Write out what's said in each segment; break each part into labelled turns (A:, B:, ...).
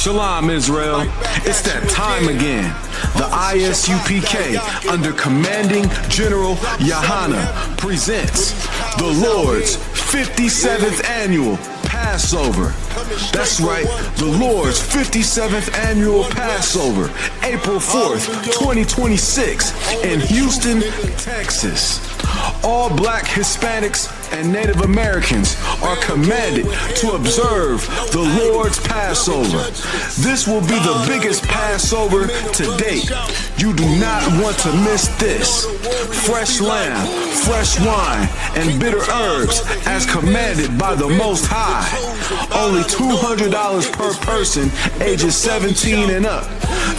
A: Shalom, Israel. It's that time again. The I.S.U.P.K. under Commanding General YAHANNA presents the Lord's 57th Annual Passover. That's right, the Lord's 57th Annual Passover, April 4th, 2026 in Houston, Texas. All black Hispanics and Native Americans are commanded to observe the Lord's Passover. This will be the biggest Passover to date. You do not want to miss this. Fresh lamb, fresh wine, and bitter herbs as commanded by the Most High. Only $200 per person ages 17 and up.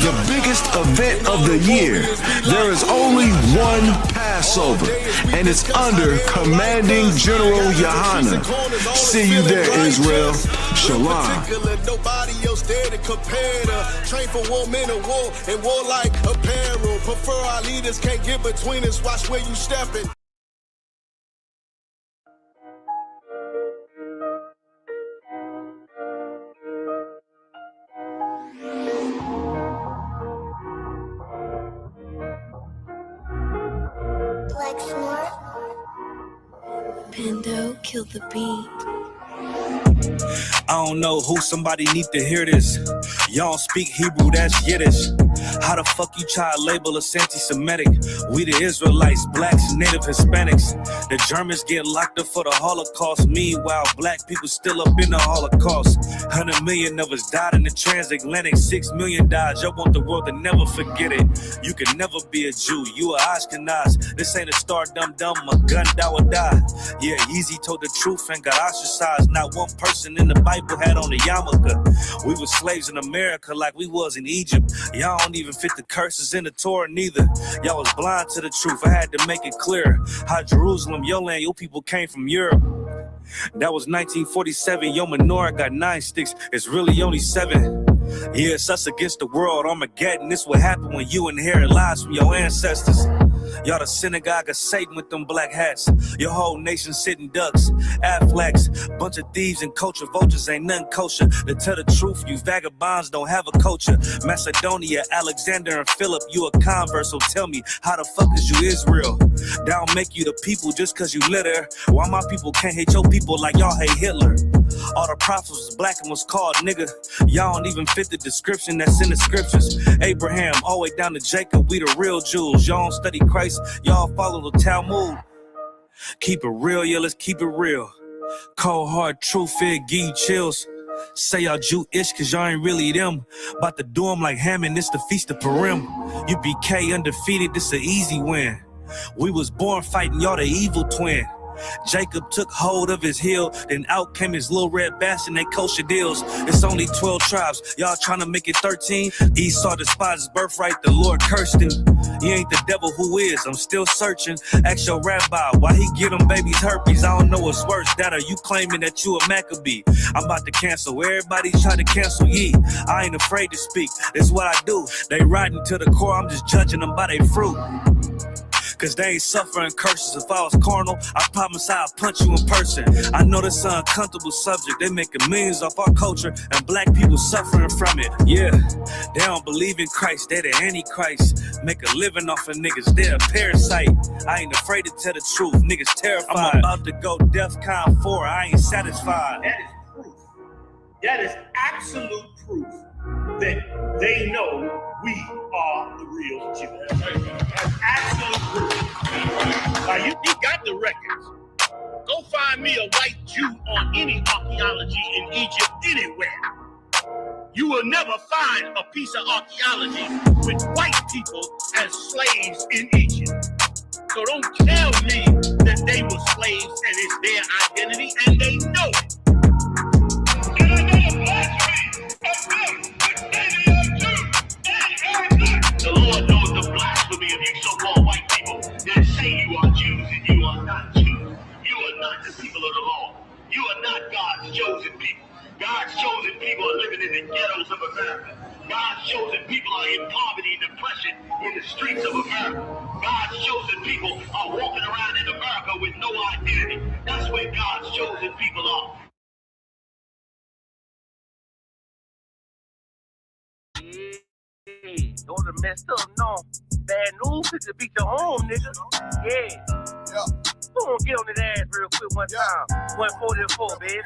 A: The biggest event of the year. There is only one Passover, and it's under Commanding General YAHANNA. See you there, Israel. Shalom.
B: Nobody else there to compare to. Train for war, men of war, and warlike apparel. Prefer our leaders, can't get between us. Watch where you stepping.
C: Pando, kill the beat.
D: I don't know who, somebody need to hear this. Y'all speak Hebrew, that's Yiddish. How the fuck you try to label us anti-Semitic? We the Israelites, blacks, native Hispanics. The Germans get locked up for the Holocaust. Meanwhile, black people still up in the Holocaust. 100 million of us died in the transatlantic. 6 million died. Y'all want the world to never forget it. You can never be a Jew. You a Ashkenaz. This ain't a star dum-dum. A gun die or die. Yeah, Yeezy told the truth and got ostracized. Not one person in the Bible had on the yarmulke. We were slaves in America like we was in Egypt. Y'all don't even fit the curses in the Torah neither. Y'all was blind to the truth. I had to make it clear how Jerusalem, your land, your people came from Europe. That was 1947. Your menorah got 9 sticks. It's really only 7. Yeah, it's us against the world. Armageddon. This what happened when you inherit lies from your ancestors. Y'all the synagogue of Satan with them black hats. Your whole nation sitting ducks, Aflacs, bunch of thieves and culture vultures. Ain't nothing kosher. To tell the truth, you vagabonds don't have a culture. Macedonia, Alexander, and Philip, you a convert. So tell me, how the fuck is you Israel? That don't make you the people just cause you live there. Why my people can't hate your people like y'all hate Hitler? All the prophets was black and was called nigga. Y'all don't even fit the description that's in the scriptures. Abraham, all the way down to Jacob, we the real Jews. Y'all don't study Christ, y'all follow the Talmud. Keep it real, yeah, let's keep it real. Cold hard truth, it give you chills. Say y'all Jewish cause y'all ain't really them. About to do them like Hammond, it's the Feast of Purim. UPK undefeated, this an easy win. We was born fighting, y'all the evil twin. Jacob took hold of his heel, then out came his little red bass and they kosher deals. It's only 12 tribes, y'all trying to make it 13. Esau despised his birthright, the Lord cursed him. He ain't the devil, who is? I'm still searching. Ask your rabbi why he give them babies herpes. I don't know what's worse, that or you claiming that you a Maccabee. I'm about to cancel, everybody try to cancel ye. I ain't afraid to speak, that's what I do. They riding to the core, I'm just judging them by their fruit. Cause they ain't suffering curses. If I was carnal, I promise I'll punch you in person. I know this an uncomfortable subject. They making millions off our culture and black people suffering from it. Yeah, they don't believe in Christ. They the Antichrist. Make a living off of niggas. They're a parasite. I ain't afraid to tell the truth. Niggas terrified. I'm about to go DEFCON 4. I ain't satisfied.
E: That is proof. That is absolute proof that they know we are the real Jews. That's absolute proof. Now you got the records. Go find me a white Jew on any archaeology in Egypt anywhere. You will never find a piece of archaeology with white people as slaves in Egypt. So don't tell me that they were slaves and it's their identity, and they know it. And I know the blasphemy of them. The Lord knows the blasphemy of you so-called white people that say you are Jews and you are not Jews. You are not the people of the law. You are not God's chosen people. God's chosen people are living in the ghettos of America. God's chosen people are in poverty and depression in the streets of America. God's chosen people are walking around in America with no identity. That's where God's chosen people are.
F: Yeah, those are messed up. No, bad news is to beat your home, nigga. Yeah. Go on, get on his ass real quick one time. 144, baby.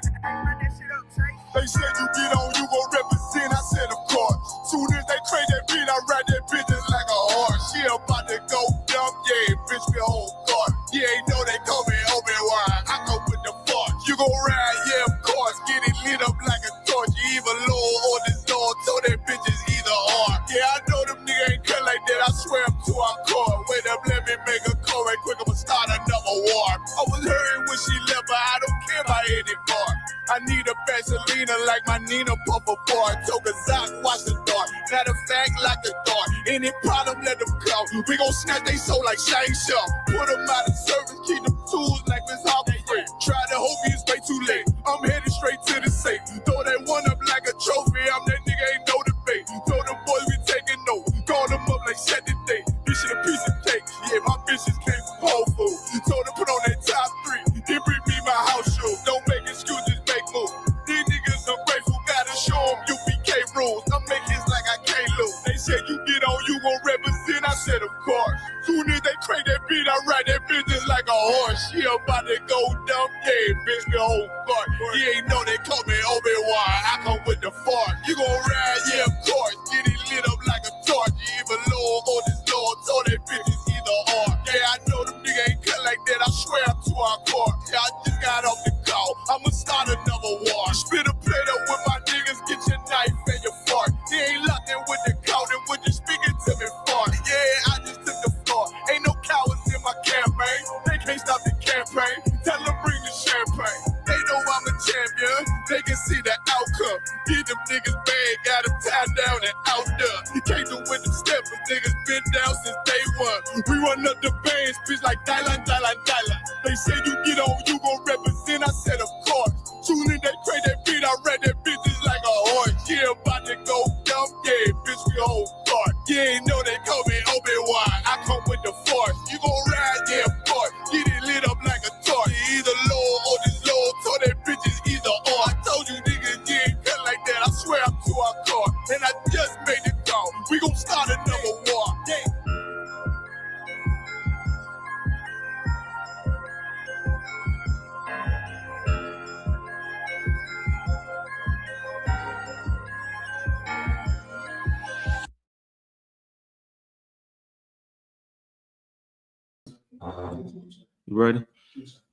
B: They said you get on, you gon' represent. I said, of course. Soon as they trade that beat, I ride that bitch just like a horse. She about to go dumb, yeah, bitch, me whole court. You ain't know they call me Obi-Wan. I go with the force. You gon' ride, yeah, of course. Get it lit up like a torch. You either low or this Lord, so that bitch is either or. Yeah, I know them niggas ain't cut like that. I swear I'm to our core. Wait up, let me make a call right quick. I'ma start another war. I was hurting when she left, but I don't care about anymore. I need a Vaseline like my Nina Puffer bar. Took a Zoc, watch the dark. Matter of fact, like the dark. Any problem, let them come. We gon' snatch they soul like Shang Tsung. Put them out of service, keep them tools like Miss Harvey Free. Try to hope it's way too late. I'm headed straight to the safe. Throw that one up like a trophy. I'm that nigga, ain't no debate. Throw them boys, we taking notes. Call them up like set the date. This shit a piece of cake. Yeah, my bitches came from Whole Foods. Told them put on that top 3. Then bring me my house shoes. Don't make excuses. These niggas ungrateful, gotta show them UPK rules. I make hits like I can't lose. They said you get on, you gon' represent. I said, of course. Soon as they crank that beat, I ride that bitch just like a horse. She about to go dumb, yeah, bitch, the whole court. You ain't know they call me Obi-Wan. I come with the force. You gon' ride, yeah, of course. Get it lit up like a torch. You either low or this Lord, so that bitch is either or. Yeah, I know them niggas ain't cut like that. I swear I'm to our court. Yeah, I just got off the call. I'ma start another war. Spit a plate up with my niggas, get your knife and your fork. They ain't locked in with the counting when you speaking to me for. Yeah, I just took the floor. Ain't no cowards in my campaign. They can't stop the campaign. Tell them bring the champagne. They know I'm a champion. They can see the outcome. Get them niggas bad, got them tied down and out there. You can't do with them steps, them niggas been down since day one. We run up the bands, bitch like Dylan. They say you get on, you gon' represent. I said, of course. Soon as they crank that beat, I read that bitch just like a horse. Yeah, about to go dumb, yeah, bitch, we whole court. You ain't know they call me Obi-Wan. I come with the force. You gon' ride, yeah, of course. Get it lit up like a torch. You either low or this low, so that bitch is either or. I told you niggas, you ain't cut like that. I swear I'm to our court. And I just made it call. We gon' start another war. Yeah.
G: You ready?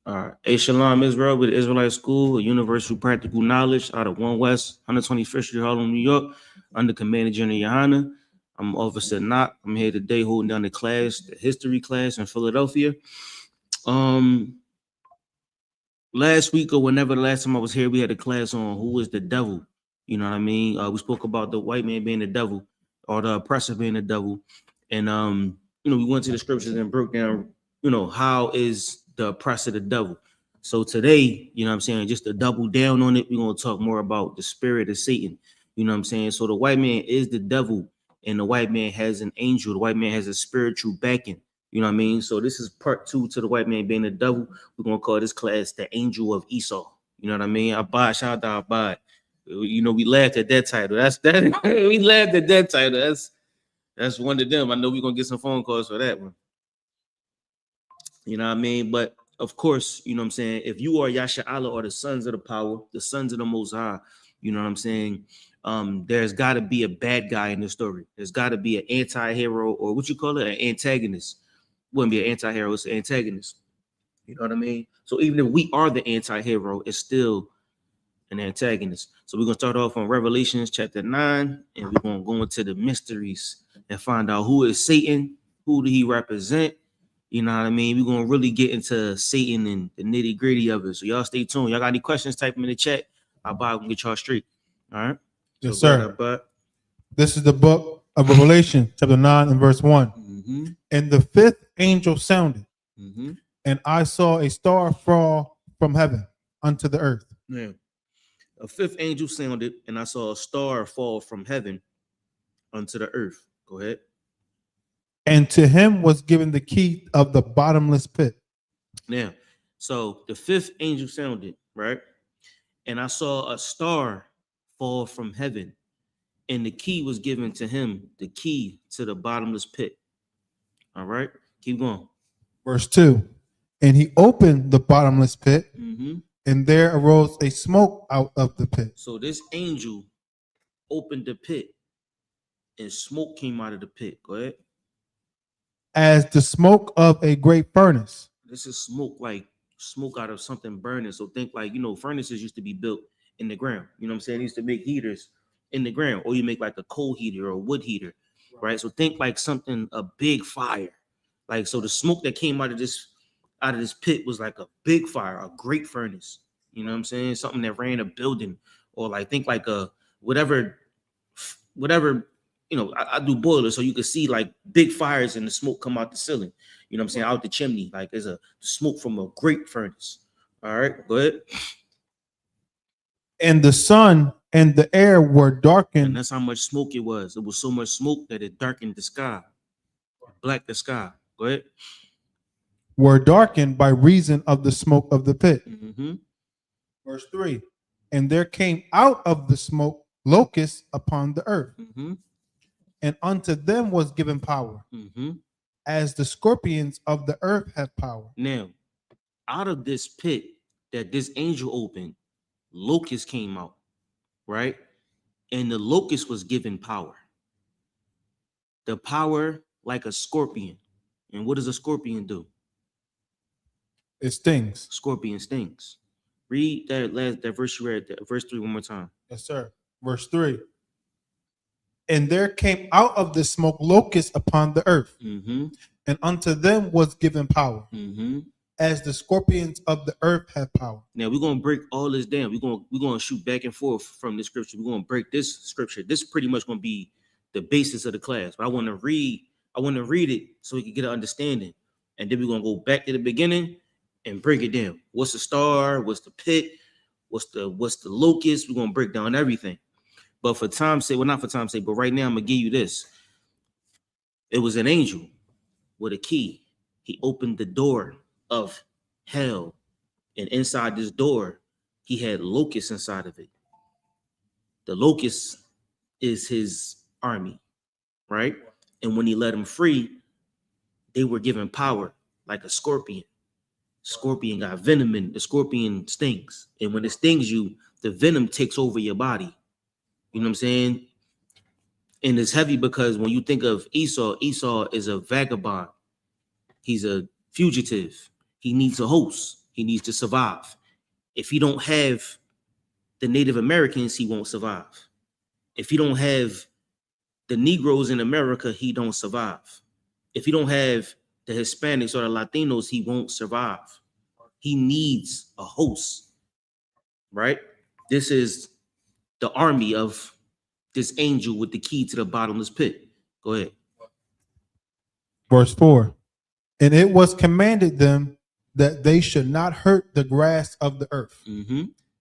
G: All right. SHALAM, Israel, with the Israelite School of Universal Practical Knowledge out of 1 West, 125th Street, Harlem, New York, under Commander General YAHANNA. I'm Officer Knock. I'm here today holding down the class, the history class in Philadelphia. Last week or whenever the last time I was here, we had a class on who is the devil. You know what I mean? We spoke about the white man being the devil or the oppressor being the devil. And, we went to the scriptures and broke down, how is the oppressor the devil. So today, just to double down on it, we're going to talk more about the spirit of Satan. You know what I'm saying? So the white man is the devil and the white man has an angel. The white man has a spiritual backing. You know what I mean? So this is part 2 to the white man being the devil. We're going to call this class the Angel of Esau. You know what I mean? Abad, shout out to Abad. We laughed at that title. We laughed at that title. That's one of them. I know we're going to get some phone calls for that one. You know what I mean? But of course, you know what I'm saying? If you are Yasha'Allah or the sons of the power, the sons of the Most High, you know what I'm saying? There's got to be a bad guy in the story. There's got to be an anti-hero or what you call it, an antagonist. Wouldn't be an anti-hero, it's an antagonist. You know what I mean? So even if we are the anti-hero, it's still an antagonist. So we're going to start off on Revelations chapter 9, and we're going to go into the mysteries and find out who is Satan, who do he represent. You know what I mean? We're going to really get into Satan and the nitty gritty of it. So y'all stay tuned. Y'all got any questions, type them in the chat. I'll get y'all straight. All right?
H: Yes, sir. This is the book of Revelation, chapter 9 and verse 1.
G: Mm-hmm.
H: And the 5th angel sounded,
G: mm-hmm.
H: and I saw a star fall from heaven unto the earth.
G: Yeah. A 5th angel sounded, and I saw a star fall from heaven unto the earth. Go ahead.
H: And to him was given the key of the bottomless pit.
G: Now, so the 5th angel sounded, right? And I saw a star fall from heaven And the key was given to him, the key to the bottomless pit. All right, keep going.
H: Verse 2. And he opened the bottomless pit, and there arose a smoke out of the pit.
G: So this angel opened the pit, and smoke came out of the pit. Go ahead.
H: As the smoke of a great furnace.
G: This is smoke, like smoke out of something burning. So think like, you know, furnaces used to be built in the ground. You know what I'm saying? They used to make heaters in the ground, or you make like a coal heater or a wood heater, right? So think like something, a big fire. Like, so the smoke that came out of this pit was like a big fire, a great furnace. You know what I'm saying? Something that ran a building, or like think like a whatever, you know, I do boilers, so you can see like big fires and the smoke come out the ceiling. You know what I'm saying? Out the chimney, like there's a smoke from a great furnace. All right, go ahead.
H: And the sun and the air were darkened.
G: And that's how much smoke it was. It was so much smoke that it darkened the sky, black the sky. Go ahead.
H: Were darkened by reason of the smoke of the pit. Verse 3. And there came out of the smoke locusts upon the earth. And unto them was given power, as the scorpions of the earth have power.
G: Now, out of this pit that this angel opened, locusts came out, right? And the locust was given power. The power like a scorpion. And what does a scorpion do?
H: It stings.
G: Scorpion stings. Read that verse you read, verse 3 one more time.
H: Yes, sir. Verse 3. And there came out of the smoke locusts upon the earth, and unto them was given power, as the scorpions of the earth have power.
G: Now we're gonna break all this down. We're gonna shoot back and forth from the scripture. We're gonna break this scripture. This is pretty much gonna be the basis of the class. But I want to read it so we can get an understanding, and then we're gonna go back to the beginning and break it down. What's the star? What's the pit? What's the locust? We're gonna break down everything. But for time's sake, well, not for time's sake, but right now I'm gonna give you this. It was an angel with a key. He opened the door of hell, and inside this door, he had locusts inside of it. The locust is his army, right? And when he let them free, they were given power like a scorpion. Scorpion got venom in it. The scorpion stings, and when it stings you, the venom takes over your body. You know what I'm saying? And it's heavy because when you think of Esau, Esau is a vagabond. He's a fugitive. He needs a host. He needs to survive. If he don't have the Native Americans, he won't survive. If he don't have the Negroes in America, he don't survive. If he don't have the Hispanics or the Latinos, he won't survive. He needs a host, right? This is the army of this angel with the key to the bottomless pit. Go ahead.
H: Verse 4. And it was commanded them that they should not hurt the grass of the earth,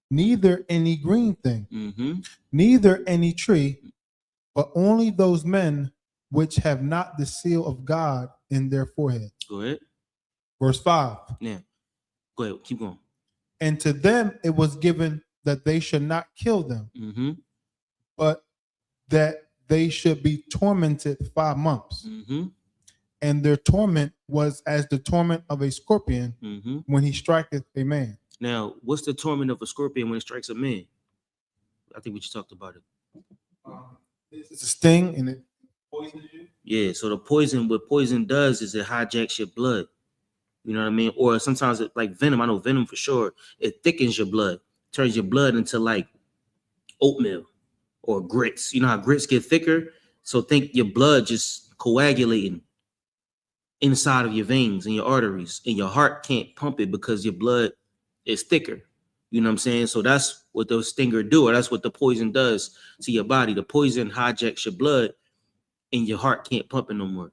H: neither any green thing, neither any tree, but only those men which have not the seal of God in their foreheads.
G: Go ahead.
H: Verse 5.
G: Yeah. Go ahead. Keep going.
H: And to them it was given that they should not kill them, but that they should be tormented 5 months. And their torment was as the torment of a scorpion when he striketh a man.
G: Now, what's the torment of a scorpion when it strikes a man? I think we just talked about it.
H: It's a sting and it poisons you.
G: Yeah, so what poison does is it hijacks your blood. You know what I mean? Or sometimes it, like venom, I know venom for sure, it thickens your blood, turns your blood into like oatmeal or grits. You know how grits get thicker? So think your blood just coagulating inside of your veins and your arteries, and your heart can't pump it because your blood is thicker. You know what I'm saying? So that's what the stinger do, or that's what the poison does to your body. The poison hijacks your blood and your heart can't pump it no more.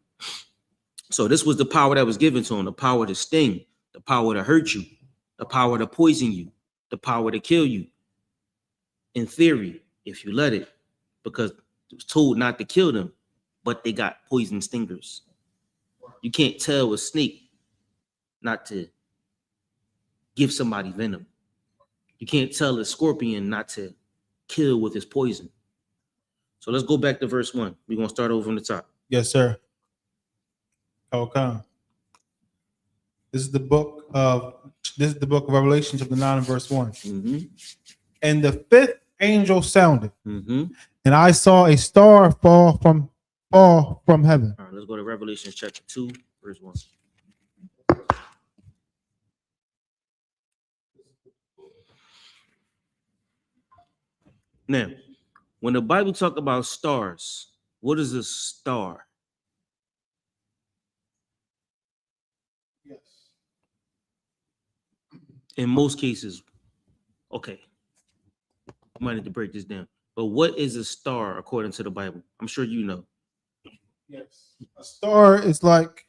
G: So this was the power that was given to him, the power to sting, the power to hurt you, the power to poison you, the power to kill you. In theory, if you let it, because it was told not to kill them, but they got poison stingers. You can't tell a snake not to give somebody venom. You can't tell a scorpion not to kill with his poison. So let's go back to verse 1. We're gonna start over from the top.
H: Yes, sir. Okay. This is the book of Revelation, chapter 9 and verse 1. And the fifth angel sounded, and I saw a star fall from heaven.
G: All right, let's go to Revelation chapter 2, verse 1. Now, when the Bible talk about stars, what is a star?
H: Yes.
G: In most cases, okay, I might need to break this down. But what is a star according to the Bible? I'm sure you know.
H: Yes. A star is like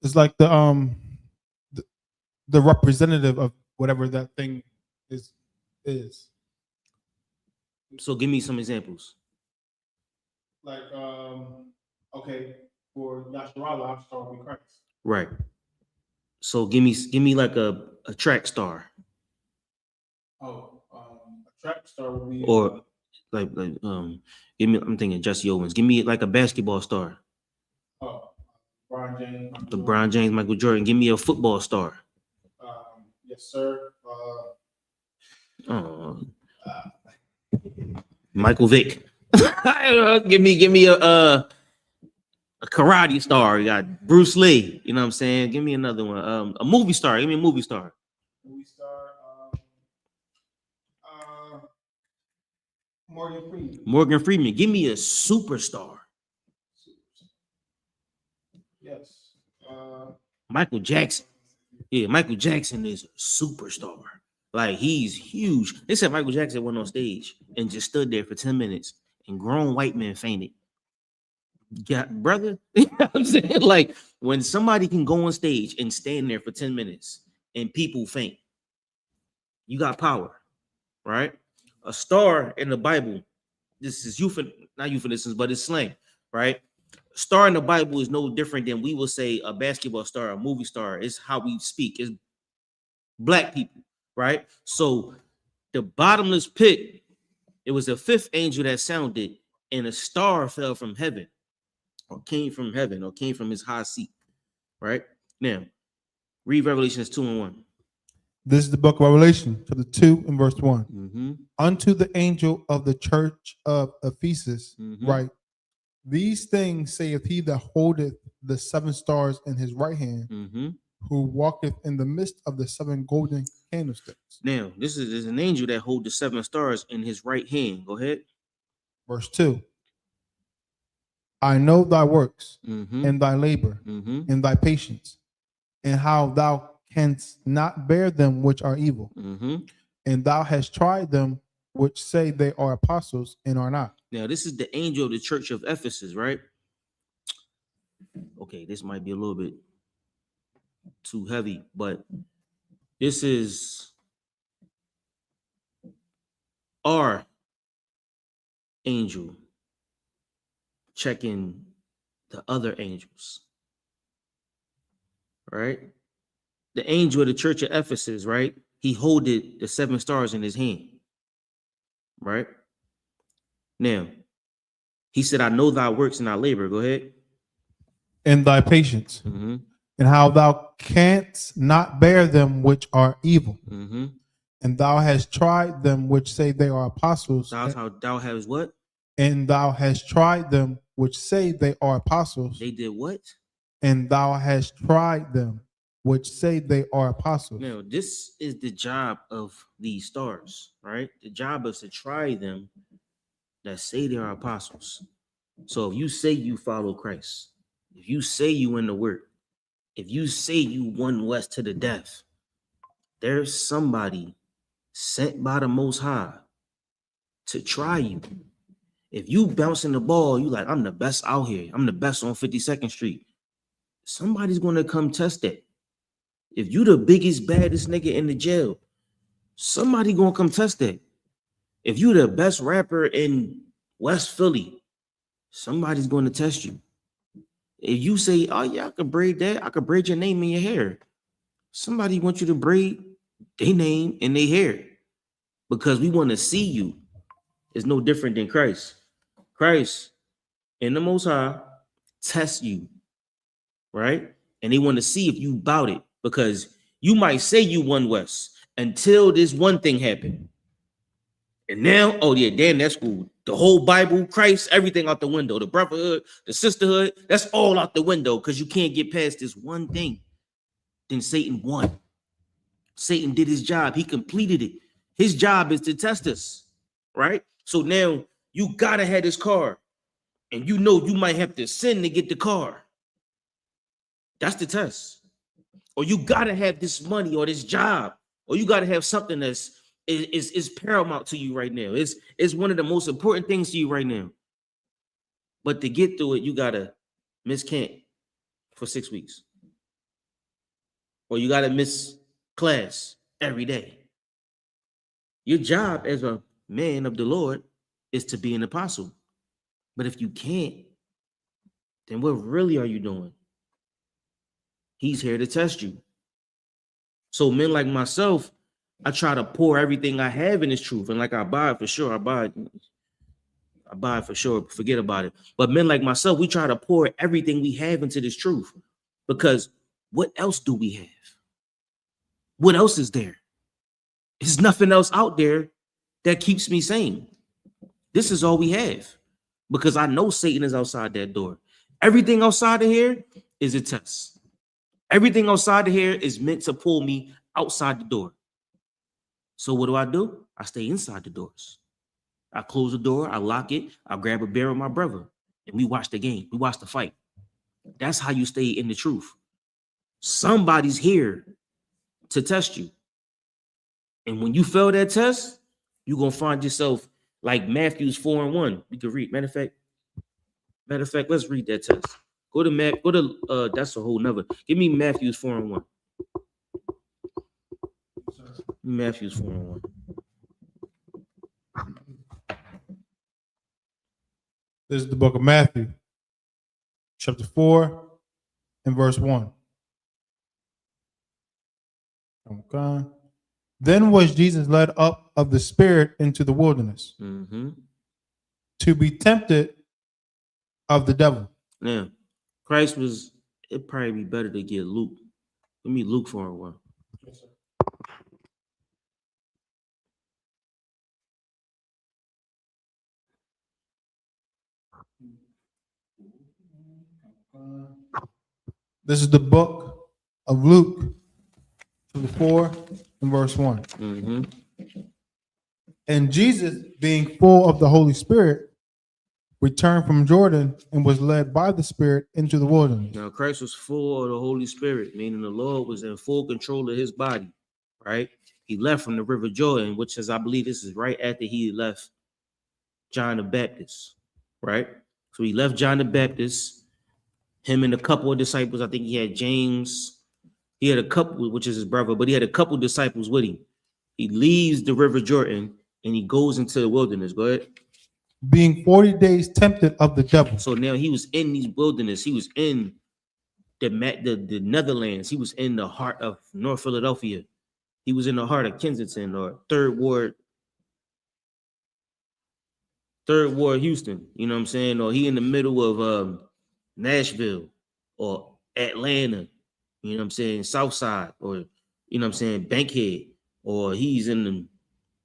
H: the representative of whatever that thing is.
G: So give me some examples.
H: Like okay, for Yasharallah, star will be Christ.
G: Right. So give me like a track star.
H: Oh, a track star would be
G: Or give me, I'm thinking Jesse Owens. Give me like a basketball star. LeBron James, Michael Jordan. Give me a football star.
H: Yes, sir.
G: Michael Vick. give me a karate star. You got Bruce Lee. You know what I'm saying? Give me another one. A movie star. Give me a movie star.
H: Movie star. Morgan Freeman.
G: Morgan Freeman. Give me a superstar.
H: Yes.
G: Michael Jackson. Yeah, Michael Jackson is a superstar. Like, he's huge. They said Michael Jackson went on stage and just stood there for 10 minutes and grown white men fainted. Yeah, brother. You know what I'm saying? Like, when somebody can go on stage and stand there for 10 minutes and people faint, you got power, right? A star in the Bible, this is not euphemisms, but it's slang, right? A star in the Bible is no different than we will say a basketball star, a movie star. It's how we speak. It's black people, right? So the bottomless pit, it was a fifth angel that sounded, and a star fell from heaven, or came from heaven, or came from his high seat, right? Now, read Revelations 2 and 1.
H: This is the book of Revelation, chapter 2 and verse 1. Unto the angel of the church of Ephesus, write, these things saith he that holdeth the 7 stars in his right hand, who walketh in the midst of the 7 golden candlesticks.
G: Now, this is an angel that holds the 7 stars in his right hand. Go ahead.
H: Verse 2. I know thy works, and thy labor, and thy patience, and how thou canst not bear them which are evil. And thou hast tried them which say they are apostles and are not.
G: Now, this is the angel of the church of Ephesus, right? Okay, this might be a little bit too heavy, but this is our angel checking the other angels, right? The angel of the church of Ephesus, right? He holded the 7 stars in his hand, right? Now, he said, I know thy works and thy labor. Go ahead.
H: And thy patience, and how thou canst not bear them which are evil. And thou hast tried them which say they are apostles.
G: Thou hast what?
H: And thou hast tried them which say they are apostles.
G: They did what?
H: And thou hast tried them which say they are apostles.
G: Now, this is the job of these stars, right? The job is to try them that say they are apostles. So if you say you follow Christ, if you say you in the word, if you say you won west to the death, there's somebody sent by the Most High to try you. If you bouncing the ball, you like, I'm the best out here. I'm the best on 52nd Street. Somebody's going to come test that. If you the biggest, baddest nigga in the jail, somebody going to come test that. If you the best rapper in West Philly, somebody's going to test you. If you say, oh yeah, I could braid that, I could braid your name in your hair, somebody wants you to braid their name in their hair because we want to see you. It's no different than Christ. Christ and the Most High test you, right? And they want to see if you bout it, because you might say you won West until this one thing happened. And now, oh yeah, damn, that's cool. The whole Bible, Christ, everything out the window. The brotherhood, the sisterhood, that's all out the window because you can't get past this one thing. Then Satan won. Satan did his job. He completed it. His job is to test us, right? So now you gotta have this car, and you know you might have to sin to get the car. That's the test. Or you gotta have this money or this job, or you gotta have something that's is paramount to you right now. It's one of the most important things to you right now. But to get through it, you gotta miss camp for 6 weeks, or you gotta miss class every day. Your job as a man of the Lord is to be an apostle. But if you can't, then what really are you doing? He's here to test you. So men like myself, I try to pour everything I have in this truth. And like I buy it for sure. I buy it for sure. Forget about it. But men like myself, we try to pour everything we have into this truth. Because what else do we have? What else is there? There's nothing else out there that keeps me sane. This is all we have. Because I know Satan is outside that door. Everything outside of here is a test. Everything outside of here is meant to pull me outside the door. So what do? I stay inside the doors. I close the door, I lock it, I grab a beer with my brother, and we watch the game. We watch the fight. That's how you stay in the truth. Somebody's here to test you. And when you fail that test, you're going to find yourself like Matthew 4:1. We can read. Matter of fact, let's read that text. That's a whole nother. Give me Matthew 4:1. Matthew 4:1.
H: This is the book of Matthew, chapter 4 and verse 1. Okay. Then was Jesus led up of the Spirit into the wilderness to be tempted of the devil.
G: Now, Christ was, it'd probably be better to get Luke. Give me Luke 4:1. Yes, sir.
H: This is the book of Luke, chapter 4 and verse 1. And Jesus, being full of the Holy Spirit, returned from Jordan and was led by the Spirit into the wilderness.
G: Now, Christ was full of the Holy Spirit, meaning the Lord was in full control of his body, right? He left from the River Jordan, which is, I believe this is right after he left John the Baptist, right? So he left John the Baptist, him and a couple of disciples. I think he had James. He had a couple, which is his brother, but he had a couple disciples with him. He leaves the River Jordan and he goes into the wilderness. Go ahead.
H: Being 40 days tempted of the devil.
G: So now he was in these wilderness. He was in the Netherlands. He was in the heart of North Philadelphia. He was in the heart of Kensington or Third Ward, Houston. You know what I'm saying? Or he in the middle of Nashville or Atlanta. You know what I'm saying? Southside, or you know what I'm saying, Bankhead, or he's in the,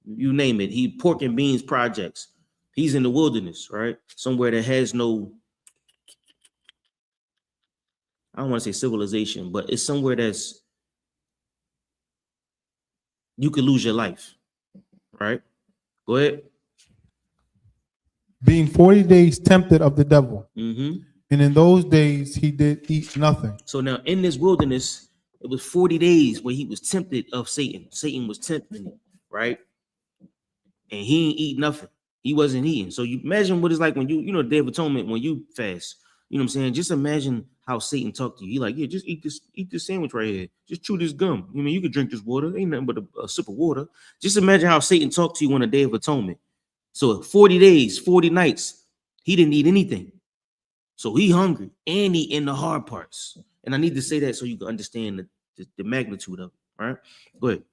G: you name it. He pork and beans projects. He's in the wilderness, right? Somewhere that has no, I don't want to say civilization, but it's somewhere that's, you could lose your life, right? Go ahead.
H: Being 40 days tempted of the devil. And in those days, he did eat nothing.
G: So now in this wilderness, it was 40 days where he was tempted of Satan. Satan was tempting him, right? And he ain't eat nothing. He wasn't eating. So you imagine what it's like when you know, Day of Atonement, when you fast. You know what I'm saying? Just imagine how Satan talked to you. He like, yeah, just eat this sandwich right here. Just chew this gum. I mean, you could drink this water. Ain't nothing but a sip of water. Just imagine how Satan talked to you on the Day of Atonement. So 40 days, 40 nights, he didn't eat anything. So he hungry and he in the hard parts. And I need to say that so you can understand the magnitude of it. All right, go ahead.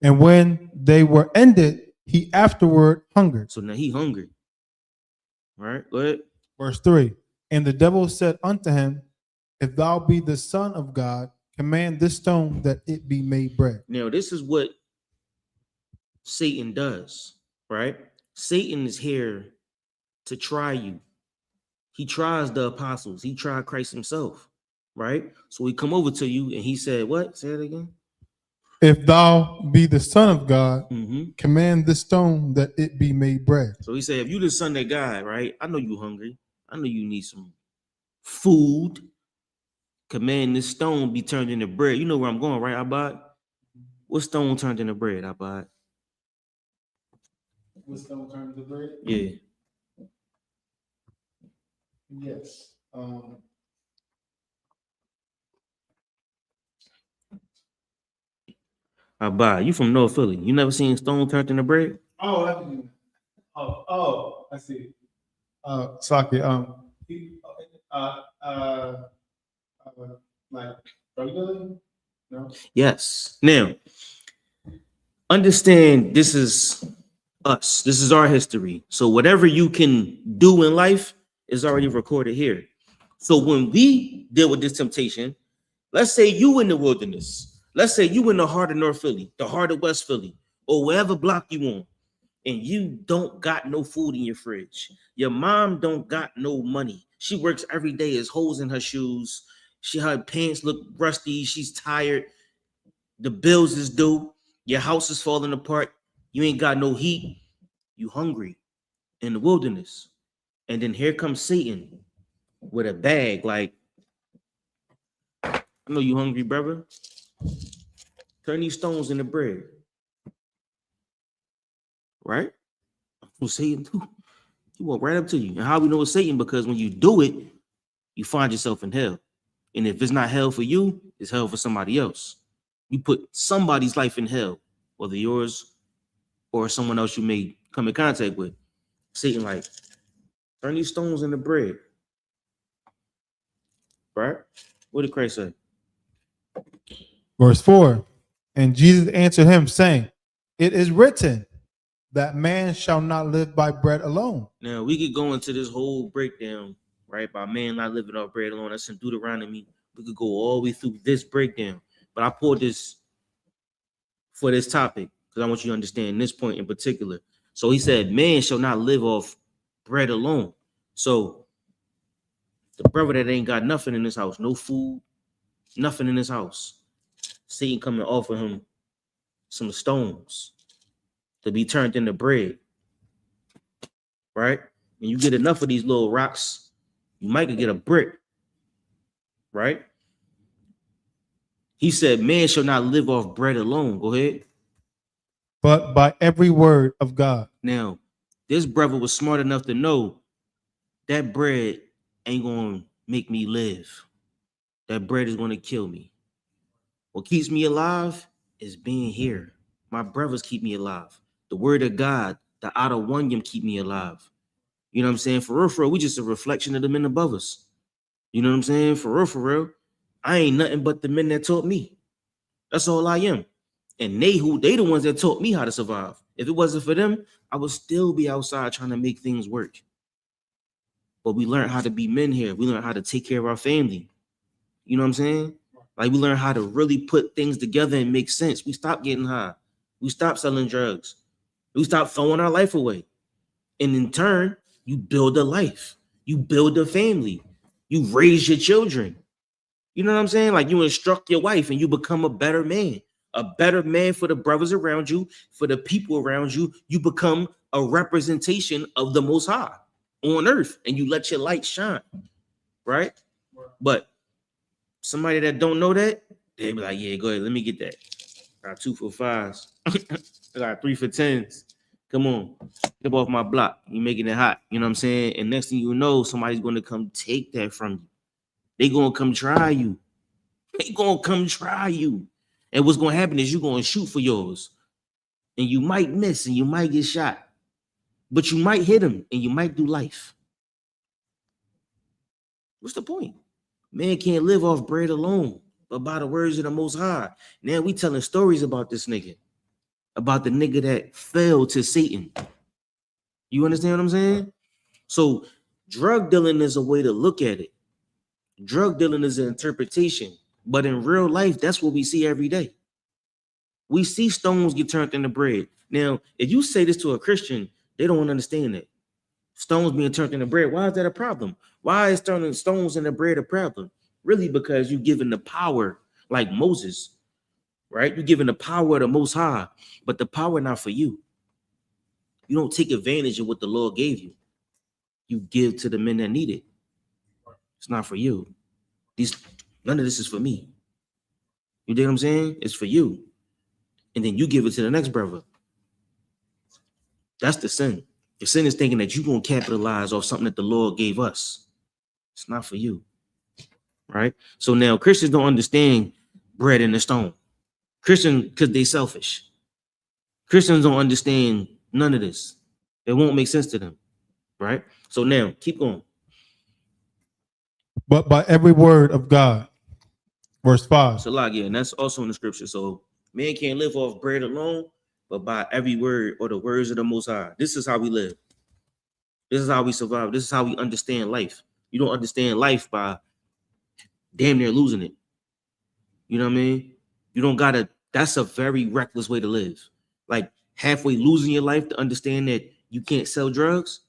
H: And when they were ended, he afterward hungered.
G: So now he hungry. Right? Go ahead.
H: Verse 3. And the devil said unto him, if thou be the Son of God, command this stone that it be made bread.
G: Now, this is what Satan does, right? Satan is here to try you. He tries the apostles. He tried Christ himself, right? So he come over to you and he said, what? Say it again.
H: If thou be the Son of God, command this stone that it be made bread.
G: So he said, if you the son of God, right? I know you hungry. I know you need some food. Command this stone be turned into bread. You know where I'm going, right, Abad? What stone turned into bread, Abad?
H: What stone turned into bread?
G: Yeah.
H: Yes.
G: Abad, you from North Philly. You never seen stone turned into bread?
H: Oh, I see. Saki, like regularly? No.
G: Yes. Now, understand this is us. This is our history. So whatever you can do in life is already recorded here. So when we deal with this temptation, let's say you in the wilderness. Let's say you in the heart of North Philly, the heart of West Philly, or wherever block you on, and you don't got no food in your fridge. Your mom don't got no money. She works every day, has holes in her shoes. Her pants look rusty. She's tired. The bills is due. Your house is falling apart. You ain't got no heat. You hungry in the wilderness. And then here comes Satan with a bag like, I know you hungry, brother. Turn these stones into bread. Right? What Satan do? He walk right up to you. And how we know it's Satan? Because when you do it, you find yourself in hell. And if it's not hell for you, it's hell for somebody else. You put somebody's life in hell, whether yours or someone else you may come in contact with. Satan like, turn these stones into bread. Right? What did Christ say?
H: Verse 4. And Jesus answered him, saying, it is written that man shall not live by bread alone.
G: Now, we could go into this whole breakdown, right? By man not living off bread alone. That's in Deuteronomy. We could go all the way through this breakdown. But I pulled this for this topic because I want you to understand this point in particular. So he said, man shall not live off bread alone. So the brother that ain't got nothing in his house, no food, nothing in his house, Satan come and offer him some stones to be turned into bread, right? And you get enough of these little rocks, you might get a brick, right? He said, man shall not live off bread alone. Go ahead.
H: But by every word of God.
G: Now, this brother was smart enough to know that bread ain't going to make me live. That bread is going to kill me. What keeps me alive is being here. My brothers keep me alive. The word of God, the outer one, keep me alive. You know what I'm saying? For real, we just a reflection of the men above us. You know what I'm saying? For real. I ain't nothing but the men that taught me. That's all I am. And they the ones that taught me how to survive. If it wasn't for them, I would still be outside trying to make things work. But we learned how to be men here. We learned how to take care of our family. You know what I'm saying? Like we learned how to really put things together and make sense. We stopped getting high. We stopped selling drugs. We stopped throwing our life away. And in turn, you build a life. You build a family. You raise your children. You know what I'm saying? Like you instruct your wife and you become a better man for the brothers around you, for the people around you. You become a representation of the Most High on earth and you let your light shine, right? But somebody that don't know that, they be like, yeah, go ahead, let me get that. I got 2 for 5s. I got 3 for 10s. Come on, get off my block. You making it hot. You know what I'm saying? And next thing you know, somebody's going to come take that from you. They going to come try you. And what's going to happen is you're going to shoot for yours. And you might miss and you might get shot. But you might hit him and you might do life. What's the point? Man can't live off bread alone, but by the words of the Most High. Now we telling stories about this nigga. About the nigga that fell to Satan. You understand what I'm saying? So drug dealing is a way to look at it. Drug dealing is an interpretation, but in real life, that's what we see every day. We see stones get turned into bread. Now, if you say this to a Christian, they don't understand that. Stones being turned into bread, why is that a problem? Why is turning stones into bread a problem? Really, because you're given the power like Moses, right? You're given the power of the Most High, but the power not for you. You don't take advantage of what the Lord gave you. You give to the men that need it. It's not for you. None of this is for me. You dig what I'm saying? It's for you. And then you give it to the next brother. That's the sin. The sin is thinking that you're going to capitalize off something that the Lord gave us. It's not for you. Right? So now Christians don't understand bread and the stone. Christians, because they selfish. Christians don't understand none of this. It won't make sense to them. Right? So now, keep going.
H: But by every word of God. Verse 5.
G: So yeah, and that's also in the scripture. So man can't live off bread alone, but by every word or the words of the Most High. This is how we live. This is how we survive. This is how we understand life. You don't understand life by damn near losing it. You know what I mean? You don't gotta, that's a very reckless way to live. Like halfway losing your life to understand that you can't sell drugs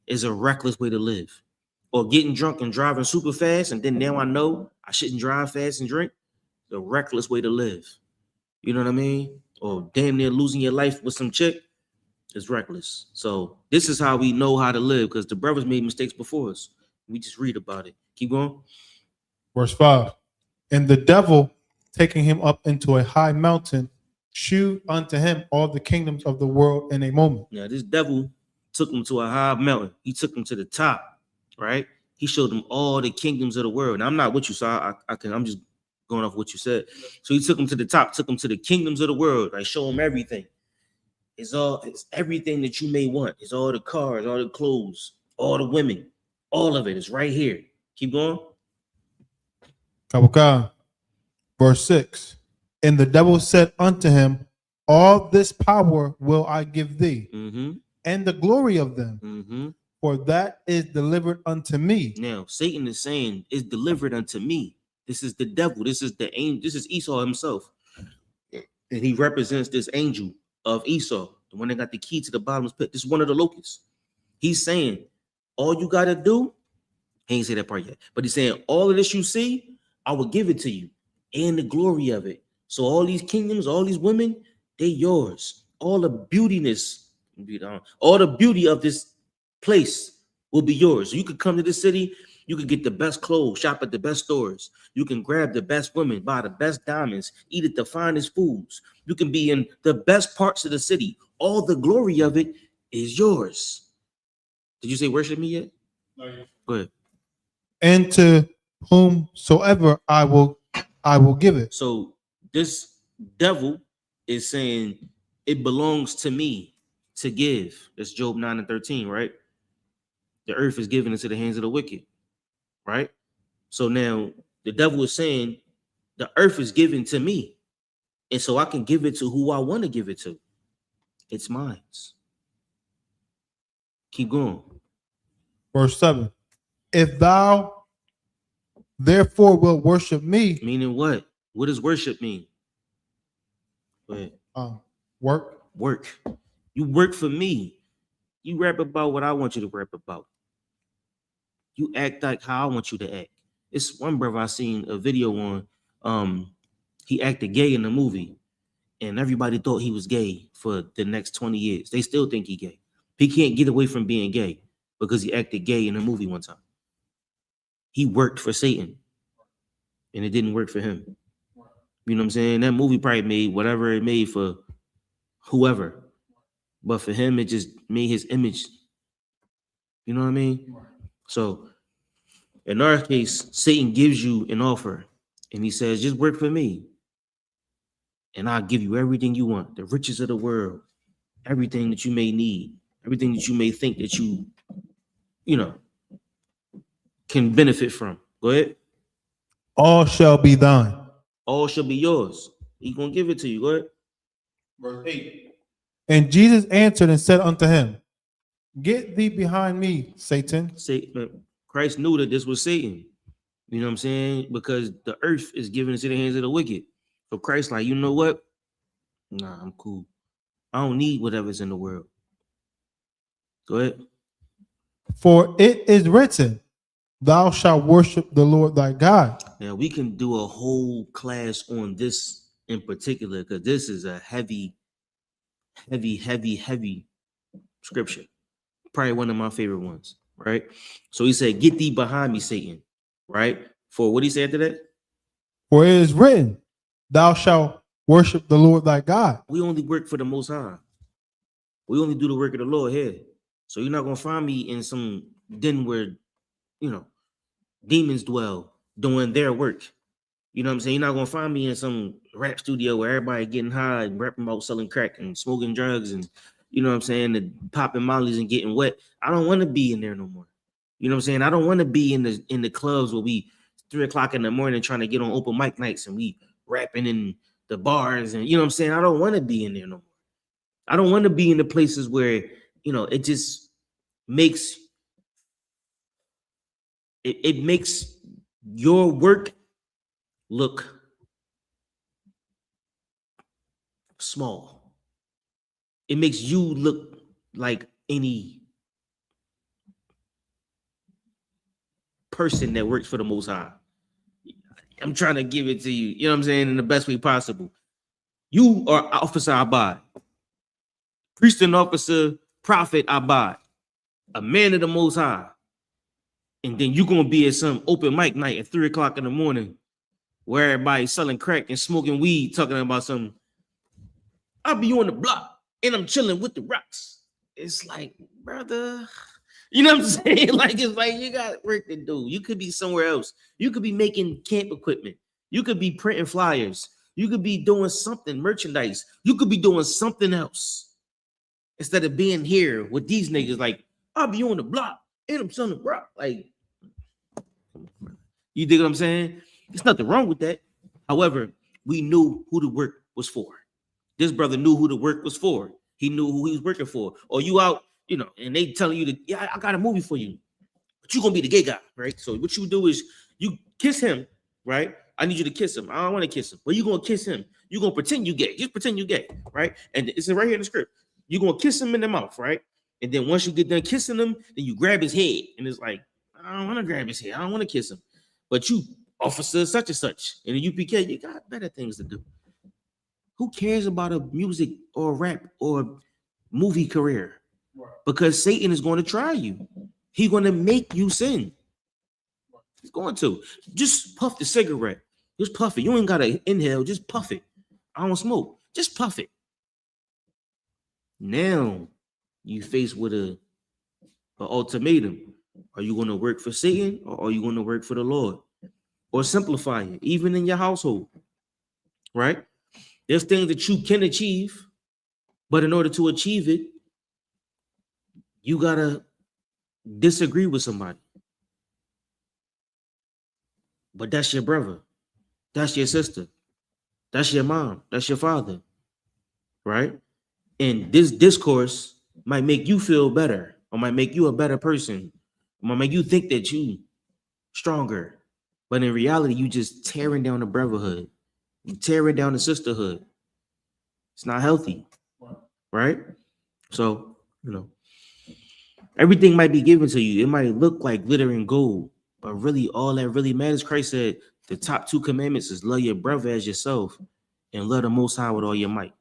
G: is a reckless way to live. Or getting drunk and driving super fast, and then now I know I shouldn't drive fast and drink. The reckless way to live. You know what I mean? Or damn near losing your life with some chick is reckless. So this is how we know how to live, because the brothers made mistakes before us. We just read about it. Keep going.
H: Verse 5. And the devil, taking him up into a high mountain, shewed unto him all the kingdoms of the world in a moment.
G: Now this devil took him to a high mountain. He took him to the top. Right? He showed them all the kingdoms of the world. Now, I'm not with you, so I'm just going off what you said. So he took him to the top, took him to the kingdoms of the world. Like show him everything. It's everything that you may want. It's all the cars, all the clothes, all the women, all of it is right here. Keep going.
H: Verse 6. And the devil said unto him, all this power will I give thee, and the glory of them. For that is delivered unto me.
G: Now, Satan is saying, is delivered unto me. This is the devil. This is the angel. This is Esau himself. And he represents this angel of Esau, the one that got the key to the bottomless pit. This is one of the locusts. He's saying, all you got to do, he ain't say that part yet, but he's saying, all of this you see, I will give it to you and the glory of it. So all these kingdoms, all these women, they yours. All the beautiness, all the beauty of this place will be yours. So you could come to this city, you could get the best clothes, shop at the best stores. You can grab the best women, buy the best diamonds, eat at the finest foods. You can be in the best parts of the city. All the glory of it is yours. Did you say worship me yet? No. Go ahead.
H: And to whomsoever I will give it.
G: So this devil is saying it belongs to me to give. That's Job 9:13, right? The earth is given into the hands of the wicked, right? So now the devil is saying the earth is given to me, and so I can give it to who I want to give it to. It's mine. Keep going.
H: Verse 7. If thou therefore wilt worship me.
G: Meaning what? What does worship mean? Go ahead.
H: Work.
G: You work for me. You rap about what I want you to rap about. You act like how I want you to act. It's one brother I seen a video on. He acted gay in the movie, and everybody thought he was gay for the next 20 years. They still think he gay. He can't get away from being gay because he acted gay in a movie one time. He worked for Satan, and it didn't work for him. You know what I'm saying? That movie probably made whatever it made for whoever, but for him, it just made his image. You know what I mean? So in our case, Satan gives you an offer, and he says, just work for me, and I'll give you everything you want, the riches of the world, everything that you may need, everything that you may think that you can benefit from. Go ahead.
H: All shall be thine.
G: All shall be yours. He's going to give it to you. Go ahead.
H: Verse 8. And Jesus answered and said unto him, Get thee behind me, Satan.
G: Christ knew that this was Satan. You know what I'm saying? Because the earth is given into the hands of the wicked. So Christ, like, you know what? Nah, I'm cool. I don't need whatever's in the world. Go ahead.
H: For it is written, thou shalt worship the Lord thy God.
G: Now we can do a whole class on this in particular, because this is a heavy scripture. Probably one of my favorite ones, right? So he said, get thee behind me, Satan, right? For what he said after that?
H: For it is written, thou shalt worship the Lord thy God.
G: We only work for the Most High. We only do the work of the Lord here. So you're not going to find me in some den where, you know, demons dwell doing their work. You know what I'm saying? You're not going to find me in some rap studio where everybody getting high and rapping about selling crack and smoking drugs and, you know what I'm saying, and popping mollies and getting wet. I don't want to be in there no more. You know what I'm saying? I don't want to be in the clubs where we 3 o'clock in the morning trying to get on open mic nights and we rapping in the bars and, you know what I'm saying? I don't want to be in there no more. I don't want to be in the places where, you know, it just makes it makes your work look small. It makes you look like any person that works for the Most High. I'm trying to give it to you, you know what I'm saying, in the best way possible. You are Officer Abad, priest and officer, prophet Abad, a man of the Most High. And then you're going to be at some open mic night at 3 o'clock in the morning where everybody's selling crack and smoking weed, talking about something. I'll be on the block and I'm chilling with the rocks. It's like, brother, you know what I'm saying? Like, it's like you got work to do. You could be somewhere else. You could be making camp equipment. You could be printing flyers. You could be doing something, merchandise. You could be doing something else instead of being here with these niggas. Like, I'll be on the block and I'm selling rock. Like, you dig what I'm saying? There's nothing wrong with that. However, we knew who the work was for. This brother knew who the work was for. He knew who he was working for. Or you out, you know, and they telling you that, yeah, I got a movie for you, but you're gonna be the gay guy, right? So what you do is you kiss him, right? I need you to kiss him. I don't want to kiss him, but you're gonna kiss him. You're gonna pretend you gay. Just pretend you gay, right? And it's right here in the script. You're gonna kiss him in the mouth, right? And then once you get done kissing him, then you grab his head, and it's like, I don't want to grab his head. I don't want to kiss him. But you, officer such and such, in the UPK, you got better things to do. Who cares about a music or rap or movie career? Because Satan is going to try you. He's going to make you sin. He's going to. Just puff the cigarette. Just puff it. You ain't got to inhale. Just puff it. I don't smoke. Just puff it. Now you faced with an ultimatum. Are you going to work for Satan or are you going to work for the Lord? Or simplify it, even in your household, right? There's things that you can achieve, but in order to achieve it, you got to disagree with somebody. But that's your brother. That's your sister. That's your mom. That's your father, right? And this discourse might make you feel better or might make you a better person. Or might make you think that you stronger. But in reality, you just tearing down the brotherhood. You tearing down the sisterhood. It's not healthy, right? So, you know, everything might be given to you. It might look like glittering gold, but really all that really matters. Christ said the top 2 commandments is love your brother as yourself and love the Most High with all your might.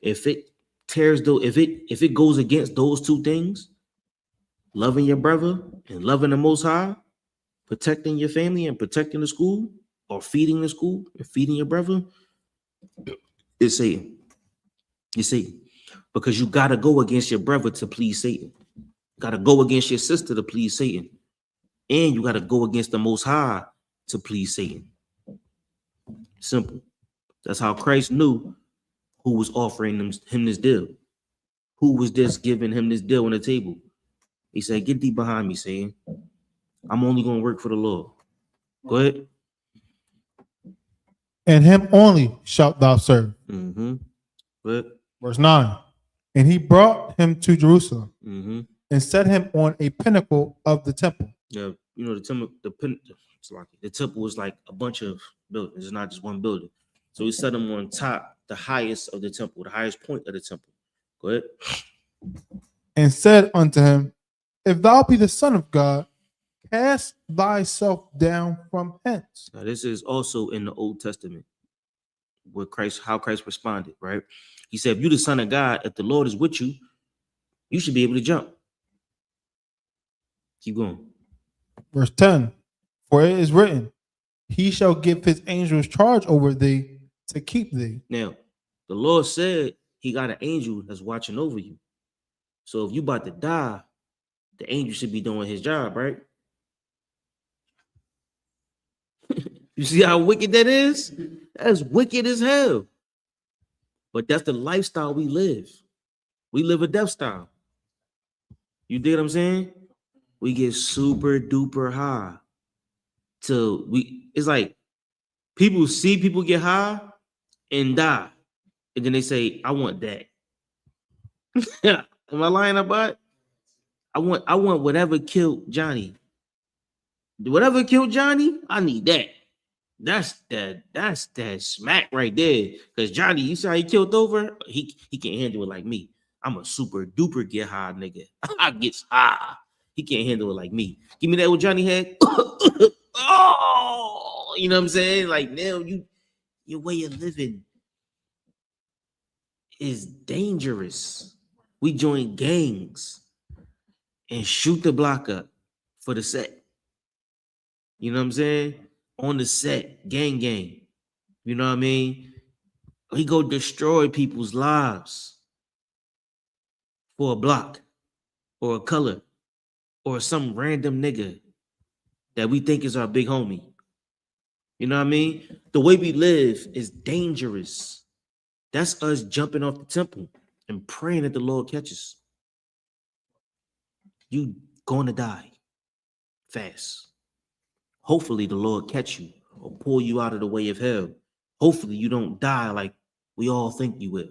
G: If it tears though, if it goes against those 2 things, loving your brother and loving the Most High, protecting your family and protecting the school, or feeding the school and feeding your brother, it's Satan. You see, because you got to go against your brother to please Satan. Got to go against your sister to please Satan. And you got to go against the Most High to please Satan. Simple. That's how Christ knew who was offering him this deal. Who was just giving him this deal on the table. He said, get thee behind me, Satan. I'm only going to work for the Lord. Go ahead.
H: And him only shalt thou serve.
G: Mm-hmm. But
H: verse 9. And he brought him to Jerusalem and set him on a pinnacle of the temple.
G: Yeah, you know, the temple was like a bunch of buildings. It's not just one building. So he set him on top, the highest of the temple, the highest point of the temple. Go ahead.
H: And said unto him, if thou be the Son of God, cast thyself down from hence.
G: Now, this is also in the Old Testament, how Christ responded, right? He said, if you're the Son of God, if the Lord is with you, you should be able to jump. Keep going.
H: Verse 10, for it is written, he shall give his angels charge over thee to keep thee.
G: Now, the Lord said he got an angel that's watching over you. So if you about to die, the angel should be doing his job, right? You see how wicked that is? That's wicked as hell. But that's the lifestyle we live. We live a death style. You dig what I'm saying? We get super duper high. It's like people see people get high and die. And then they say, I want that. Am I lying about it? I want whatever killed Johnny. Whatever killed Johnny, I need that. That's that smack right there. Because Johnny, you see how he killed over? He can't handle it like me. I'm a super duper get high nigga. I get high. He can't handle it like me. Give me that what Johnny had. Oh, you know what I'm saying? Like now your way of living is dangerous. We join gangs and shoot the block up for the set. You know what I'm saying? On the set, gang. You know what I mean? We go destroy people's lives for a block or a color or some random nigga that we think is our big homie. You know what I mean? The way we live is dangerous. That's us jumping off the temple and praying that the Lord catches. You gonna die fast. Hopefully the Lord catch you or pull you out of the way of hell. Hopefully you don't die like we all think you will.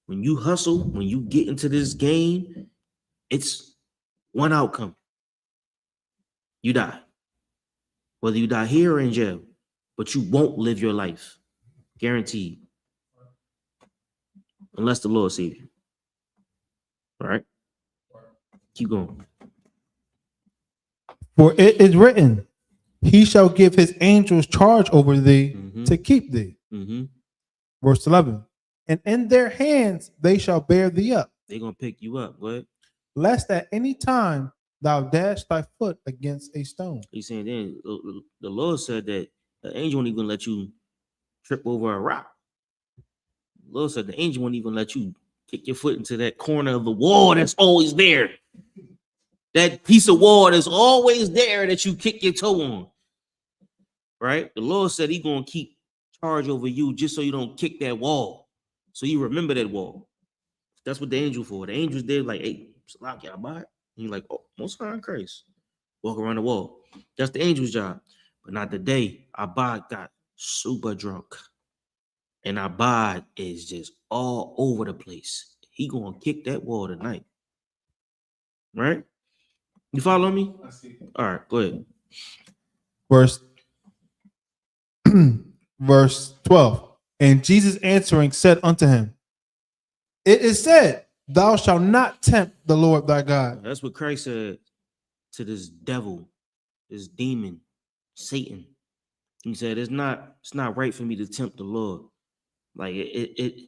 G: When you hustle, when you get into this game, it's one outcome. You die. Whether you die here or in jail, but you won't live your life. Guaranteed. Unless the Lord saves you. All right? Keep going.
H: For it is written, he shall give his angels charge over thee to keep thee. Verse 11, and in their hands they shall bear thee up.
G: They're going to pick you up. Go ahead.
H: Lest at any time thou dash thy foot against a stone.
G: He's saying then the Lord said that the angel won't even let you trip over a rock. The Lord said the angel won't even let you kick your foot into that corner of the wall that's always there. That piece of wall that's always there that you kick your toe on. Right? The Lord said he's going to keep charge over you just so you don't kick that wall. So you remember that wall. That's what the angel for. The angel's there like, hey, Salak, y'all buy it? And you're like, oh, most high in Christ. Walk around the wall. That's the angel's job. But not the day Abad got super drunk. And Abad is just all over the place. He going to kick that wall tonight. Right? You follow me?
H: I see.
G: All right, go ahead.
H: Verse 12. And Jesus answering said unto him, it is said, thou shalt not tempt the Lord thy God.
G: That's what Christ said to this devil, this demon, Satan. He said, it's not right for me to tempt the Lord. Like it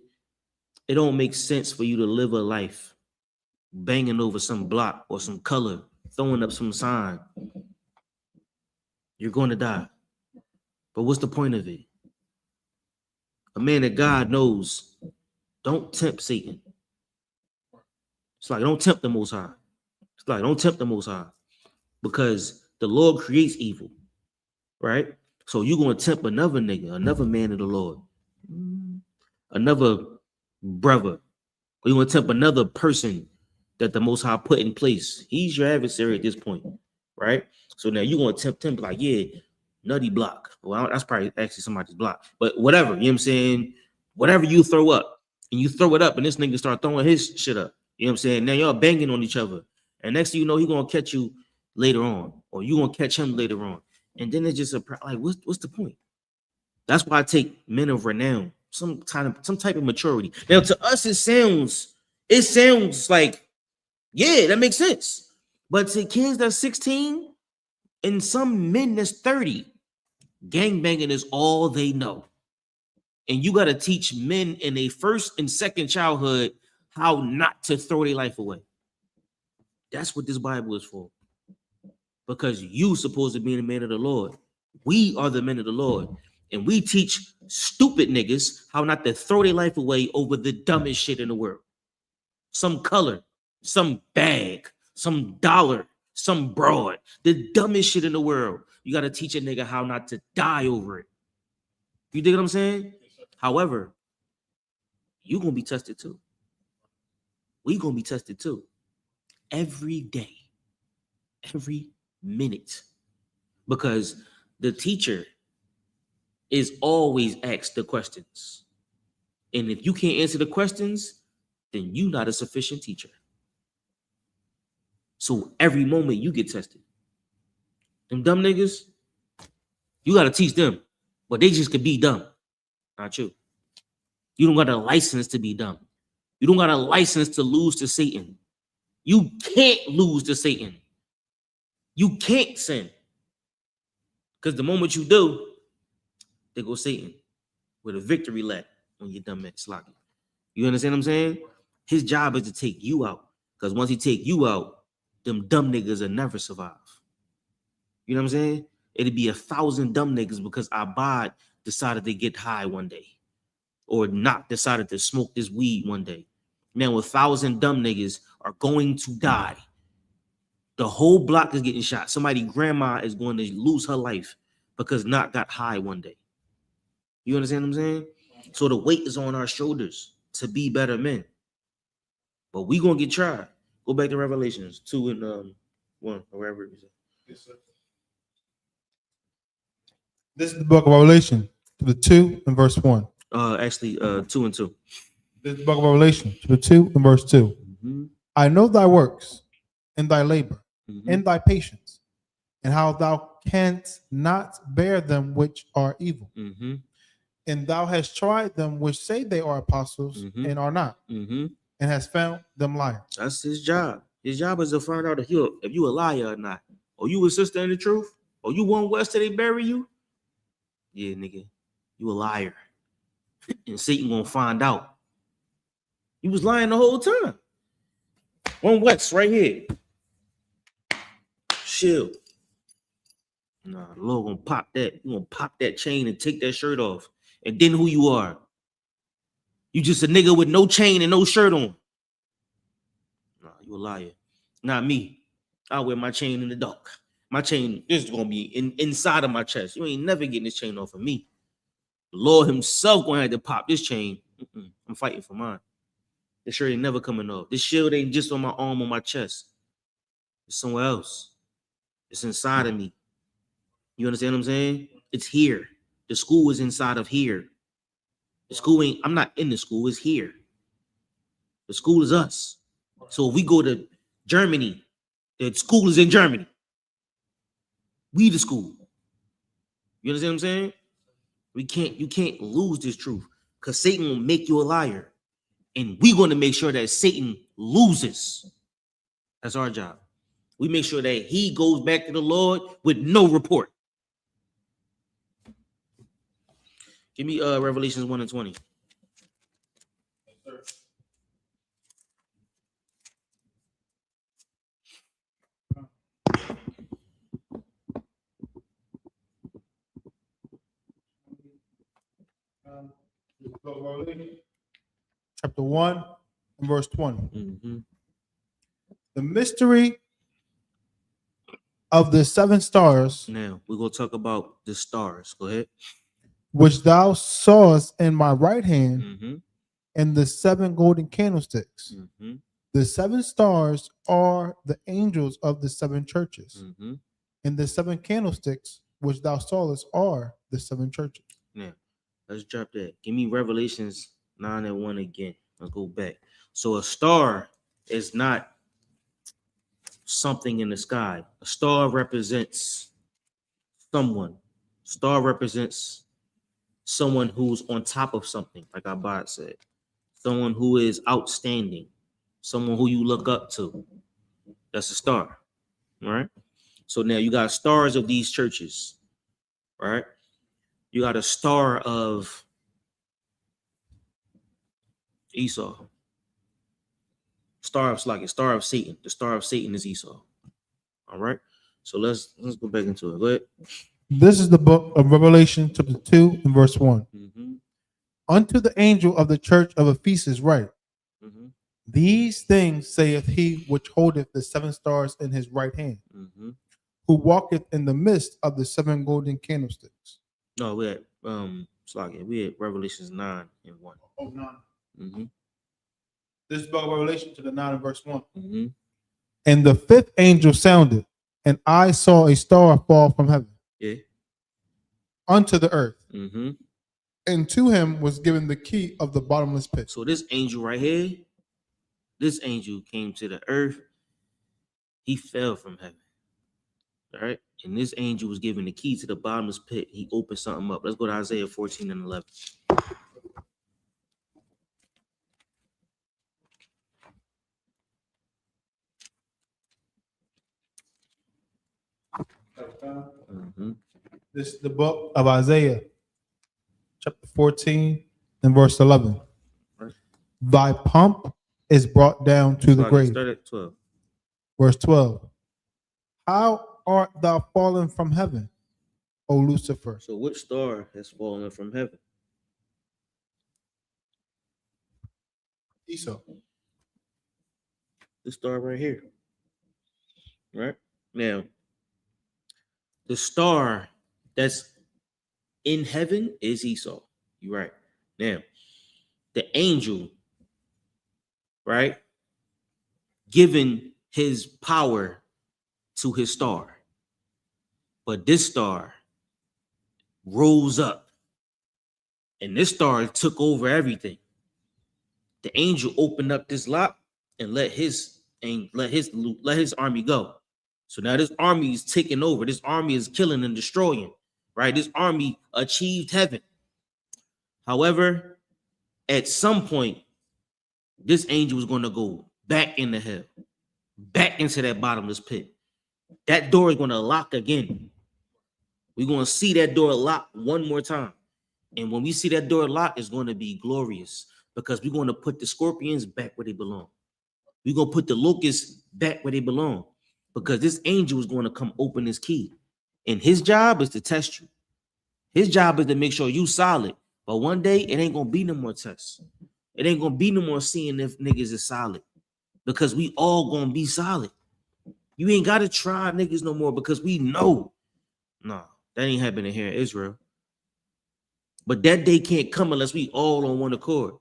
G: don't make sense for you to live a life banging over some block or some color, throwing up some sign. You're going to die. But what's the point of it? A man that God knows, don't tempt Satan. It's like, don't tempt the Most High. It's like, don't tempt the Most High. Because the Lord creates evil, right? So you're going to tempt another nigga, another man of the Lord, another brother. Or you're going to tempt another person that the Most High put in place. He's your adversary at this point, right? So now you're going to tempt him like, yeah, nutty block. Well, that's probably actually somebody's block. But whatever, you know what I'm saying? Whatever you throw up, and you throw it up, and this nigga start throwing his shit up. You know what I'm saying? Now y'all banging on each other. And next thing you know, he gonna catch you later on, or you gonna catch him later on. And then it's just like, what's the point? That's why I take men of renown, some type of maturity. Now, to us, it sounds like, yeah, that makes sense. But to kids that's 16 and some men that's 30, gangbanging is all they know. And you got to teach men in a first and second childhood how not to throw their life away. That's what this Bible is for. Because you supposed to be the man of the Lord. We are the men of the Lord. And we teach stupid niggas how not to throw their life away over the dumbest shit in the world. Some color, some bag, some dollar, some broad, the dumbest shit in the world. You got to teach a nigga how not to die over it. You dig what I'm saying? However, you're going to be tested too. We're going to be tested too. Every day, every minute. Because the teacher is always asked the questions. And if you can't answer the questions, then you're not a sufficient teacher. So every moment you get tested. Them dumb niggas, you got to teach them. But they just could be dumb. Not you. You don't got a license to be dumb. You don't got a license to lose to Satan. You can't lose to Satan. You can't sin. Because the moment you do, there goes Satan with a victory lap on your dumb ass sloppy. You understand what I'm saying? His job is to take you out. Because once he take you out, them dumb niggas will never survive. You know what I'm saying? It'd be 1,000 dumb niggas because Abad decided to get high one day. Or not decided to smoke this weed one day. Now 1,000 dumb niggas are going to die. The whole block is getting shot. Somebody's grandma is going to lose her life because not got high one day. You understand what I'm saying? So the weight is on our shoulders to be better men. But we gonna get tried. Go back to Revelations 2 and 1, or wherever it is.
H: Yes, sir. This is the book of Revelation, chapter 2 and verse 1.
G: Actually, 2 and 2.
H: This is the book of Revelation, chapter 2 and verse 2.
G: Mm-hmm.
H: I know thy works and thy labor and thy patience, and how thou canst not bear them which are evil.
G: Mm-hmm.
H: And thou hast tried them which say they are apostles and are not, and hast found them liars.
G: That's his job. His job is to find out if you a liar or not. Or you a sister in the truth? Or you one west till they bury you? Yeah, nigga, you a liar. And Satan gonna find out. You was lying the whole time. One west right here. Shield. Nah, the Lord gonna pop that. You gonna pop that chain and take that shirt off. And then who you are? You just a nigga with no chain and no shirt on. Nah, you a liar. Not me. I wear my chain in the dark. My chain is gonna be inside of my chest. You ain't never getting this chain off of me. The Lord himself gonna have to pop this chain. I'm fighting for mine. This shirt ain't never coming off. This shield ain't just on my arm or my chest. It's somewhere else. It's inside of me. You understand what I'm saying? It's here. The school is inside of here. The school ain't, I'm not in the school, it's here. The school is us. So if we go to Germany, the school is in Germany. We the school. You understand what I'm saying? You can't lose this truth because Satan will make you a liar. And we're going to make sure that Satan loses. That's our job. We make sure that he goes back to the Lord with no report. Give me Revelations 1 and 20.
H: Chapter 1 and verse 20. The mystery of the 7 stars.
G: Now we're gonna talk about the stars. Go ahead.
H: Which thou sawest in my right hand, and the 7 golden candlesticks. The 7 stars are the angels of the 7 churches, and the 7 candlesticks which thou sawest are the 7 churches.
G: Now let's drop that. Give me Revelations 9 and 1 again. Let's go back. So a star is not something in the sky. A star represents someone. Star represents someone who's on top of something, like Abad said. Someone who is outstanding. Someone who you look up to. That's a star. All right. So now you got stars of these churches. Right. You got a star of Esau. Star of Satan. The star of Satan is Esau. All right. So let's go back into it. Go ahead.
H: This is the book of Revelation, chapter 2, and verse 1.
G: Mm-hmm.
H: Unto the angel of the church of Ephesus write,
G: Mm-hmm.
H: these things saith he which holdeth the 7 stars in his right hand,
G: Mm-hmm.
H: who walketh in the midst of the 7 golden candlesticks.
G: No, we had we had Revelations 9 and 1.
H: Oh, 9.
G: Mm-hmm.
H: This is book of Revelation to the 9 and verse 1.
G: Mm-hmm.
H: And the 5th angel sounded, and I saw a star fall from heaven.
G: Yeah.
H: Unto the earth.
G: Mm-hmm.
H: And to him was given the key of the bottomless pit.
G: So this angel right here, this angel came to the earth. He fell from heaven. All right. And this angel was given the key to the bottomless pit. He opened something up. Let's go to Isaiah 14 and 11. Mm-hmm.
H: This is the book of Isaiah, chapter 14 and verse 11.
G: Right.
H: Thy pomp is brought down to the grave.
G: Start at 12.
H: Verse 12. How art thou fallen from heaven, O Lucifer?
G: So which star has fallen from heaven?
H: Esau.
G: The star right here. Right? Now, the star that's in heaven is Esau. You're right. Now, the angel, right, given his power to his star. But this star rose up, and this star took over everything. The angel opened up this lock and let his army go. So now this army is taking over. This army is killing and destroying, right? This army achieved heaven. However, at some point, this angel was going to go back into hell, back into that bottomless pit. That door is going to lock again. We're going to see that door lock one more time. And when we see that door lock, it's going to be glorious because we're going to put the scorpions back where they belong. We're going to put the locusts back where they belong because this angel is going to come open his key. And his job is to test you. His job is to make sure you solid. But one day, it ain't going to be no more tests. It ain't going to be no more seeing if niggas is solid because we all going to be solid. You ain't got to try niggas no more because we know. Nah, that ain't happening here in Israel. But that day can't come unless we all on one accord.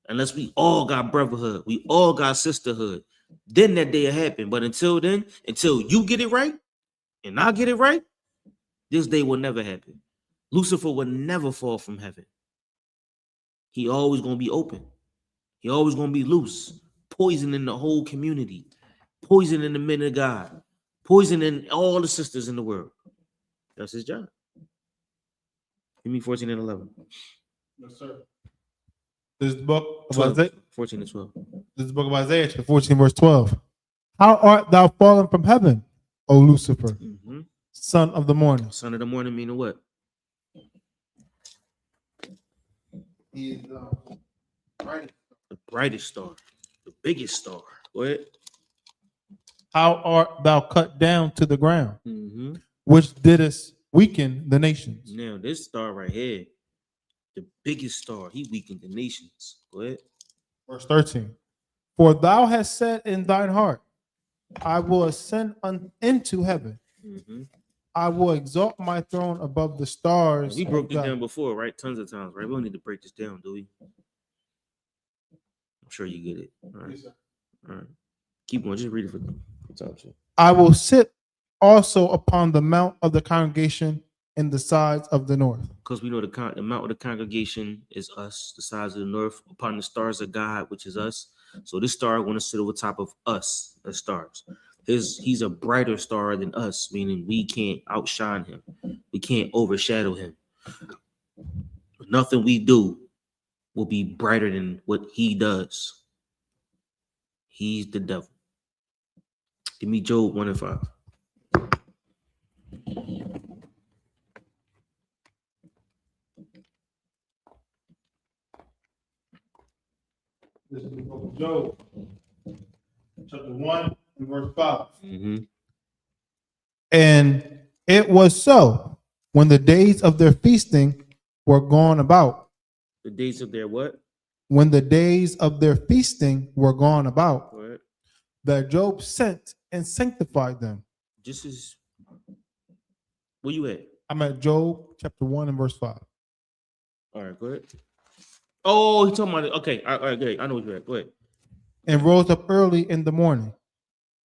G: Unless we all got brotherhood. We all got sisterhood. Then that day will happen. But until then, until you get it right and I get it right, this day will never happen. Lucifer will never fall from heaven. He always going to be open. He always going to be loose, poisoning the whole community, poisoning the men of God, poisoning all the sisters in the world. That's his job. Give me 14 and 11.
H: Yes, sir. This is the book of
G: 12,
H: Isaiah.
G: 14 and 12.
H: This is the book of Isaiah, chapter 14, verse 12. How art thou fallen from heaven, O Lucifer,
G: Mm-hmm.
H: son of the morning?
G: Son of the morning meaning what?
H: He is
G: The brightest star, the biggest star. Go ahead.
H: How art thou cut down to the ground,
G: Mm-hmm.
H: which didst weaken the nations?
G: Now, this star right here, the biggest star, he weakened the nations. Go ahead.
H: Verse 13. For thou hast said in thine heart, I will ascend into heaven.
G: Mm-hmm.
H: I will exalt my throne above the stars.
G: We broke
H: of
G: this
H: God.
G: down before, right? Tons of times, right? We don't need to break this down, do we? I'm sure you get it. All right.
H: Yes, sir.
G: All right. Keep going. Just read it for time.
H: I will sit also upon the mount of the congregation in the sides of the north.
G: Because we know the mount of the congregation is us, the sides of the north, upon the stars of God, which is us. So this star going to sit over top of us as stars. He's a brighter star than us, meaning we can't outshine him. We can't overshadow him. Nothing we do will be brighter than what he does. He's the devil. Give me Job 1 and 5.
H: This is the book of Job, chapter 1 and verse 5. And it was so when the days of their feasting were gone about.
G: The days of their what?
H: When the days of their feasting were gone about,
G: What?
H: that Job sent and sanctified them.
G: This is where you at?
H: I'm at Job chapter 1 and verse 5.
G: All right, go ahead. Oh, he's talking about it. Okay, all right, great. I know what you're at. Go ahead.
H: And rose up early in the morning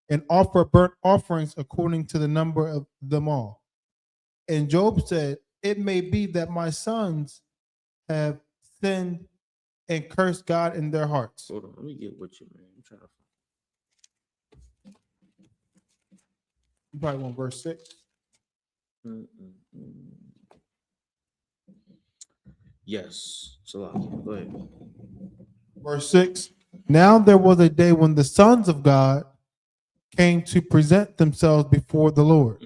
H: and offered burnt offerings according to the number of them all. And Job said, it may be that my sons have sinned and cursed God in their hearts.
G: Hold on, let me get with you, man. I'm trying to.
H: You probably want verse 6.
G: Yes, SHALAM. Go ahead.
H: Verse 6. Now there was a day when the sons of God came to present themselves before the Lord,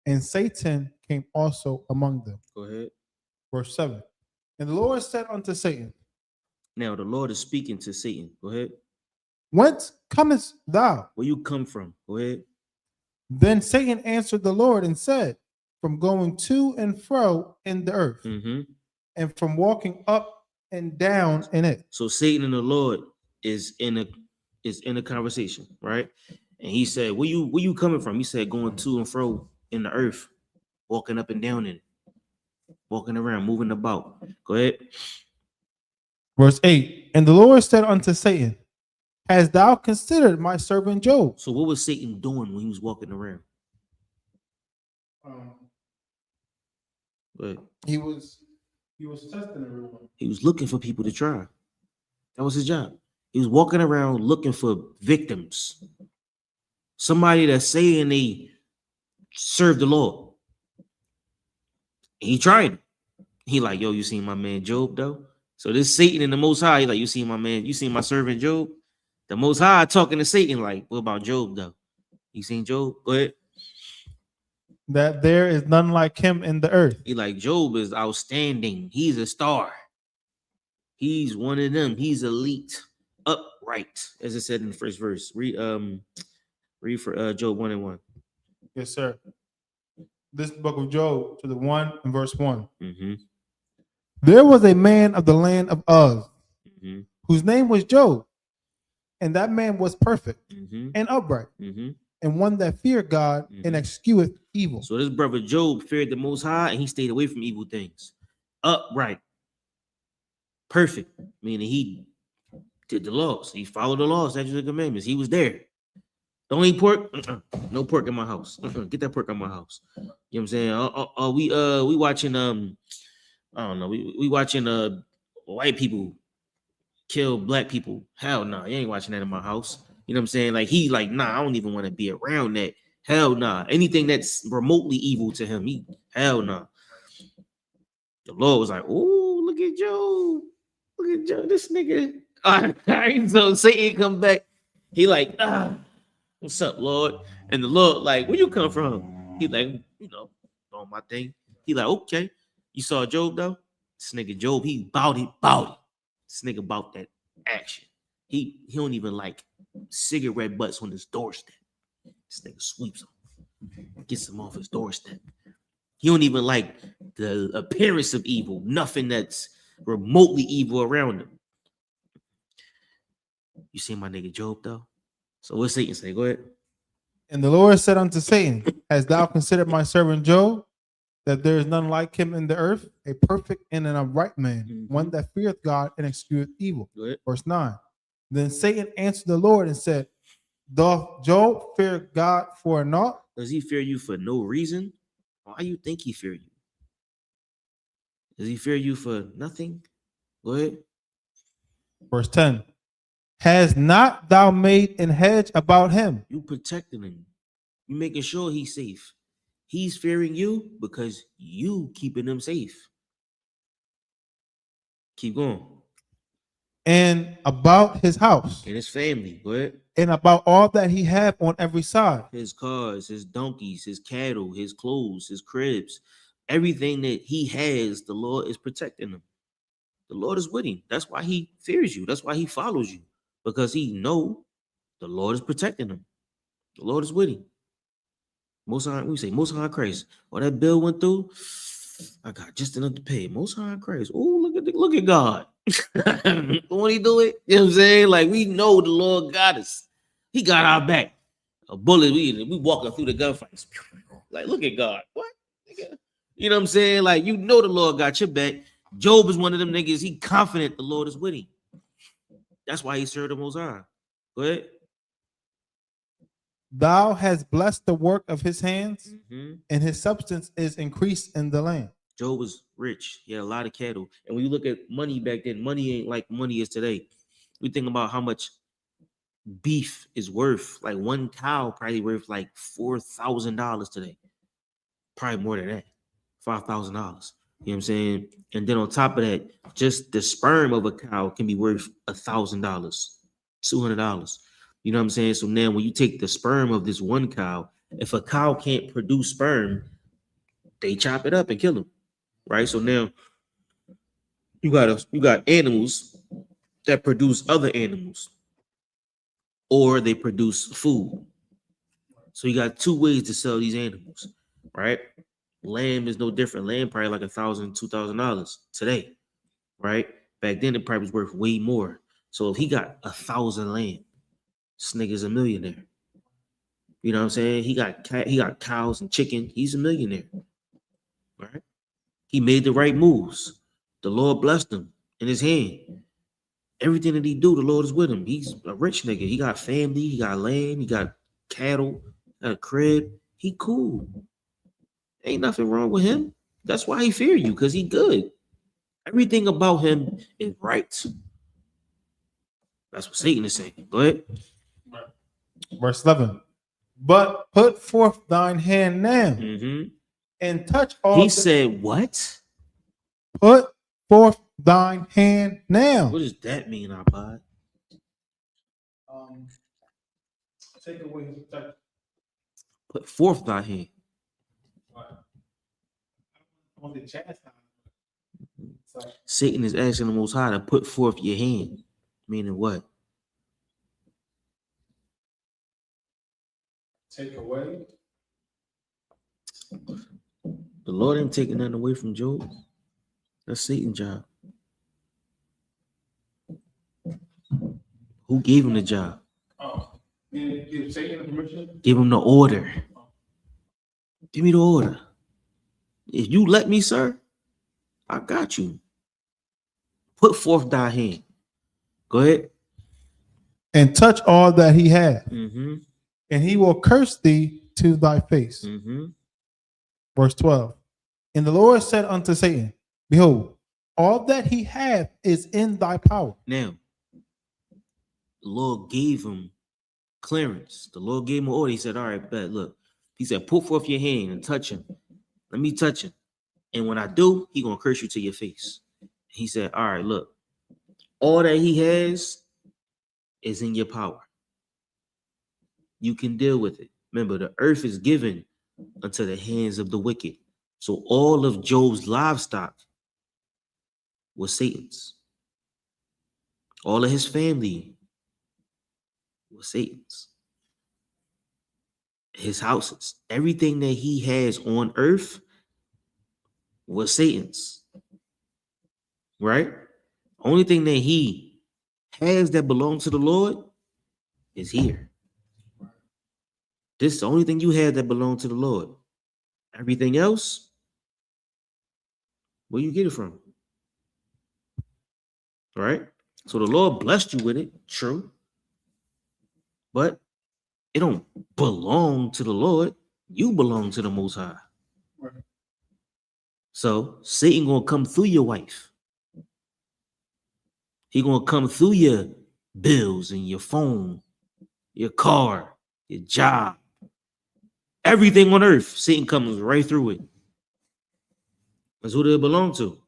H: and Satan came also among them.
G: Go ahead.
H: Verse 7. And the Lord said unto Satan.
G: Now the Lord is speaking to Satan. Go ahead.
H: Whence comest thou?
G: Where you come from? Go ahead.
H: Then Satan answered the Lord and said, from going to and fro in the earth, and from walking up and down in it.
G: So Satan and the Lord is in a conversation, right? And he said, where you coming from? He said, going to and fro in the earth, walking up and down in it, walking around, moving about. Go ahead.
H: Verse 8. And the Lord said unto Satan, hast thou considered my servant Job?
G: So what was Satan doing when he was walking around?
H: He was testing everyone.
G: He was looking for people to try. That was his job. He was walking around looking for victims. Somebody that's saying they serve the Lord. And he tried it. He like, yo, you seen my man Job though? So this Satan and the Most High, like, you seen my man, you seen my servant Job? The Most High talking to Satan like, what about Job though? You seen Job? Go ahead.
H: That there is none like him in the earth.
G: He like, Job is outstanding. He's a star. He's one of them. He's elite, upright, as it said in the first verse. Read for Job 1 and 1.
H: Yes, sir. This book of Job to the 1 and verse 1. There was a man of the land of Uz, whose name was Job, and that man was perfect and upright, and one that feared God and escheweth evil.
G: So this brother Job feared the Most High, and he stayed away from evil things. Upright, perfect, meaning he did the laws. He followed the laws, statutes, and commandments. He was there. Don't eat pork. No pork in my house. Get that pork out of my house. You know what I'm saying? We watching I don't know. We watching white people kill black people. Hell no, you ain't watching that in my house. You know what I'm saying? Like he like, nah, I don't even want to be around that. Hell nah. Anything that's remotely evil to him, hell nah. The Lord was like, oh, look at Job. Look at Job. This nigga. All right, so Satan come back. He like, what's up, Lord? And the Lord like, where you come from? He like, doing my thing. He like, okay. You saw Job though? This nigga Job, he bought it. This nigga bought that action. He don't even like cigarette butts on his doorstep. This nigga sweeps them, gets them off his doorstep. He don't even like the appearance of evil, nothing that's remotely evil around him. You see my nigga Job though? So what Satan say? Go ahead.
H: And the Lord said unto Satan, hast thou considered my servant Job, that there is none like him in the earth, a perfect and an upright man, one that feareth God and escheweth evil. Verse 9. Then Satan answered the Lord and said, doth Job fear God for naught?
G: Does he fear you for no reason? Why do you think he fear you? Does he fear you for nothing? Go ahead.
H: Verse 10. Has not thou made an hedge about him?
G: You protecting him. You making sure he's safe. He's fearing you because you keeping him safe. Keep going.
H: And about his house,
G: And his family. Go ahead.
H: and about all that he have on every side.
G: His cars, his donkeys, his cattle, his clothes, his cribs, everything that he has, the Lord is protecting him. The Lord is with him. That's why he fears you. That's why he follows you, because he know the Lord is protecting him. The Lord is with him. Most High, we say Most High Christ. Or that bill went through, I got just enough to pay. Most High Christ. Oh, look at God. When he do it, you know what I'm saying? Like, we know the Lord got us. He got our back. A bullet, we walking through the gunfights. Like, look at God. What? You know what I'm saying? Like, you know the Lord got your back. Job is one of them niggas. He confident the Lord is with him. That's why he served the Most High. Go ahead.
H: Thou hast blessed the work of his hands,
G: Mm-hmm.
H: and his substance is increased in the land.
G: Job was rich. He had a lot of cattle. And when you look at money back then, money ain't like money is today. We think about how much beef is worth. Like one cow probably worth like $4,000 today. Probably more than that. $5,000. You know what I'm saying? And then on top of that, just the sperm of a cow can be worth $1,000, $200. You know what I'm saying? So now when you take the sperm of this one cow, if a cow can't produce sperm, they chop it up and kill them. Right? So now you got animals that produce other animals, or they produce food. So you got two ways to sell these animals, right? Lamb is no different. Lamb probably like $1,000, $2,000 today, right? Back then it probably was worth way more. So if he got 1,000 lamb, this nigga's a millionaire. You know what I'm saying? He got cows and chicken. He's a millionaire, right? He made the right moves. The Lord blessed him in his hand. Everything that he do, the Lord is with him. He's a rich nigga. He got family. He got land. He got cattle. Got a crib. He cool. Ain't nothing wrong with him. That's why he fear you, because he good. Everything about him is right. That's what Satan is saying. Go ahead.
H: Verse 11. But put forth thine hand now,
G: Mm-hmm.
H: and touch all.
G: He said, what?
H: Put forth thine hand now.
G: What does that mean, Abad?
H: Take away his protection.
G: Put forth thy hand.
H: On the chastise.
G: Satan is asking the Most High to put forth your hand. Meaning what?
H: Take away.
G: The Lord ain't taking nothing away from Job. That's Satan's job. Who gave him the job?
H: Give Satan permission.
G: Give him the order. Give me the order. If you let me, sir, I got you. Put forth thy hand. Go ahead.
H: And touch all that he had,
G: Mm-hmm.
H: and he will curse thee to thy face.
G: Mm-hmm.
H: Verse 12. And the Lord said unto Satan, behold, all that he hath is in thy power.
G: Now, the Lord gave him clearance. The Lord gave him an order. He said, all right, bet, look. He said, put forth your hand and touch him. Let me touch him. And when I do, he going to curse you to your face. He said, all right, look. All that he has is in your power. You can deal with it. Remember, the earth is given unto the hands of the wicked. So all of Job's livestock was Satan's. All of his family was Satan's. His houses, everything that he has on earth was Satan's. Right? Only thing that he has that belongs to the Lord is here. This is the only thing you have that belongs to the Lord. Everything else, where you get it from? Right? So the Lord blessed you with it, true. But it don't belong to the Lord. You belong to the Most High.
H: Right.
G: So Satan gonna come through your wife. He gonna come through your bills and your phone, your car, your job, everything on earth, Satan comes right through it. That's who they belong to.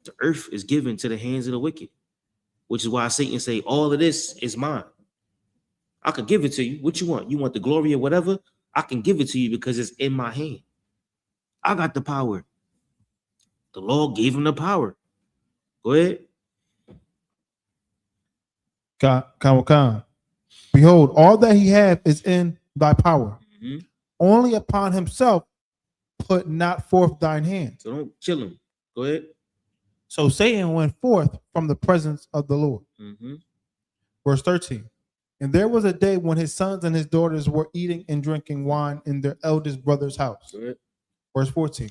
G: The earth is given to the hands of the wicked, which is why Satan say, all of this is mine. I can give it to you. What you want? You want the glory or whatever? I can give it to you because it's in my hand. I got the power. The Lord gave him the power. Go ahead.
H: Behold, all that he hath is in thy power. Only upon himself put not forth thine hand.
G: So don't kill him. Go ahead.
H: So Satan went forth from the presence of the Lord. Verse 13. And there was a day when his sons and his daughters were eating and drinking wine in their eldest brother's house. Verse 14.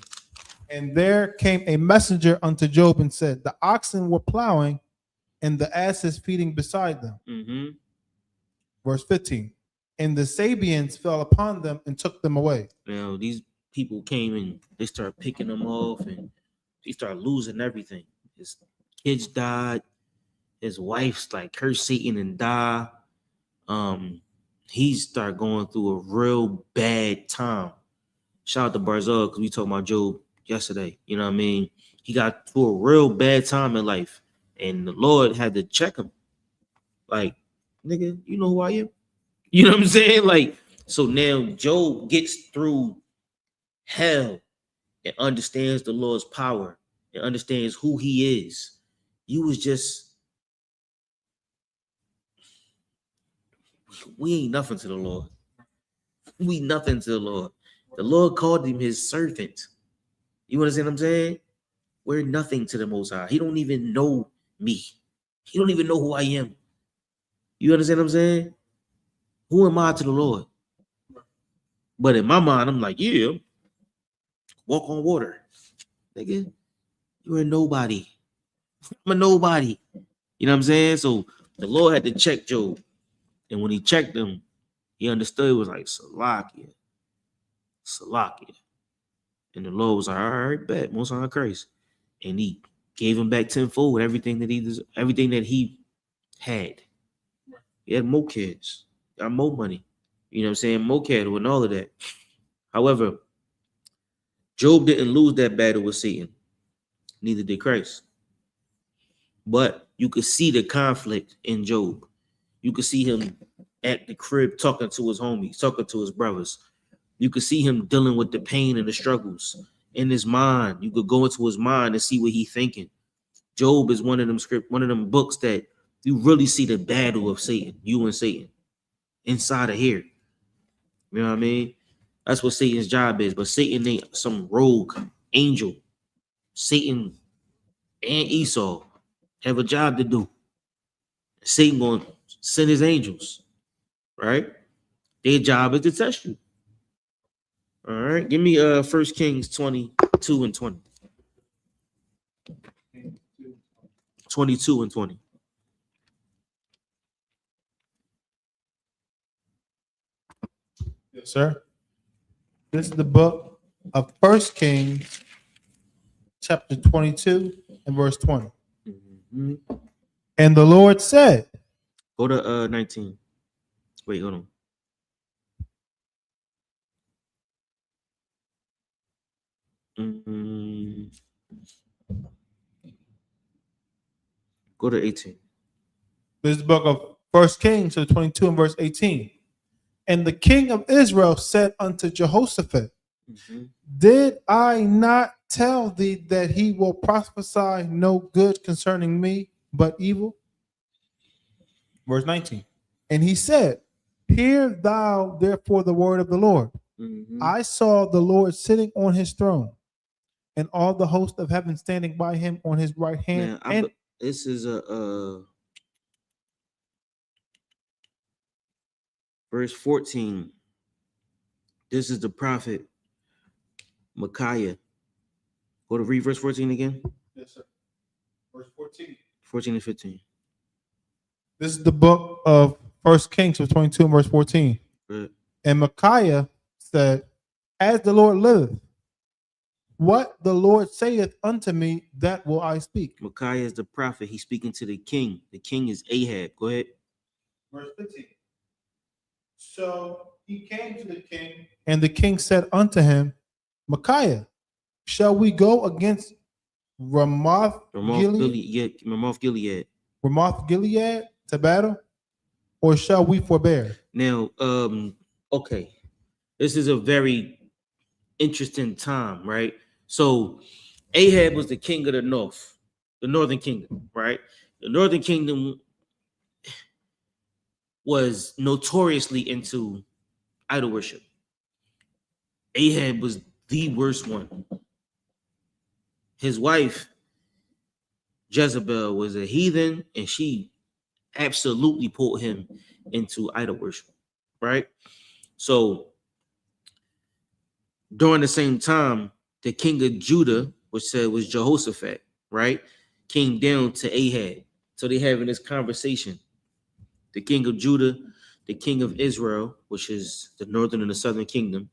H: And there came a messenger unto Job and said, the oxen were plowing and the asses feeding beside them. Verse 15. And the Sabians fell upon them and took them away.
G: Now these people came and they started picking them off and he started losing everything. His kids died. His wife's like cursed Satan and died. He started going through a real bad time. Shout out to Barzal because we talked about Job yesterday. You know what I mean? He got through a real bad time in life, and the Lord had to check him. Like, nigga, you know who I am? You know what I'm saying? Like, so now Job gets through hell and understands the Lord's power and understands who he is. You was just, we ain't nothing to the Lord. We nothing to the Lord. The Lord called him his servant. You understand what I'm saying? We're nothing to the Most High. He don't even know me. He don't even know who I am. You understand what I'm saying? Who am I to the Lord? But in my mind, I'm like, yeah, walk on water. Nigga, you're a nobody. I'm a nobody. You know what I'm saying? So the Lord had to check Job. And when he checked him, he understood it was like Salakia. And the Lord was like, all right, bet, Most High Christ. And he gave him back tenfold with everything that he had. He had more kids, got more money. You know what I'm saying? More cattle and all of that. However, Job didn't lose that battle with Satan. Neither did Christ. But you could see the conflict in Job. You could see him at the crib talking to his homies, talking to his brothers. You could see him dealing with the pain and the struggles in his mind. You could go into his mind and see what he's thinking. Job is one of them books that you really see the battle of Satan, you and Satan, inside of here. You know what I mean? That's what Satan's job is. But Satan ain't some rogue angel. Satan and Esau have a job to do. Satan going to send his angels, right? Their job is to test you. All right, give me 1 Kings 22 and 20. 22 and 20.
H: Yes, sir. This is the book of 1 Kings, chapter 22 and verse 20. And the Lord said,
G: go to 19. Wait, hold on. Go to 18.
H: This is the book of 1 Kings, chapter 22 and verse 18. And the king of Israel said unto Jehoshaphat, did I not tell thee that he will prophesy no good concerning me, but evil? Verse 19. And he said, hear thou therefore the word of the Lord. I saw the Lord sitting on his throne, and all the host of heaven standing by him on his right hand.
G: Man, this is a verse 14. This is the prophet Micaiah. Go to read verse 14 again.
H: Yes, sir. Verse 14.
G: 14 and 15.
H: This is the book of 1 Kings, chapter 22 and verse 14.
G: Right.
H: And Micaiah said, as the Lord liveth, what the Lord saith unto me, that will I speak.
G: Micaiah is the prophet. He's speaking to the king. The king is Ahab. Go ahead.
H: Verse 15. So he came to the king, and the king said unto him, Micaiah, shall we go against Ramoth Gilead to battle, or shall we forbear?
G: Now, okay, this is a very interesting time, right? So Ahab was the king of the north, the northern kingdom, right? The northern kingdom was notoriously into idol worship. Ahab was the worst one. His wife, Jezebel, was a heathen, and she absolutely pulled him into idol worship, right? So during the same time, the king of Judah, which said was Jehoshaphat, right, came down to Ahab. So they having this conversation. The king of Judah, the king of Israel, which is the northern and the southern kingdom,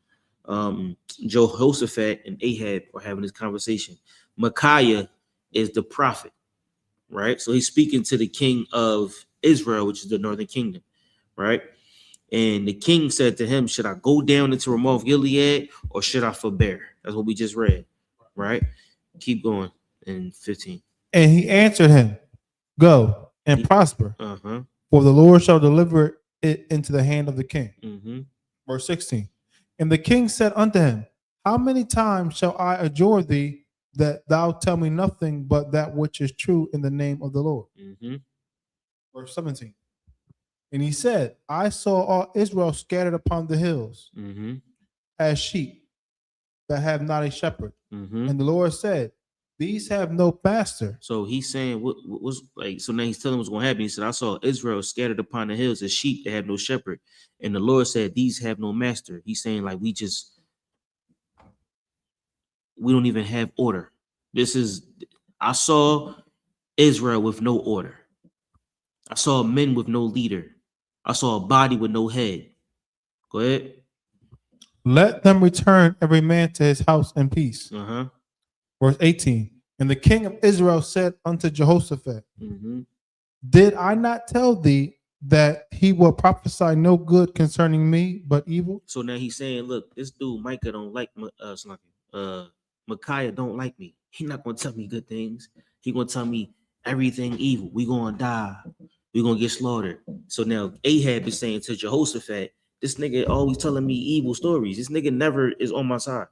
G: Jehoshaphat and Ahab are having this conversation. Micaiah is the prophet, right? So he's speaking to the king of Israel, which is the northern kingdom, right? And the king said to him, should I go down into Ramoth Gilead, or should I forbear? That's what we just read, right? Keep going in 15.
H: And he answered him, go and prosper, for the Lord shall deliver it into the hand of the king. Verse 16. And the king said unto him, how many times shall I adjure thee that thou tell me nothing but that which is true in the name of the Lord? Verse 17. And he said, I saw all Israel scattered upon the hills as sheep that have not a shepherd. And the Lord said, these have no master.
G: So he's saying, what was like, so now he's telling what's going to happen. He said, I saw Israel scattered upon the hills as sheep that have no shepherd. And the Lord said, these have no master. He's saying, like, we don't even have order. I saw Israel with no order. I saw men with no leader. I saw a body with no head. Go ahead.
H: Let them return every man to his house in peace. Verse 18. And the king of Israel said unto Jehoshaphat, did I not tell thee that he will prophesy no good concerning me, but evil?
G: So now he's saying, look, this dude Micah don't like Micaiah don't like me. He's not gonna tell me good things. He gonna tell me everything evil. We gonna die. We gonna get slaughtered. So now Ahab is saying to Jehoshaphat, this nigga always telling me evil stories. This nigga never is on my side.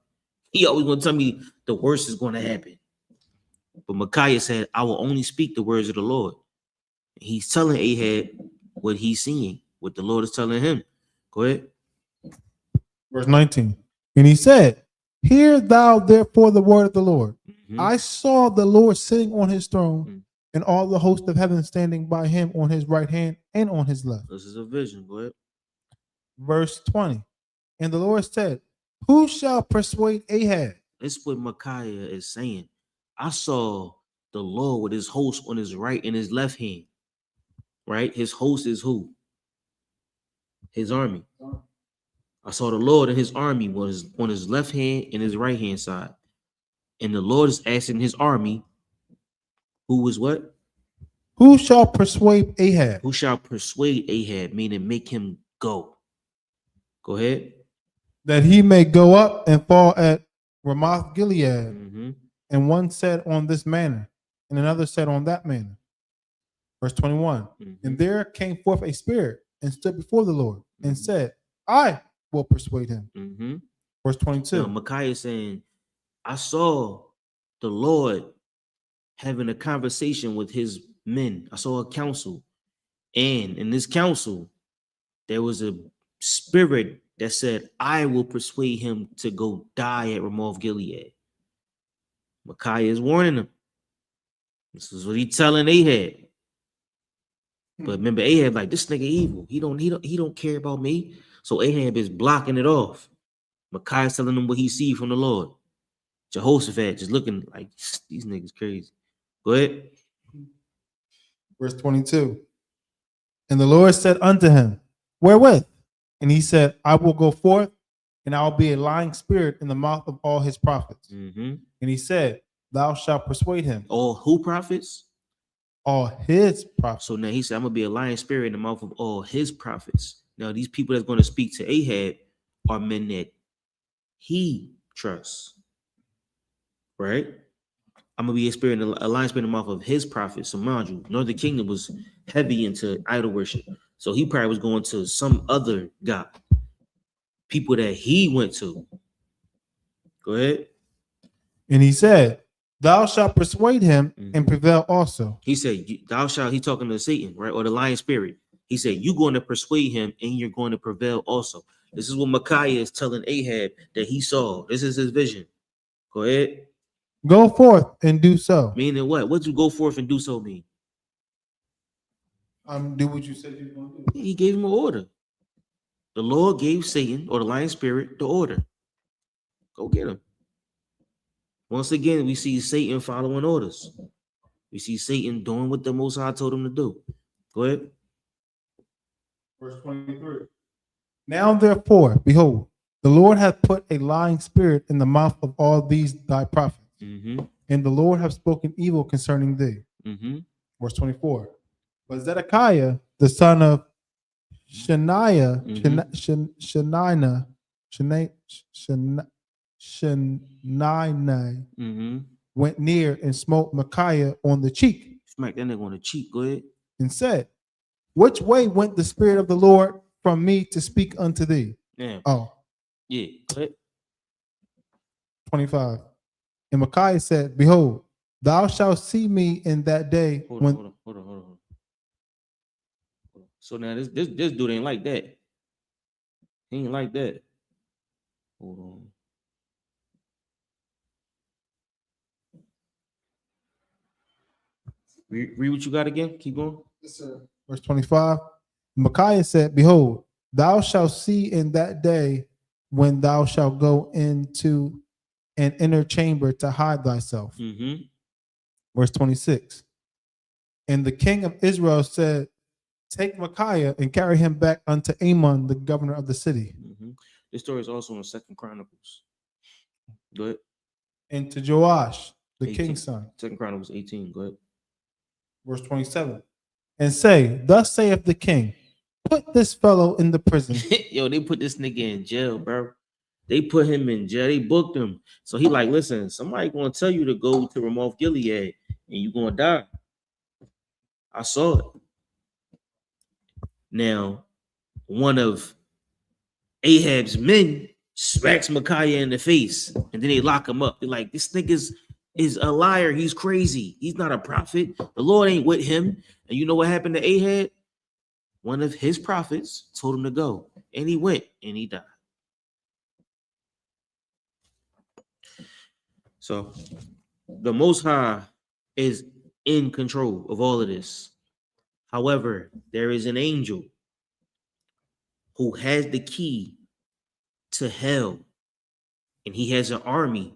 G: He always gonna tell me the worst is gonna happen. But Micaiah said, I will only speak the words of the Lord. He's telling Ahab what he's seeing, what the Lord is telling him. Go ahead.
H: Verse 19. And he said, hear thou therefore the word of the Lord. I saw the Lord sitting on his throne, and all the host of heaven standing by him on his right hand and on his left.
G: This is a vision. Go ahead.
H: Verse 20. And the Lord said, who shall persuade Ahab?
G: This is what Micaiah is saying. I saw the Lord with his host on his right and his left hand. Right? His host is who? His army. I saw the Lord and his army was on his left hand and his right hand side. And the Lord is asking his army, who was what?
H: Who shall persuade Ahab?
G: Who shall persuade Ahab, meaning make him go. Go ahead.
H: That he may go up and fall at Ramoth Gilead. And one said on this manner, and another said on that manner. Verse 21. And there came forth a spirit and stood before the Lord and said, I will persuade him. Verse 22.
G: Now, Micaiah is saying, I saw the Lord having a conversation with his men. I saw a council. And in this council, there was a spirit that said, I will persuade him to go die at Ramoth Gilead. Micaiah is warning him. This is what he's telling Ahab. But remember, Ahab like, this nigga evil. He don't care about me. So Ahab is blocking it off. Micaiah's telling him what he see from the Lord. Jehoshaphat just looking like, these niggas crazy. Go ahead.
H: Verse 22. And the Lord said unto him, wherewith? And he said, I will go forth and I will be a lying spirit in the mouth of all his prophets.
G: Mm-hmm.
H: And he said, thou shalt persuade him.
G: All who prophets?
H: All his prophets.
G: So now he said, I'm gonna be a lying spirit in the mouth of all his prophets. Now these people that's going to speak to Ahab are men that he trusts, right? I'm gonna be a lying spirit in the mouth of his prophets. So mind you, Northern Kingdom was heavy into idol worship, so he probably was going to some other god, people that he went to. Go ahead.
H: And he said, thou shalt persuade him and prevail also.
G: He said, thou shalt, he talking to Satan, right? Or the lying spirit. He said, you're going to persuade him and you're going to prevail also. This is what Micaiah is telling Ahab that he saw. This is his vision. Go ahead.
H: Go forth and do so.
G: Meaning what? What do go forth and do so mean?
H: Do what you said you were going to do.
G: He gave him an order. The Lord gave Satan or the lying spirit the order. Go get him. Once again, we see Satan following orders. We see Satan doing what the Most High told him to do. Go ahead.
H: Verse 23. Now therefore, behold, the Lord hath put a lying spirit in the mouth of all these thy prophets, and the Lord hath spoken evil concerning thee. Verse 24. But Zedekiah, the son of Shaniah, went near and smote Micaiah on the cheek.
G: Smack that nigga on the cheek. Go ahead.
H: And said, which way went the spirit of the Lord from me to speak unto thee?
G: Yeah.
H: Oh.
G: Yeah. Go ahead.
H: 25. And Micaiah said, behold, thou shalt see me in that day.
G: Hold on. So now this dude ain't like that. He ain't like that. Hold on. Read what you got again. Keep going.
H: Yes, sir. Verse 25. Micaiah said, behold, thou shalt see in that day when thou shalt go into an inner chamber to hide thyself. Verse 26. And the king of Israel said, take Micaiah and carry him back unto Amon, the governor of the city.
G: This story is also in 2nd Chronicles. Go ahead.
H: And to Joash, the
G: 18.
H: king's son.
G: 2nd Chronicles 18. Go ahead.
H: Verse 27. And say, thus saith the king, put this fellow in the prison.
G: Yo, they put this nigga in jail, bro. They put him in jail. They booked him. So he like, listen, somebody gonna tell you to go to Ramoth Gilead and you gonna die. I saw it. Now, one of Ahab's men smacks Micaiah in the face, and then they lock him up. They're like, this nigga is a liar. He's crazy. He's not a prophet. The Lord ain't with him. And you know what happened to Ahab? One of his prophets told him to go, and he went, and he died. So the Most High is in control of all of this. However, there is an angel who has the key to hell, and he has an army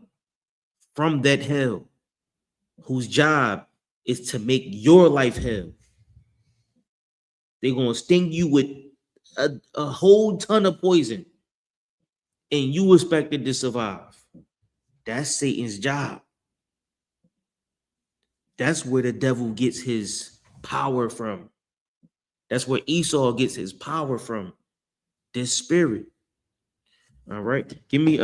G: from that hell whose job is to make your life hell. They're going to sting you with a whole ton of poison, and you expected to survive. That's Satan's job. That's where the devil gets his power from. That's where Esau gets his power from. This spirit. All right. Give me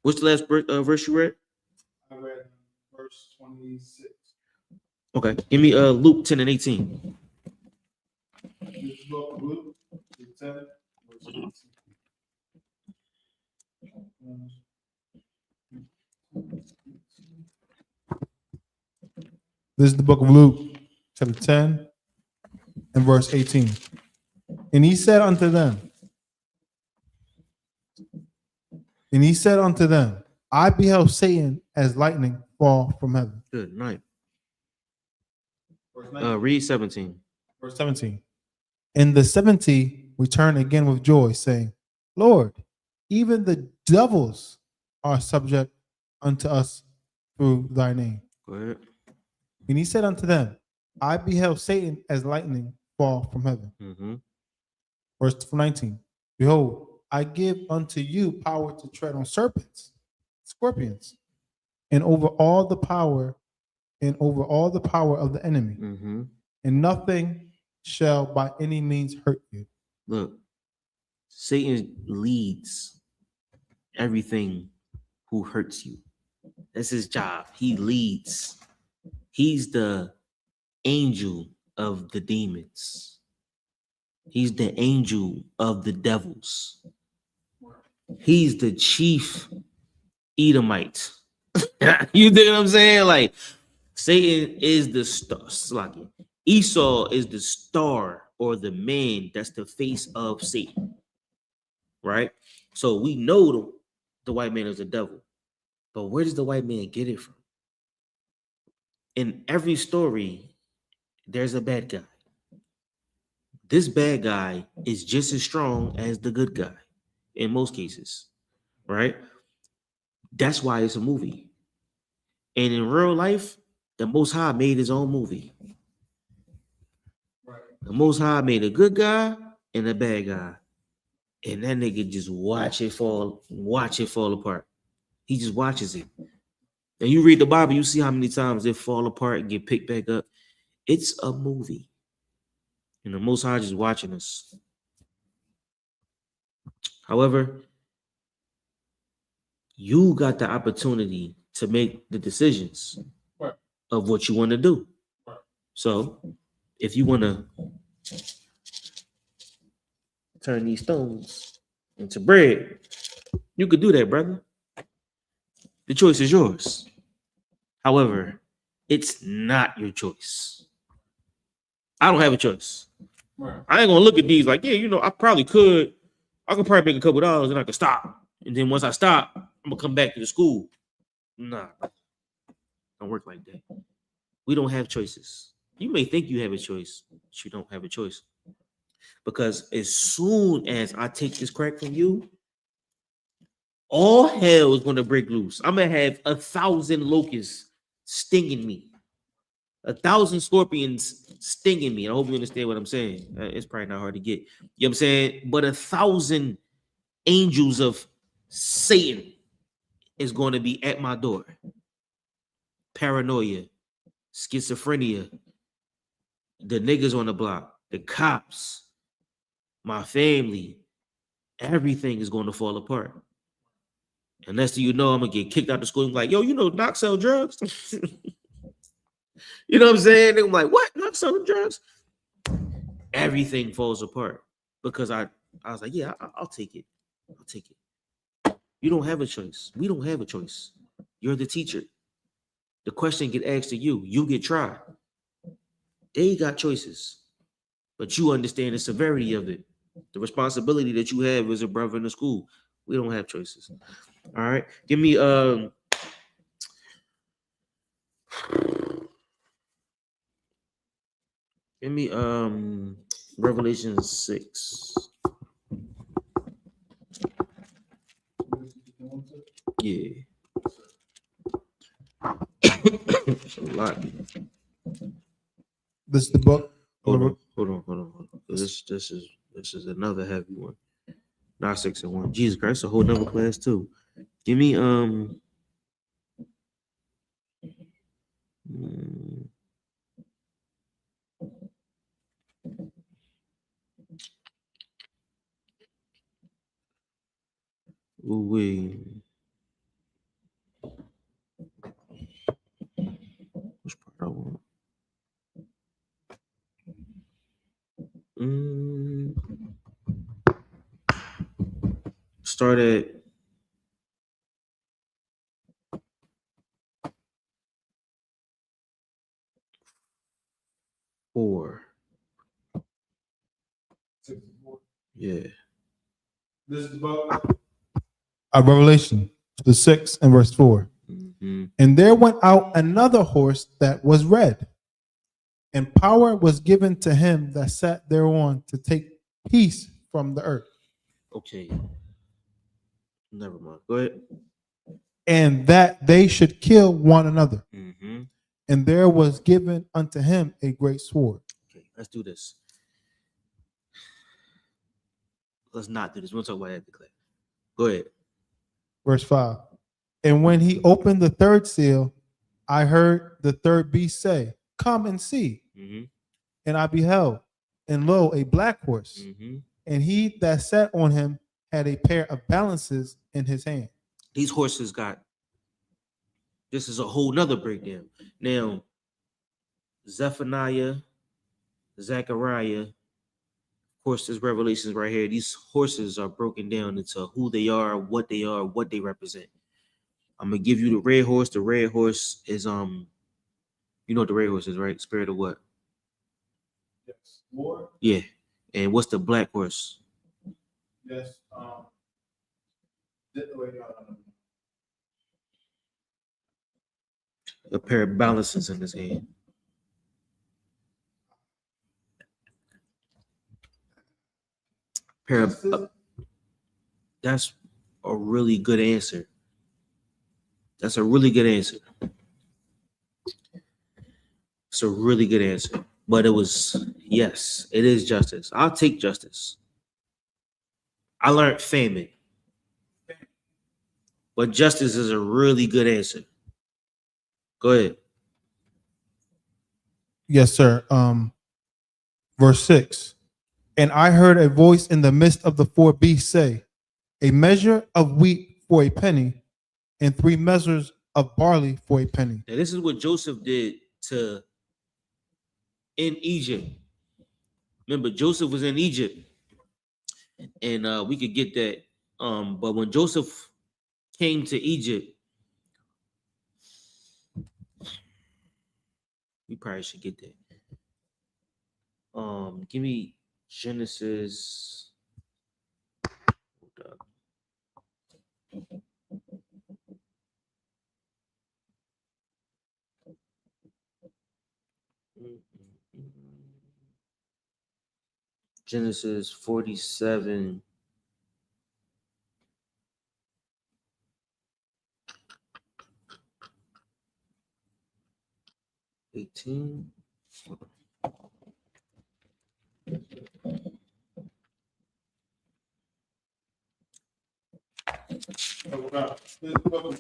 G: what's the last verse you read?
H: I read verse 26.
G: Okay. Give me Luke 10 and 18.
H: Luke 10, verse 18. This is the book of Luke, chapter 10, and verse 18. And he said unto them, I beheld Satan as lightning fall from heaven.
G: Good night. Read 17.
H: Verse 17. And the 70 returned again with joy, saying, Lord, even the devils are subject unto us through thy name.
G: Go ahead.
H: And he said unto them, I beheld Satan as lightning fall from heaven. Verse 19. Behold, I give unto you power to tread on serpents, scorpions, and over all the power of the enemy, and nothing shall by any means hurt you.
G: Look, Satan leads everything who hurts you. That's his job. He leads. He's the angel of the demons. He's the angel of the devils. He's the chief Edomite. You dig what I'm saying? Like, Satan is the star. Esau is the star or the man that's the face of Satan. Right? So we know the white man is the devil. But where does the white man get it from? In every story, there's a bad guy. This bad guy is just as strong as the good guy in most cases, right? That's why it's a movie. And in real life, the Most High made his own movie. The Most High made a good guy and a bad guy. And that nigga just watch it fall apart. He just watches it. And you read the Bible, you see how many times it fall apart and get picked back up. It's a movie. And the Most High just watching us. However, you got the opportunity to make the decisions of what you want to do. So if you want to turn these stones into bread, you could do that, brother. The choice is yours. However, it's not your choice. I don't have a choice. I ain't gonna look at these like, yeah, I probably could. I could probably make a couple dollars and I could stop. And then once I stop, I'm gonna come back to the school. Nah, don't work like that. We don't have choices. You may think you have a choice, but you don't have a choice. Because as soon as I take this crack from you, all hell is gonna break loose. I'm gonna have 1,000 locusts stinging me. 1,000 scorpions stinging me. I hope you understand what I'm saying. It's probably not hard to get. You know what I'm saying? But 1,000 angels of Satan is going to be at my door. Paranoia, schizophrenia, the niggas on the block, the cops, my family, everything is going to fall apart. And next thing you know, I'm going to get kicked out of school and be like, yo, Knox sell drugs? You know what I'm saying? And I'm like, what? Knox selling drugs? Everything falls apart because I was like, yeah, I'll take it. I'll take it. You don't have a choice. We don't have a choice. You're the teacher. The question get asked to you. You get tried. They got choices, but you understand the severity of it, the responsibility that you have as a brother in the school. We don't have choices. All right, give me Revelation 6. Yeah. It's a lot.
H: This is the book.
G: Hold on. This is another heavy one. Not 6 and 1. Jesus Christ, a whole nother class too. Give me which part I want? Start at 4. Yeah.
H: This is the book of Revelation, the 6 and verse 4.
G: Mm-hmm.
H: And there went out another horse that was red, and power was given to him that sat thereon to take peace from the earth.
G: Okay. Never mind. Go ahead.
H: And that they should kill one another.
G: Mm-hmm.
H: And there was given unto him a great sword.
G: Okay, let's do this. let's not do this. We'll talk about that at the class. Go ahead.
H: Verse 5. And when he opened the third seal, I heard the third beast say, "Come and see."
G: Mm-hmm.
H: And I beheld, and lo, a black horse.
G: Mm-hmm.
H: And he that sat on him had a pair of balances in his hand.
G: These horses got, this is a whole nother breakdown. Now, Zephaniah, Zechariah, of course, there's revelations right here. These horses are broken down into who they are, what they represent. I'm gonna give you the red horse. The red horse is you know what the red horse is, right? Spirit of what?
H: Yes. War.
G: Yeah. And what's the black horse?
H: Yes.
G: A pair of balances in his hand. Pair of, that's a really good answer. That's a really good answer. It's a really good answer. But it was, yes, it is justice. I'll take justice. I learned famine. But justice is a really good answer. Go ahead.
H: Yes, sir. Verse 6. And I heard a voice in the midst of the four beasts say, "A measure of wheat for a penny, and 3 measures of barley for a penny."
G: Now, this is what Joseph did in Egypt. Remember, Joseph was in Egypt, and we could get that. But when Joseph came to Egypt, we probably should get that. Give me Genesis. Hold up. Genesis 47.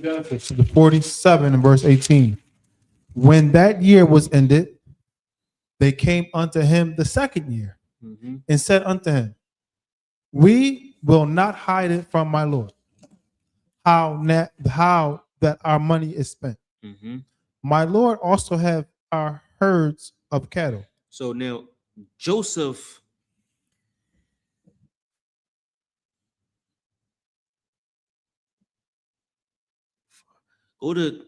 H: Genesis 47 and verse 18. When that year was ended, they came unto him the second year and said unto him, "We will not hide it from my Lord, how that our money is spent. My Lord also have our herds of cattle."
G: So now Joseph, go to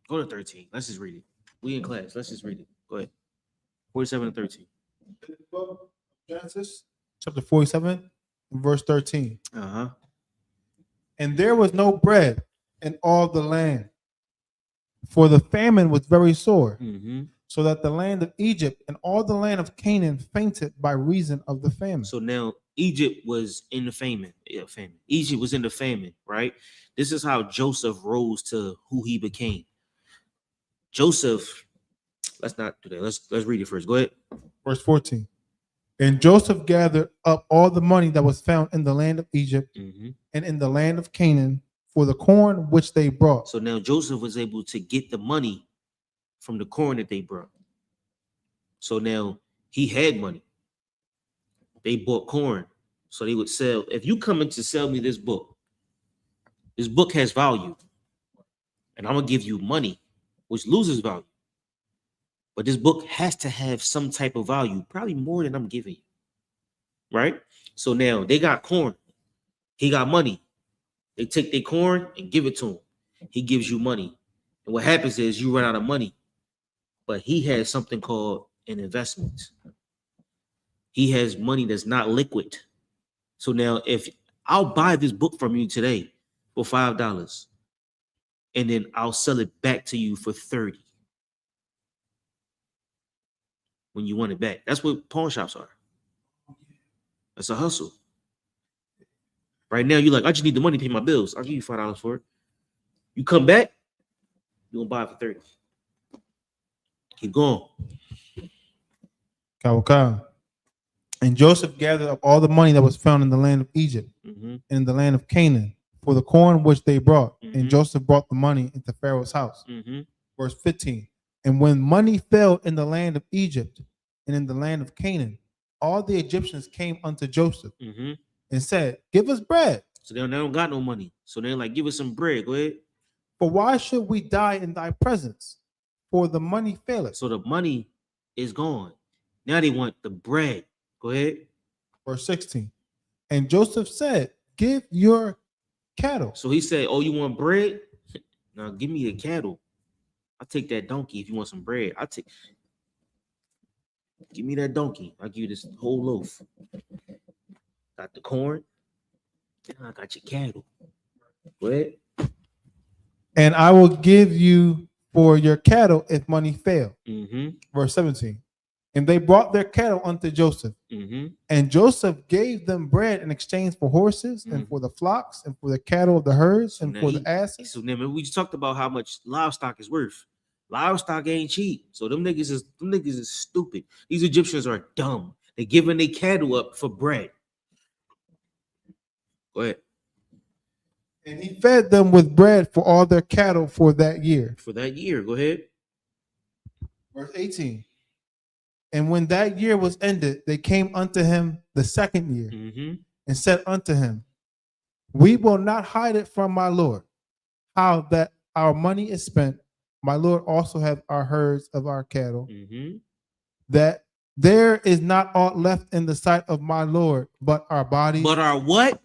G: 13. Let's just read it. We in class. Let's just read it. Go ahead. 47 and 13.
H: Genesis chapter 47 and verse 13.
G: Uh-huh.
H: And there was no bread in all the land, for the famine was very sore, so that the land of Egypt and all the land of Canaan fainted by reason of the famine.
G: So now Egypt was in the famine. Yeah, famine. Egypt was in the famine, right? This is how Joseph rose to who he became. Joseph, let's not do that. Let's read it first. Go ahead.
H: Verse 14. And Joseph gathered up all the money that was found in the land of Egypt and in the land of Canaan for the corn which they brought.
G: So now Joseph was able to get the money from the corn that they brought. So now he had money. They bought corn. So they would sell. If you come in to sell me this book has value. And I'm going to give you money, which loses value. But this book has to have some type of value, probably more than I'm giving you. Right? So now they got corn. He got money. They take their corn and give it to him. He gives you money. And what happens is you run out of money. But he has something called an investment. He has money that's not liquid. So now if I'll buy this book from you today for $5, and then I'll sell it back to you for $30 when you want it back. That's what pawn shops are. That's a hustle. Right now, you're like, I just need the money to pay my bills. I'll give you $5 for it. You come back, you're going to buy it for $30. Keep going.
H: Okay. And Joseph gathered up all the money that was found in the land of Egypt
G: Mm-hmm.
H: and in the land of Canaan for the corn which they brought.
G: Mhm.
H: And Joseph brought the money into Pharaoh's house.
G: Mm-hmm.
H: Verse 15. And when money fell in the land of Egypt and in the land of Canaan, all the Egyptians came unto Joseph
G: Mm-hmm.
H: and said, Give us bread.
G: So they don't got no money. So they're like, give us some bread. Go ahead.
H: For why should we die in thy presence? For the money faileth.
G: So the money is gone. Now they want the bread. Go ahead.
H: Verse 16. And Joseph said, Give your cattle.
G: So he said, oh, you want bread? Now give me the cattle. I'll take that donkey if you want some bread. Give me that donkey. I'll give you this whole loaf. Got the corn. Now I got your cattle. Go ahead.
H: And I will give you for your cattle if money fail.
G: Mm-hmm.
H: Verse 17. And they brought their cattle unto Joseph.
G: Mm-hmm.
H: And Joseph gave them bread in exchange for horses and for the flocks and for the cattle of the herds and for the asses.
G: So then we just talked about how much livestock is worth. Livestock ain't cheap. So them niggas is stupid. These Egyptians are dumb. They giving their cattle up for bread. Go ahead.
H: And he fed them with bread for all their cattle for that year.
G: For that year. Go ahead.
H: Verse 18. And when that year was ended, they came unto him the second year and said unto him, We will not hide it from my Lord, how that our money is spent. My Lord also have our herds of our cattle, that there is not aught left in the sight of my Lord, but our bodies.
G: But our what?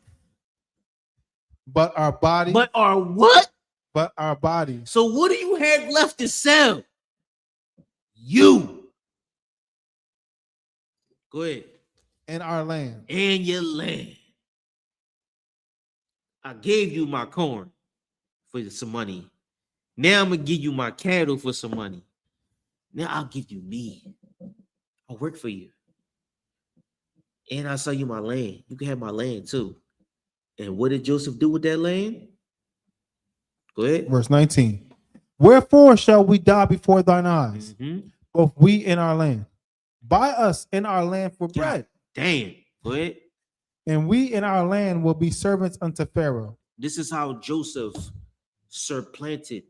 H: But our bodies.
G: But our what?
H: But our bodies.
G: So what do you have left to sell? You. Go ahead.
H: And our land.
G: And your land. I gave you my corn for some money. Now I'm going to give you my cattle for some money. Now I'll give you me. I'll work for you. And I'll sell you my land. You can have my land too. And what did Joseph do with that land? Go ahead.
H: Verse 19. Wherefore shall we die before thine eyes, both we and our land? Buy us in our land for bread.
G: Damn. Go ahead.
H: And we in our land will be servants unto Pharaoh.
G: This is how Joseph supplanted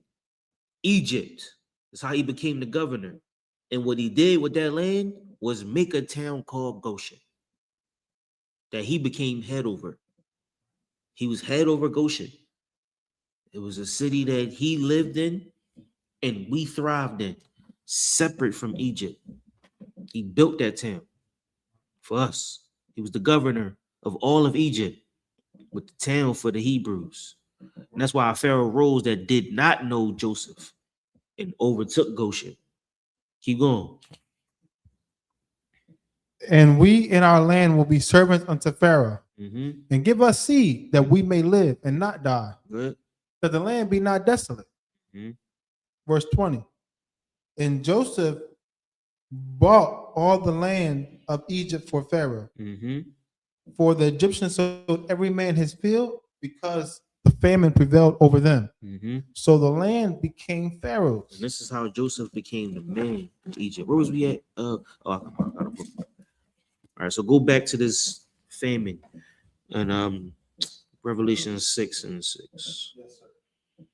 G: Egypt. That's how he became the governor. And what he did with that land was make a town called Goshen that he became head over. He was head over Goshen. It was a city that he lived in and we thrived in, separate from Egypt. He built that town for us. He was the governor of all of Egypt with the town for the Hebrews. And that's why Pharaoh rose that did not know Joseph and overtook Goshen. Keep going.
H: And we in our land will be servants unto Pharaoh. And give us seed that we may live and not die.
G: Good.
H: That the land be not desolate. Verse 20. And Joseph bought all the land of Egypt for Pharaoh. For the Egyptians sold every man his field because the famine prevailed over them. So the land became Pharaoh's.
G: And this is how Joseph became the man of Egypt. Where was we at? All right, so go back to this famine and Revelation 6 and 6.
H: Yes, sir.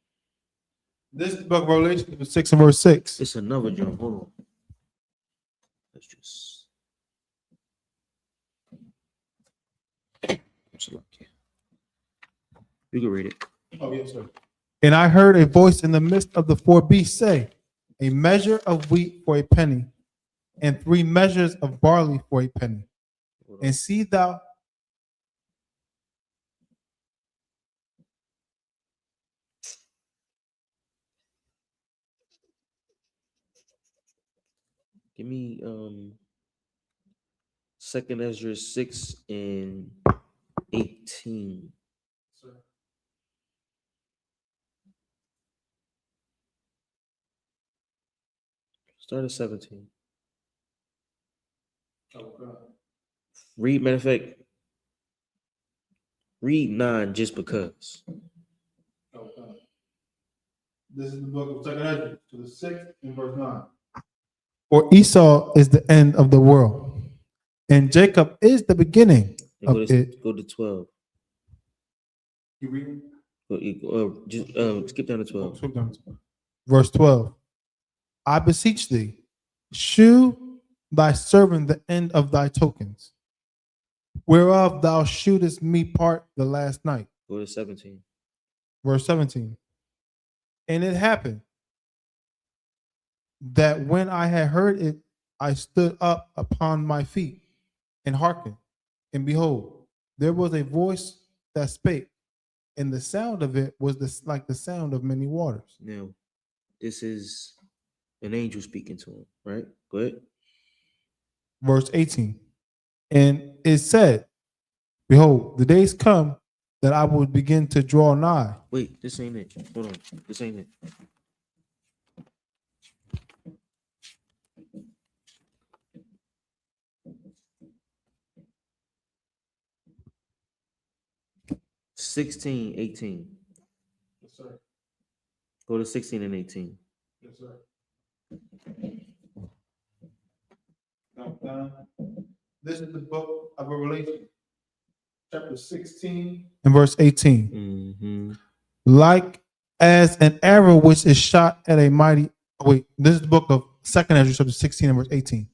H: This book of Revelation 6 and verse 6.
G: It's another jump. Hold on. Let's just you can read it.
H: Oh, yes, sir. And I heard a voice in the midst of the four beasts say, a measure of wheat for a penny, and 3 measures of barley for a penny. And see thou
G: give me 2nd Ezra 6 and 18. Start at 17. Read, matter of fact, read 9 just because.
H: This is the book of 2nd Ezra, to the 6th and verse 9. For Esau is the end of the world, And Jacob is the beginning
G: And
H: of it.
G: go to 12.
H: You reading?
G: Just skip down to 12.
H: Verse 12. I beseech thee, shew thy servant the end of thy tokens, whereof thou shootest me part the last night.
G: Go to 17.
H: Verse 17. And it happened that when I had heard it, I stood up upon my feet and hearkened. And behold, there was a voice that spake, and the sound of it was like the sound of many waters.
G: Now, this is an angel speaking to him, right? Go ahead.
H: Verse 18. And it said, behold, the days come that I will begin to draw nigh.
G: Wait, this ain't it. Hold on. This ain't it. (16, 18).
H: Yes, sir.
G: Go to 16 and 18.
H: Yes, sir. Now, this is the book of Revelation, chapter 16 and verse 18.
G: Mm-hmm.
H: Like as an arrow which is shot at a mighty. Wait, this is the book of 2nd Ezra, chapter 16 and verse 18.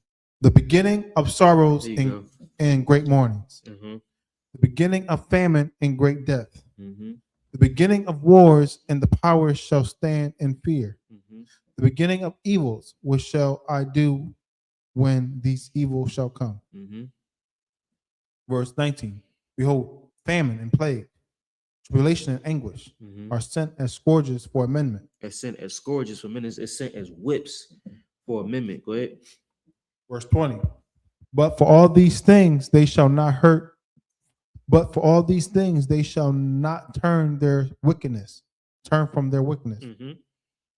H: The beginning of sorrows and great mournings.
G: Mm-hmm.
H: The beginning of famine and great death.
G: Mm-hmm.
H: The beginning of wars, and the powers shall stand in fear.
G: Mm-hmm.
H: The beginning of evils, which shall I do when these evils shall come.
G: Mm-hmm.
H: Verse 19. Behold, famine and plague, tribulation and anguish are sent as scourges for amendment.
G: It's sent as scourges for amendment. It's sent as whips for amendment. Go ahead.
H: Verse 20. But for all these things they shall not hurt. But for all these things they shall not turn their wickedness, turn from their wickedness,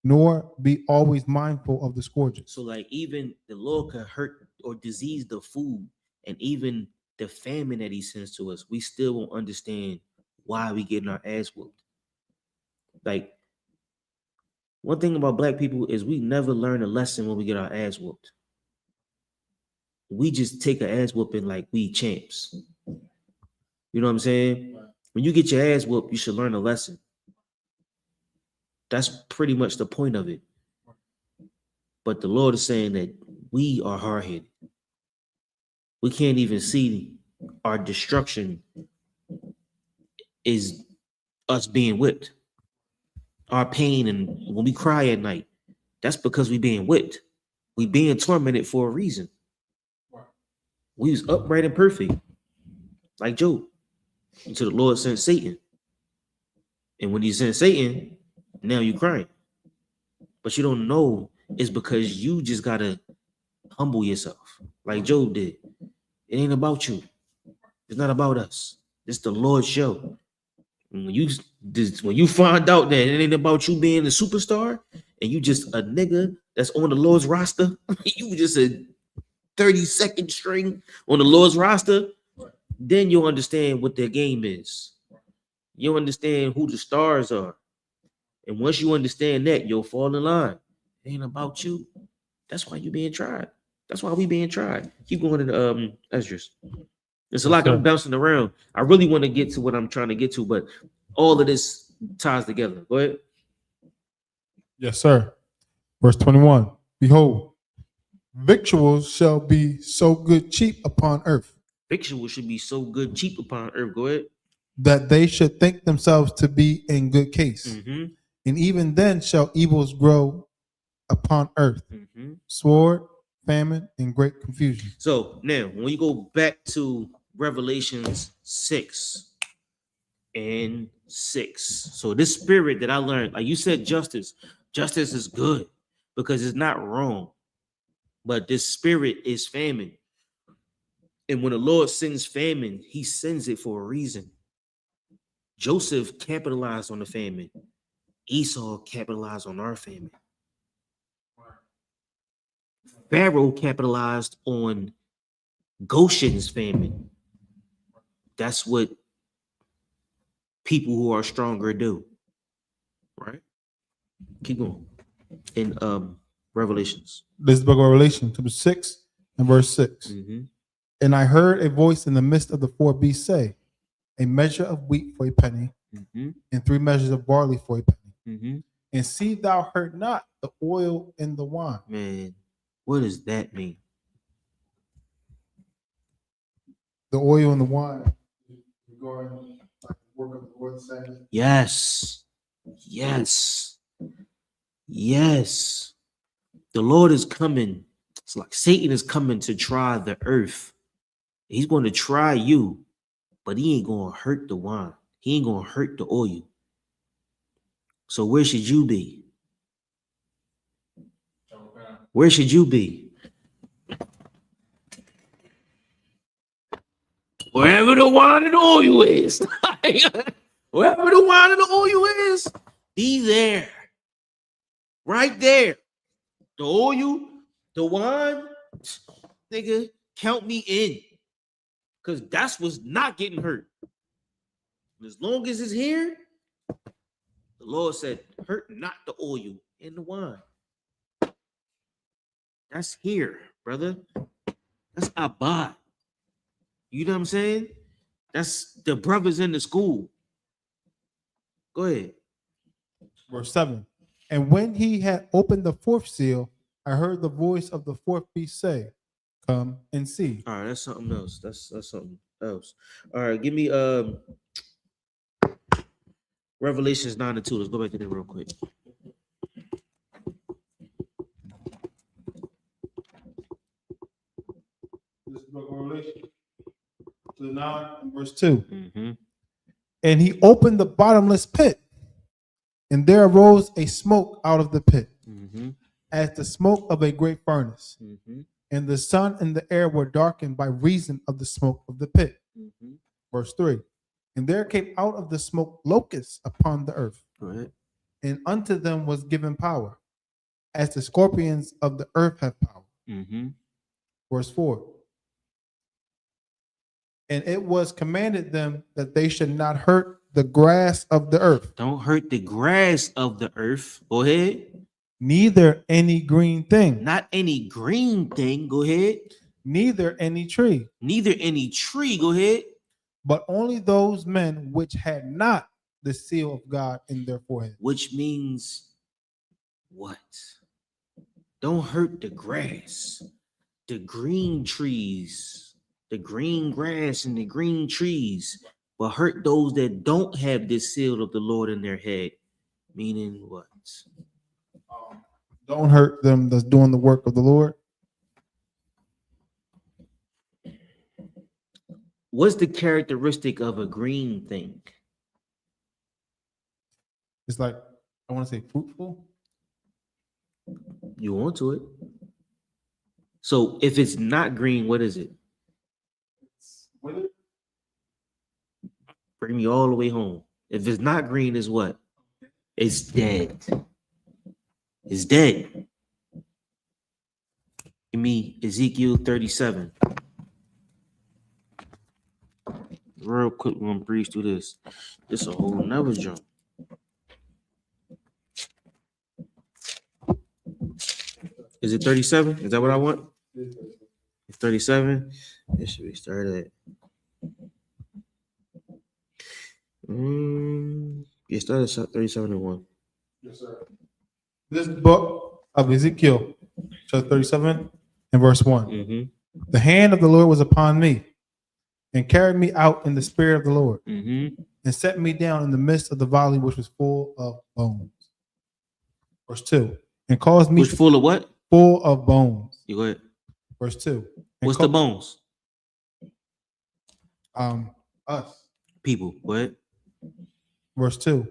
H: nor be always mindful of the scourges.
G: So, like, even the Lord could hurt or disease the food, and even the famine that He sends to us, we still won't understand why we getting our ass whooped. Like, one thing about Black people is we never learn a lesson when we get our ass whooped. We just take an ass whooping like we champs. You know what I'm saying? When you get your ass whooped, you should learn a lesson. That's pretty much the point of it. But the Lord is saying that we are hard-headed. We can't even see our destruction is us being whipped. Our pain and when we cry at night, that's because we being whipped. We being tormented for a reason. We was upright and perfect, like Job, until the Lord sent Satan. And when He sent Satan, now you crying. But you don't know it's because you just gotta humble yourself, like Job did. It ain't about you. It's not about us. It's the Lord's show. And when you find out that it ain't about you being a superstar and you just a nigga that's on the Lord's roster, you just a 32nd string on the Lord's roster, then you'll understand what their game is. You'll understand who the stars are. And once you understand that, you'll fall in line. It ain't about you. That's why you're being tried. That's why we being tried. Keep going to the Esdras. It's a lot I'm bouncing around. I really want to get to what I'm trying to get to, but all of this ties together. Go ahead.
H: Yes, sir. Verse 21. Behold, victuals shall be so good cheap upon earth.
G: Victuals should be so good cheap upon earth. Go ahead.
H: That they should think themselves to be in good case. And even then shall evils grow upon earth. Sword, famine, and great confusion.
G: So now, when you go back to Revelations 6 and 6. So this spirit that I learned, like you said, justice is good because it's not wrong. But this spirit is famine. And when the Lord sends famine, He sends it for a reason. Joseph capitalized on the famine. Esau capitalized on our famine. Pharaoh capitalized on Goshen's famine. That's what people who are stronger do. Right? Keep going. In Revelations.
H: This is the book of Revelation, chapter 6 and verse 6. And I heard a voice in the midst of the four beasts say, a measure of wheat for a penny, and 3 measures of barley for a penny. And see thou hurt not the oil and the wine.
G: Man, what does that mean?
H: The oil and the wine. Regarding like the work of the Lord Sabbath.
G: Yes. Yes. Yes. The Lord is coming. It's like Satan is coming to try the earth. He's going to try you, but he ain't going to hurt the wine. He ain't going to hurt the oil. So where should you be? Where should you be? Wherever the wine and the oil is. Wherever the wine and the oil is, be there. Right there. The oil, the wine, nigga, count me in. Because that's what's not getting hurt. As long as it's here, the Lord said, hurt not the oil and the wine. That's here, brother. That's Abad. You know what I'm saying? That's the brothers in the school. Go ahead.
H: Verse 7. And when he had opened the 4th seal, I heard the voice of the 4th beast say, come and see.
G: All right, that's something else. That's something else. All right, give me Revelations 9:2. Let's go back to that real quick.
H: This book of Revelation, 9 and verse 2. And he opened the bottomless pit, and there arose a smoke out of the pit, as the smoke of a great furnace. And the sun and the air were darkened by reason of the smoke of the pit. Verse 3. And there came out of the smoke locusts upon the earth. And unto them was given power, as the scorpions of the earth have power. Verse 4. And it was commanded them that they should not hurt the grass of the earth.
G: Don't hurt the grass of the earth. Go ahead.
H: Neither any green thing.
G: Not any green thing. Go ahead.
H: Neither any tree.
G: Neither any tree. Go ahead.
H: But only those men which had not the seal of God in their forehead.
G: Which means what? Don't hurt the grass, the green trees, the green grass and the green trees, but hurt those that don't have this seal of the Lord in their head. Meaning what?
H: Don't hurt them that's doing the work of the Lord.
G: What's the characteristic of a green thing?
H: It's like, I want to say fruitful.
G: You want to it. So if it's not green, what is it? Bring me all the way home. If it's not green, it's what? It's dead. It's dead. Give me Ezekiel 37. Real quick, we're gonna breeze through this. This is a whole nother jump. Is it 37? Is that what I want? It's 37. It should be started at. Yeah, started at 37 and 1.
H: Yes, sir. This book of Ezekiel, chapter 37 and verse 1. The hand of the Lord was upon me, and carried me out in the spirit of the Lord, and set me down in the midst of the valley which was full of bones. Verse 2. And caused me
G: full of what?
H: Full of bones.
G: You go ahead.
H: Verse 2.
G: What's the bones?
H: Us.
G: People. Go ahead.
H: Verse 2.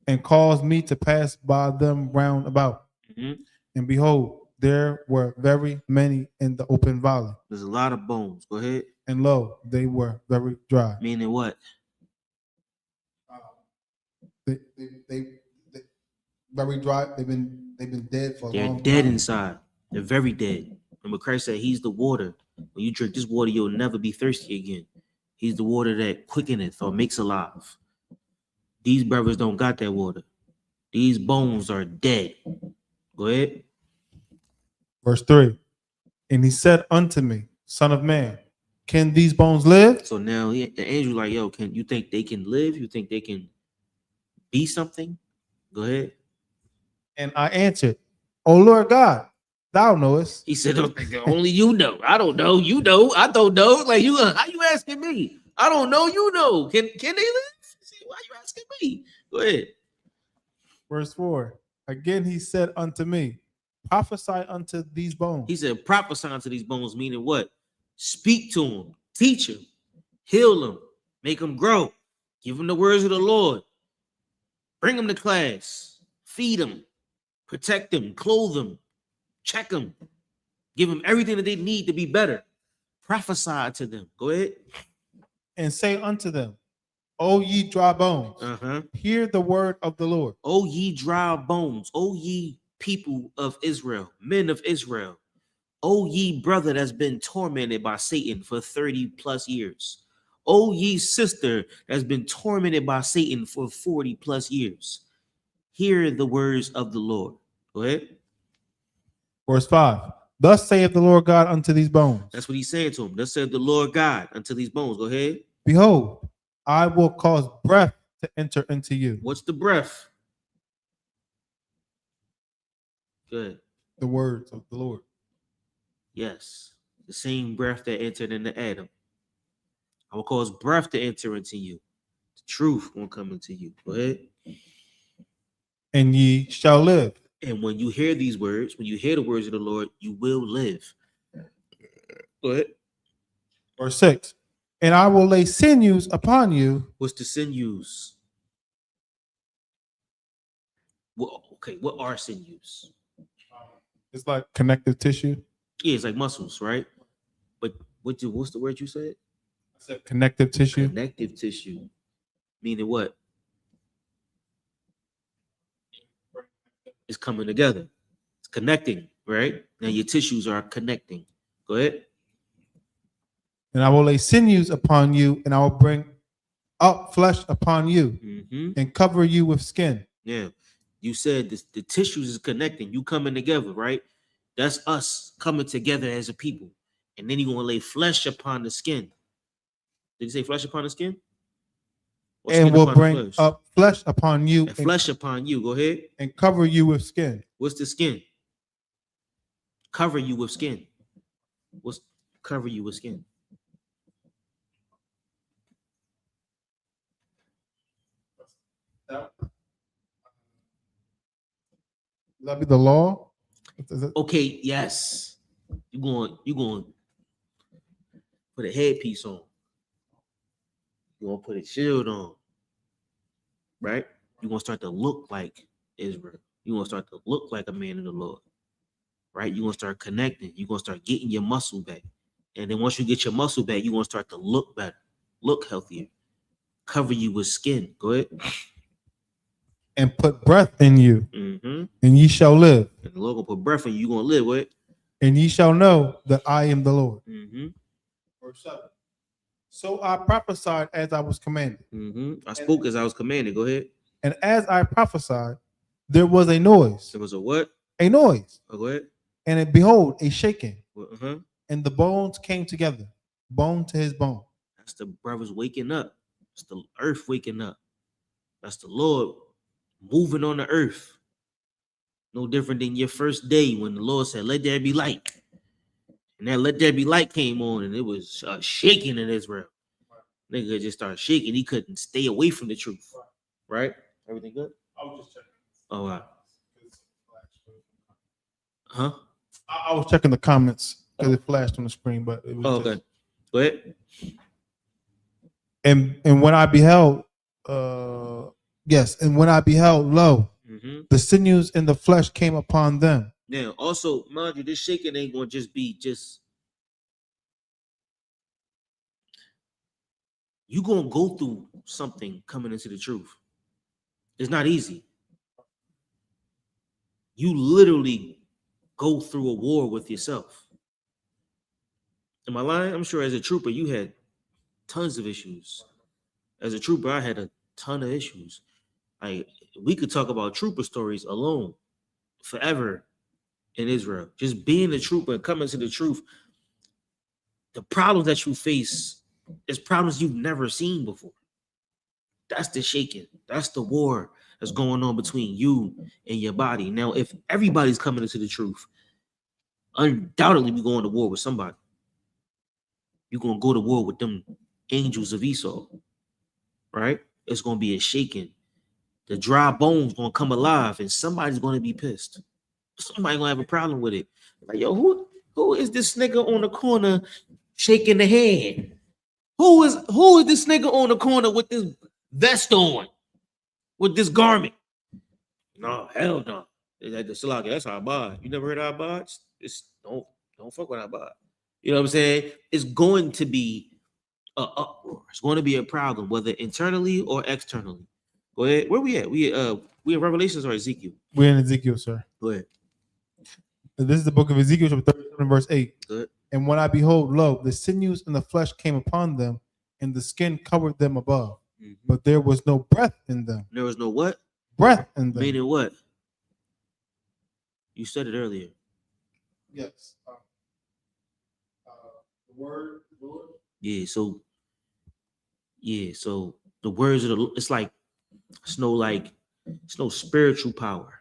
H: And caused me to pass by them round about. And behold, there were very many in the open valley.
G: There's a lot of bones. Go ahead.
H: And lo, they were very dry.
G: Meaning what?
H: They very dry. They've been dead for a long time.
G: They're dead inside. They're very dead. Remember, Christ said he's the water. When you drink this water, you'll never be thirsty again. He's the water that quickeneth or makes alive. These brothers don't got that water. These bones are dead. Go ahead.
H: Verse 3. And he said unto me, Son of man, can these bones live?
G: So now the angel like, yo, can you think they can live? You think they can be something? Go ahead.
H: And I answered, O Lord God, thou knowest.
G: He said, only you know. I don't know. You know. I don't know. Like, you, how you asking me? I don't know. You know. Can they live? Why you asking me? Go ahead.
H: Verse 4. Again he said unto me, prophesy unto these bones.
G: He said, prophesy unto these bones, meaning what? Speak to them, teach them, heal them, make them grow, give them the words of the Lord, bring them to class, feed them, protect them, clothe them, check them, give them everything that they need to be better. Prophesy to them. Go ahead.
H: And say unto them, O ye dry bones, hear the word of the Lord.
G: O ye dry bones, O ye people of Israel, men of Israel, O ye brother that's been tormented by Satan for 30 plus years. O ye sister that's been tormented by Satan for 40 plus years. Hear the words of the Lord. Go ahead.
H: Verse 5. Thus saith the Lord God unto these bones.
G: That's what he's saying to him. Thus saith the Lord God unto these bones. Go ahead.
H: Behold, I will cause breath to enter into you.
G: What's the breath? Good.
H: The words of the Lord.
G: Yes. The same breath that entered into Adam. I will cause breath to enter into you. The truth won't come into you. Go ahead.
H: And ye shall live.
G: And when you hear these words, when you hear the words of the Lord, you will live. Go ahead.
H: Verse 6. And I will lay sinews upon you.
G: What's the sinews? Well, okay, what are sinews?
H: It's like connective tissue.
G: Yeah, it's like muscles, right? But what's the word you said?
H: I said connective tissue.
G: Connective tissue. Meaning what? It's coming together. It's connecting, right? Now your tissues are connecting. Go ahead.
H: And I will lay sinews upon you, and I will bring up flesh upon you, and cover you with skin.
G: Yeah. You said the tissues is connecting. You coming together, right? That's us coming together as a people. And then you're going to lay flesh upon the skin. Did you say flesh upon the skin?
H: And will bring up flesh upon you.
G: And flesh upon you. Go ahead.
H: And cover you with skin.
G: What's the skin? Cover you with skin. What's cover you with skin?
H: That be the law?
G: Okay, yes. You're going to put a headpiece on. You're going to put a shield on. Right? You're going to start to look like Israel. You're going to start to look like a man of the Lord. Right? You're going to start connecting. You're going to start getting your muscle back. And then once you get your muscle back, you're going to start to look better, look healthier. Cover you with skin. Go ahead.
H: And put breath in you, and ye shall live.
G: And the Lord will put breath in you. You're going to live with.
H: And ye shall know that I am the Lord. Verse 7. So I prophesied as I was commanded.
G: I spoke as I was commanded. Go ahead.
H: And as I prophesied, there was a noise.
G: There was a what?
H: A noise.
G: Oh, go ahead.
H: And behold, a shaking. And the bones came together, bone to his bone.
G: That's the brothers waking up. It's the earth waking up. That's the Lord moving on the earth. No different than your first day when the Lord said, let there be light. And that let there be light came on, and it was shaking in Israel. Nigga just started shaking. He couldn't stay away from the truth. Right? Everything good?
H: I was just checking.
G: Oh, wow. Huh?
H: I was checking the comments because it flashed on the screen, but it was
G: okay. Go ahead.
H: And when I beheld, and when I beheld, lo, the sinews and the flesh came upon them.
G: Now, also, mind you, this shaking ain't gonna just be you gonna go through something coming into the truth. It's not easy. You literally go through a war with yourself. Am I lying? I'm sure as a trooper, you had tons of issues. As a trooper, I had a ton of issues. We could talk about trooper stories alone forever in Israel. Just being a trooper and coming to the truth. the problems that you face is problems you've never seen before. That's the shaking. That's the war that's going on between you and your body. Now, if everybody's coming into the truth, undoubtedly we're going to war with somebody. You're going to go to war with them angels of Esau, right? It's going to be a shaking. The dry bones going to come alive, and somebody's going to be pissed. Somebody's going to have a problem with it. Like, yo, who is this nigga on the corner shaking the hand? Who is this nigga on the corner with this vest on, with this garment? No, hell no. That's how I buy. You never heard of I.S.U.P.K? It's don't fuck with I.S.U.P.K. You know what I'm saying? It's going to be an uproar. It's going to be a problem, whether internally or externally. Go ahead. Where we at? We in Revelations or Ezekiel?
H: We're in Ezekiel, sir.
G: Go ahead.
H: This is the book of Ezekiel, chapter 37, verse 8.
G: Good.
H: And when I behold, lo, the sinews and the flesh came upon them, and the skin covered them above. Mm-hmm. But there was no breath in them.
G: There was no what?
H: Breath in them.
G: Meaning what? You said it earlier.
H: Yes. The word, Lord.
G: Yeah. So the words of the, it's no spiritual power.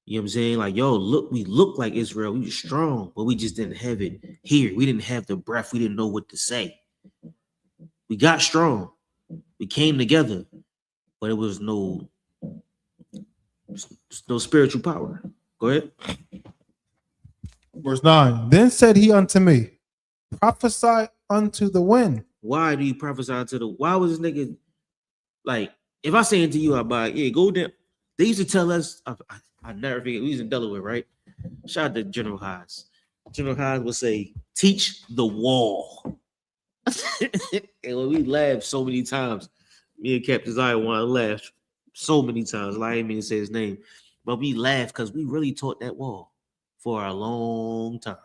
G: You know what I'm saying? Like, yo, look, we look like Israel. We were strong, but we just didn't have it here. We didn't have the breath. We didn't know what to say. We got strong. We came together, but it was no spiritual power. Go ahead.
H: Verse 9. Then said he unto me, prophesy unto the wind.
G: Why do you prophesy to the? Why was this nigga like? If I say unto you, I buy. Yeah, go down. They used to tell us. I never forget. We was in Delaware, right? Shout out to General Haas. General Haas would say, "Teach the wall." And when we laughed so many times, me and Captain Zion want to laugh so many times. I didn't mean to say his name, but we laughed because we really taught that wall for a long time.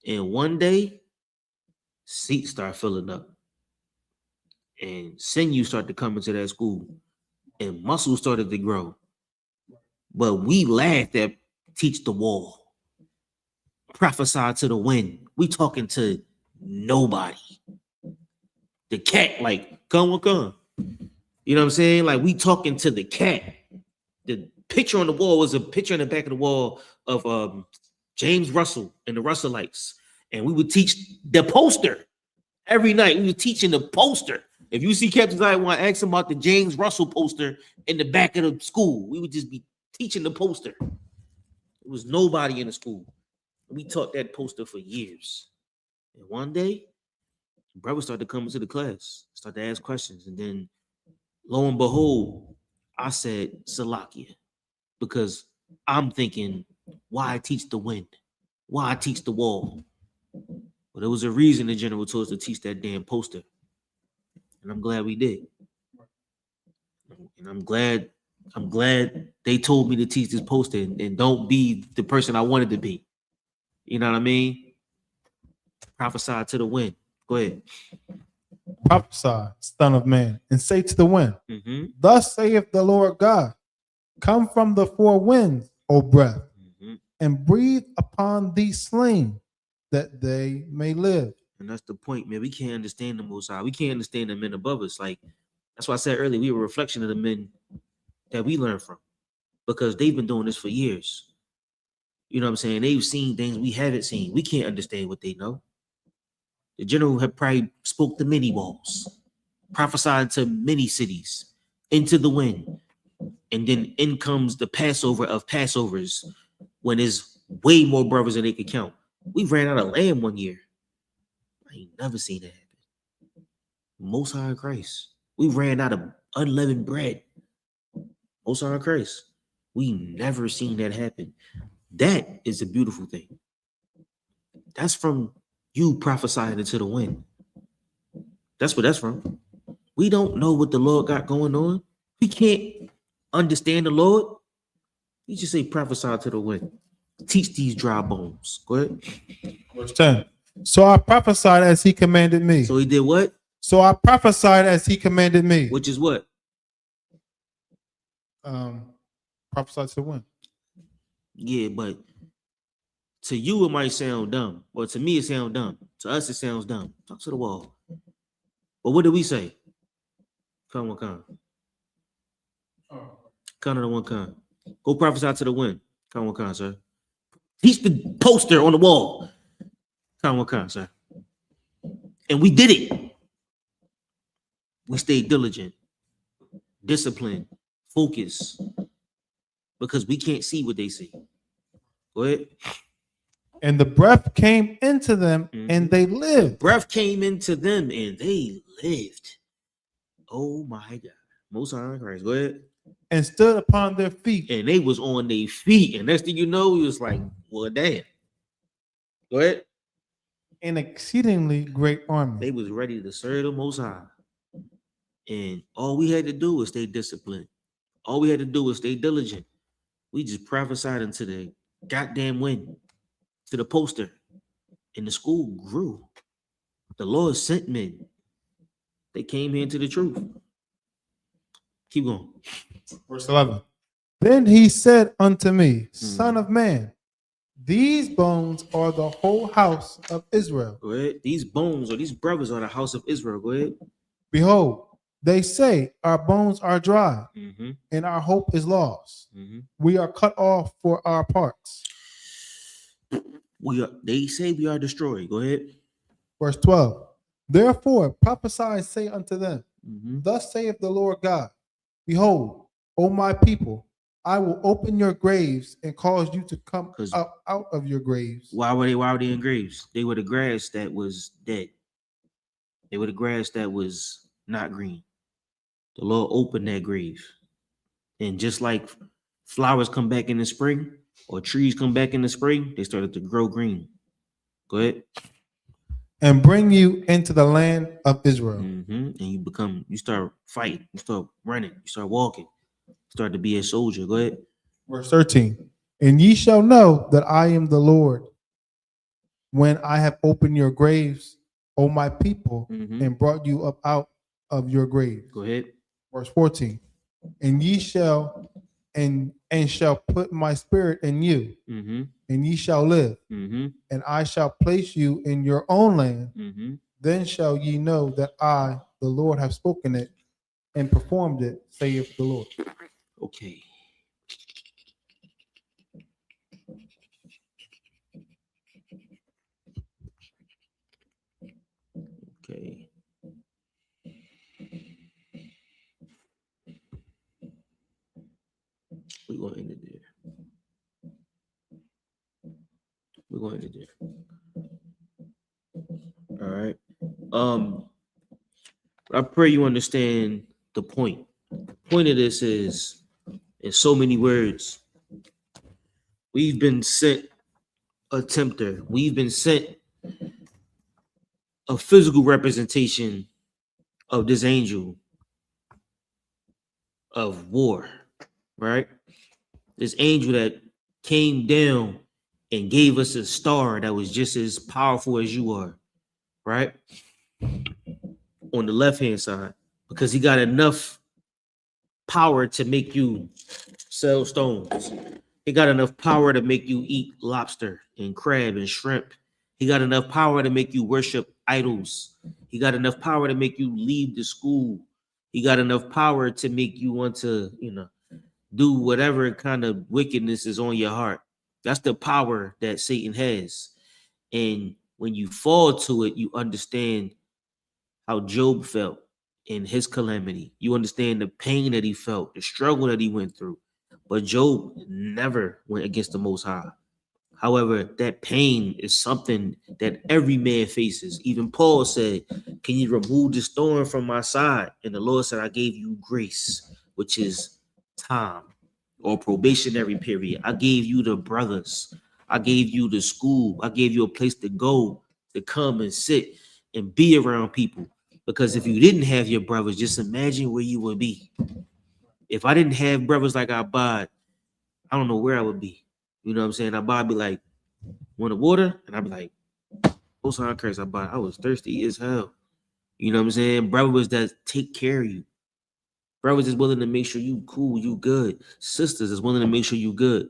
G: And one day, seats start filling up, and sinews started to come into that school, and muscles started to grow. But we laughed at teach the wall, prophesy to the wind. We talking to nobody. The cat, like, come. You know what I'm saying? Like, we talking to the cat. The picture on the wall was a picture in the back of the wall of James Russell and the Russellites. And we would teach the poster every night. We were teaching the poster. If you see Captain Zion want to ask him about the James Russell poster in the back of the school, we would just be teaching the poster. It was nobody in the school. We taught that poster for years. And one day, brothers started coming to the class, started to ask questions. And then, lo and behold, I said, Salakia, because I'm thinking, why teach the wind? Why teach the wall? But there was a reason the general told us to teach that damn poster. And I'm glad we did. And I'm glad they told me to teach this poster and don't be the person I wanted to be. You know what I mean? Prophesy to the wind. Go ahead.
H: Prophesy, son of man, and say to the wind, thus saith the Lord God, come from the four winds, O breath, and breathe upon these slain, that they may live.
G: And that's the point, man. We can't understand the Most High. We can't understand the men above us. Like, that's why I said earlier, we were a reflection of the men that we learned from, because they've been doing this for years. You know what I'm saying? They've seen things we haven't seen. We can't understand what they know. The general had probably spoke to many walls, prophesied to many cities, into the wind. And then in comes the Passover of Passovers, when there's way more brothers than they could count. We ran out of lamb one year. I ain't never seen that happen. Most High in Christ. We ran out of unleavened bread. Most High in Christ. We never seen that happen. That is a beautiful thing. That's from you prophesying into the wind. That's what that's from. We don't know what the Lord got going on. We can't understand the Lord. You just say prophesy to the wind. Teach these dry bones. Go ahead.
H: Verse 10. So I prophesied as he commanded me.
G: So he did what?
H: So I prophesied as he commanded me.
G: Which is what?
H: Prophesied to the wind.
G: Yeah, but To you, it might sound dumb. Or to me, it sounds dumb. To us, it sounds dumb. Talk to the wall. But what did we say? Come on, come. Come on, one come. Go prophesy to the wind. Come on, come, sir. He's the poster on the wall. Come on, come, sir. And we did it. We stayed diligent, disciplined, focused, because we can't see what they see. Go ahead.
H: And the breath came into them, and they lived.
G: Breath came into them, and they lived. Oh my God. Most High Christ. Go ahead.
H: And stood upon their feet.
G: And they was on their feet. And next thing you know, he was like, well, damn. Go ahead.
H: An exceedingly great army.
G: They was ready to serve the Most High. And all we had to do was stay disciplined. All we had to do was stay diligent. We just prophesied into the goddamn wind, to the poster. And the school grew. The Lord sent men. They came here into the truth. Keep going.
H: Verse 11. Then he said unto me, Son of man, these bones are the whole house of Israel.
G: Go ahead. These bones or these brothers are the house of Israel. Go ahead.
H: Behold, they say our bones are dry, and our hope is lost. We are cut off for our parts.
G: They say we are destroyed. Go ahead.
H: Verse 12. Therefore prophesy, say unto them, Thus saith the Lord God, Behold, O my people, I will open your graves and cause you to come up out of your graves.
G: Why were they in graves? They were the grass that was dead. They were the grass that was not green. The Lord opened that grave. And just like flowers come back in the spring or trees come back in the spring, they started to grow green. Go ahead.
H: And bring you into the land of Israel.
G: And you start fighting, you start running, you start walking, start to be a soldier. Go ahead.
H: Verse 13. And ye shall know that I am the Lord when I have opened your graves, O my people, and brought you up out of your graves.
G: Go ahead.
H: Verse 14. And ye shall and shall put my spirit in you, and ye shall live, and I shall place you in your own land. Then shall ye know that I, the Lord, have spoken it and performed it, saith the Lord.
G: Okay. Okay. We're going to end it there. We're going to end it there. All right. I pray you understand the point. The point of this is, in so many words, we've been sent a tempter. We've been sent a physical representation of this angel of war, right? This angel that came down and gave us a star that was just as powerful as you are, right? On the left-hand side, because he got enough power to make you sell stones. He got enough power to make you eat lobster and crab and shrimp. He got enough power to make you worship idols. He got enough power to make you leave the school. He got enough power to make you want to, do whatever kind of wickedness is on your heart. That's the power that Satan has. And when you fall to it, you understand how Job felt in his calamity. You understand the pain that he felt, the struggle that he went through. But Job never went against the Most High. However, that pain is something that every man faces. Even Paul said, can you remove this thorn from my side? And the Lord said, I gave you grace, which is time or probationary period. I gave you the brothers. I gave you the school. I gave you a place to go, to come and sit and be around people. Because if you didn't have your brothers, just imagine where you would be. If I didn't have brothers like Abad, I don't know where I would be. You know what I'm saying? Abad be like, want a water? And I'd be like, what's on curse? Abad, I was thirsty as hell. You know what I'm saying? Brothers that take care of you. Brothers is willing to make sure you cool, you good. Sisters is willing to make sure you good.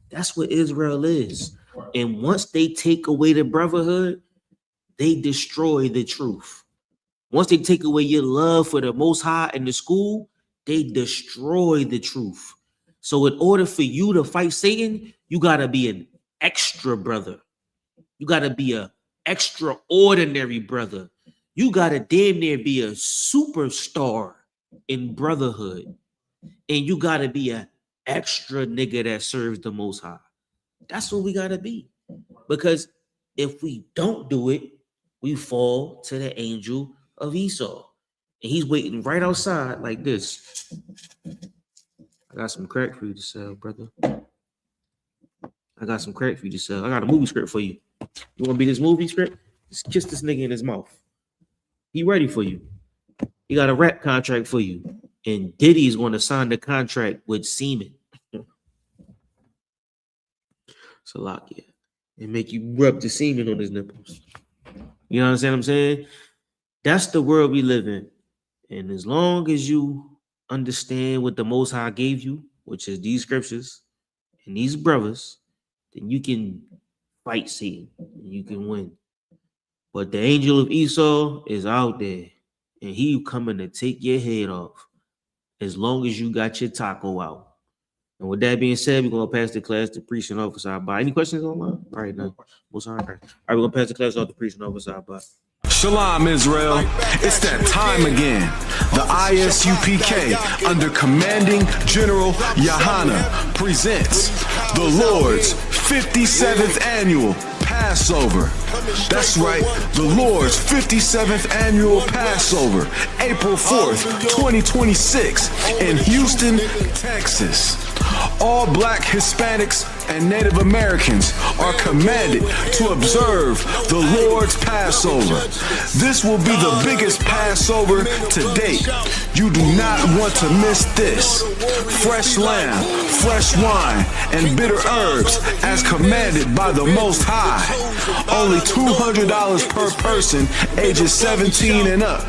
G: That's what Israel is. And once they take away the brotherhood, they destroy the truth. Once they take away your love for the Most High and the school, they destroy the truth. So in order for you to fight Satan, you got to be an extra brother. You got to be a extraordinary brother. You got to damn near be a superstar in brotherhood. And you got to be an extra nigga that serves the Most High. That's what we got to be. Because if we don't do it, we fall to the angel of Esau. And he's waiting right outside like this. I got some crack for you to sell, brother. I got some crack for you to sell. I got a movie script for you. You want to be this movie script? Just kiss this nigga in his mouth. He ready for you. He got a rap contract for you. And Diddy's going to sign the contract with Seaman. So lock it. And make you rub the semen on his nipples. You know what I'm saying? That's the world we live in. And as long as you understand what the Most High gave you, which is these scriptures and these brothers, then you can fight Satan and you can win. But the angel of Esau is out there and he coming to take your head off as long as you got your taco out. And with that being said, we're going to pass the class to priest and officer. Any questions online? All right, no. Most all right. All right, we're going to pass the class off to priest and officer.
A: Shalom, Israel. It's that time again. The I.S.U.P.K. under commanding General YAHANNA presents the Lord's 57th annual Passover. That's right, the Lord's 57th annual Passover, April 4th, 2026 in Houston, Texas. All Black, Hispanics, and Native Americans are commanded to observe the Lord's Passover. This will be the biggest Passover to date. You do not want to miss this. Fresh lamb, fresh wine, and bitter herbs as commanded by the Most High. Only $200 per person ages 17 and up.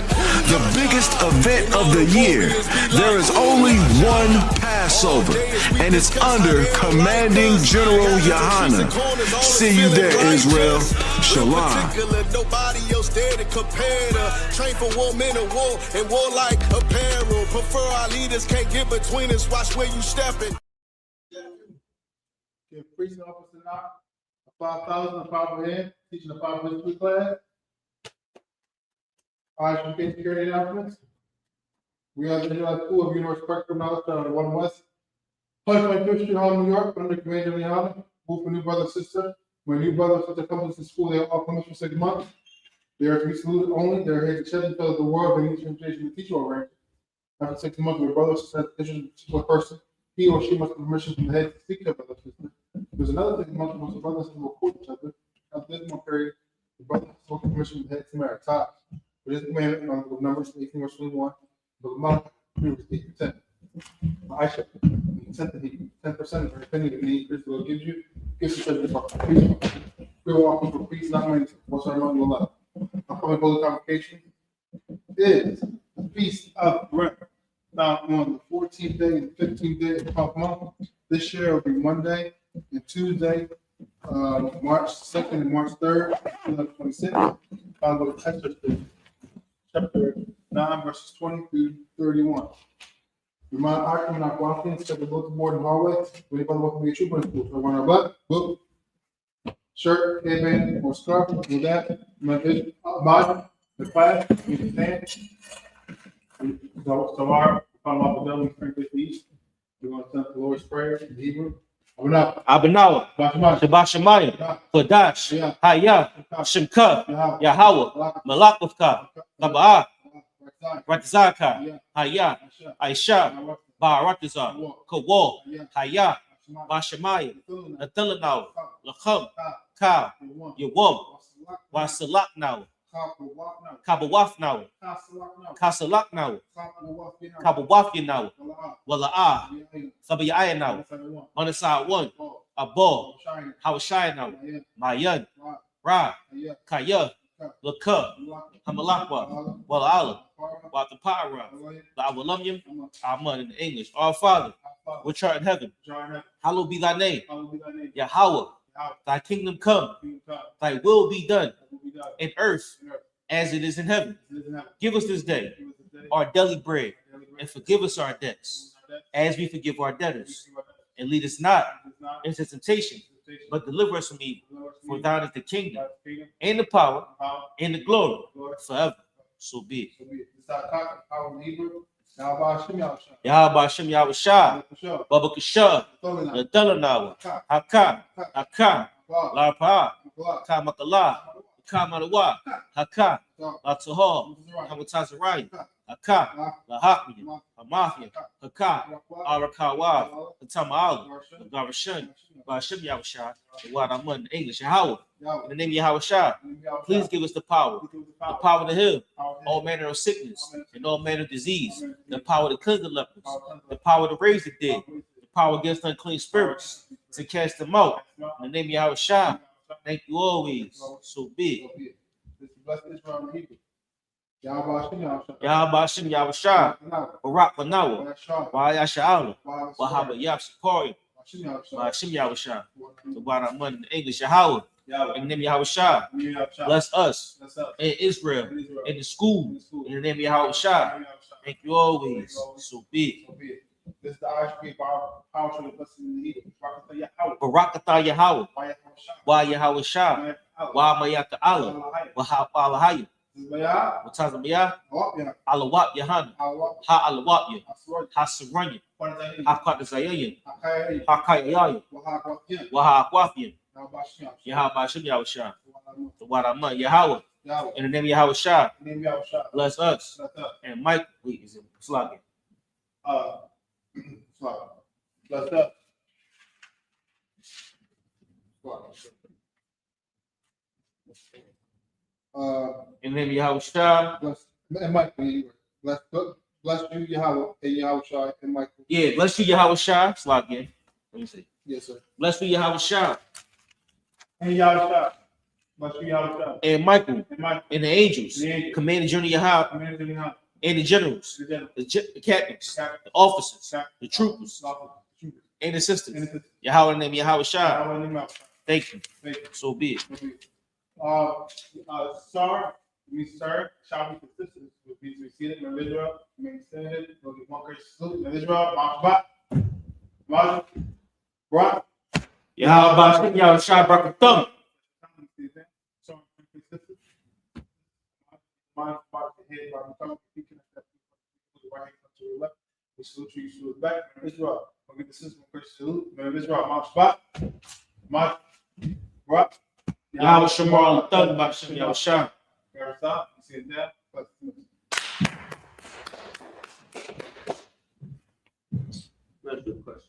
A: The biggest event of the year. There is only one Passover, and it's under commanding General YAHANNA. See you there, Israel. Shalom.
B: Nobody else there to compare to. Train for war, men of war, and warlike apparel. Prefer our leaders, can't get between us. Watch where you stepping.
H: Give priest and officer now 5,000 a 5 head, teaching the 5 history class. I.S.U.K. security announcements. We have the Israelite School of Universal Practical Knowledge on 1 West, 125th Street, Harlem, New York, under command of YAHANNA. Move for new brother and sister. When new brother and sister comes to school, they are all coming for 6 months. They are to be saluted only. They are here to shed the the world. They need to invitation to teach or rank. After 6 months, when a brother or sister has petition to a particular person, he or she must have permission from the head to speak to their brother or sister. There's another 6 months once the brother and sister will court each other. After this month period, the brother and sister will get permission from the head to marry. Top. With this commandment on the Numbers 18 verse 21, the Malachi, 8%. I.S.U.P.K. 10% of everything that the Israel gives you, gives you the priest. We will offer for priests, not many. What's our money will Upcoming holy convocation is the Feast of Rent. Now on the 14th day and 15th day of the 12th month. This year will be Monday and Tuesday, March 2nd and March 3rd, 2026. Followed with Exodus chapter 9, verses 20 through 31. Remind Akim and Aquafian, step the bulletin board in the hallway. When anybody wants to be a trooper in school, so on our butt, book, shirt, headband, or scarf. With that, mod, the class, you can stand. So our follow up with them, we drink this east. We're going to send the Lord's Prayer in Hebrew.
G: Abanawa, Shabbat Shemayim, Kodash, Hayah, Shemka, Yahweh, Malakufka, Kaba'ah, Ratzaka, Hayah, Aisha, Baratazar, Kawal, Hayah, Bashamayim, Nathalanau, Lacham, Ka, Yawam, Wasalak now, Kabawaf now, Kasalak now, Kabawafia now, Wala'ah, Sabayaya now, Manasah 1, Abo, Hawashai now, Mayan, Ra, Kaya, Laka, Hamalakwa, Wala'ala, Watapara, La'awalamyam, Ahmad in English. Our Father, which art in heaven, hallowed be thy name. Yahweh, Thy kingdom come. Thy will be done in earth as it is in heaven. Give us this day our daily bread, and forgive us our debts as we forgive our debtors. And lead us not into temptation, but deliver us from evil. For thine is the kingdom, and the power, and the glory forever. So be it. Yahweh Hashem Yahweh Shah, Baba Kasha, Nadalanawa, Haka, Haka, La Pa, Kamakala, Kamalawa, Haka, La Tahal, Hamatazaraya, Haka, La Hakmiya, Hamafia, Haka, Arakawa, Hatamala, Garashan, Hashem Yahweh Shah, what I'm in English, Yahweh. In the name of Yahweh Shah, please give us the power to heal all manner of sickness and all manner of disease, the power to cleanse the lepers, the power to raise the dead, the power against unclean spirits, to cast them out. In the name of Yahweh Shah, thank you always. So be it. Yahweh Hashem Yahweh Shah, Barak Banawa, YAHANNA, Wahaba I.S.U.P.K, Hashem Yahweh Shah. So what I'm in English, Yahweh. In the name of Yahweh Shah, bless us in Israel, in the school. In the name of Yahweh Shah, thank you always. So be it.
H: This is the I.S.U.P.K power to the blessing in the heat.
G: Barakatah Yahweh, Wa Yahweh Shah, Wa Mayaka Allah, Wa Alahaya, Wa Tazamiyah, Alawap Yahanna, Ha Alawap Ya, Ha Saranya, Ha Katazayaya, Ha Kayaya, Wa Hakwafia. Yahweh Hashem Yahweh Shah. The what I'm on, Yahweh. In the name of Yahweh Shah, bless us. And Mike, wait, is it slogging?
H: Bless us.
G: In the name of Yahweh Shah.
H: And Mike, bless you, Yahweh, and Yahweh Shah, and Mike.
G: Yeah, bless you, Yahweh Shah. Slogging. Let me see.
H: Yes, sir.
G: Bless you, Yahweh Shah.
H: And Yahweh Shah. Bless you, Yahweh Shah.
G: And Michael. And the angels. Command the journey Yahweh. And the generals. The captains. The officers. The troopers. And the sisters. Yahweh in the name of Yahweh Shah. Thank you. So be it.
H: Sir, shall be consistent with these received in Israel, maintain it, will be one great salute in Israel, Rock.
G: Yahweh Hashem Yahweh Shah Barakathum.
H: We salute you, salute back, Israel. We'll get the system of great salute, Israel, Rock.
G: Yahweh Shemar Thug Hashem Yahweh Shah.
H: You see it there? That's a good question.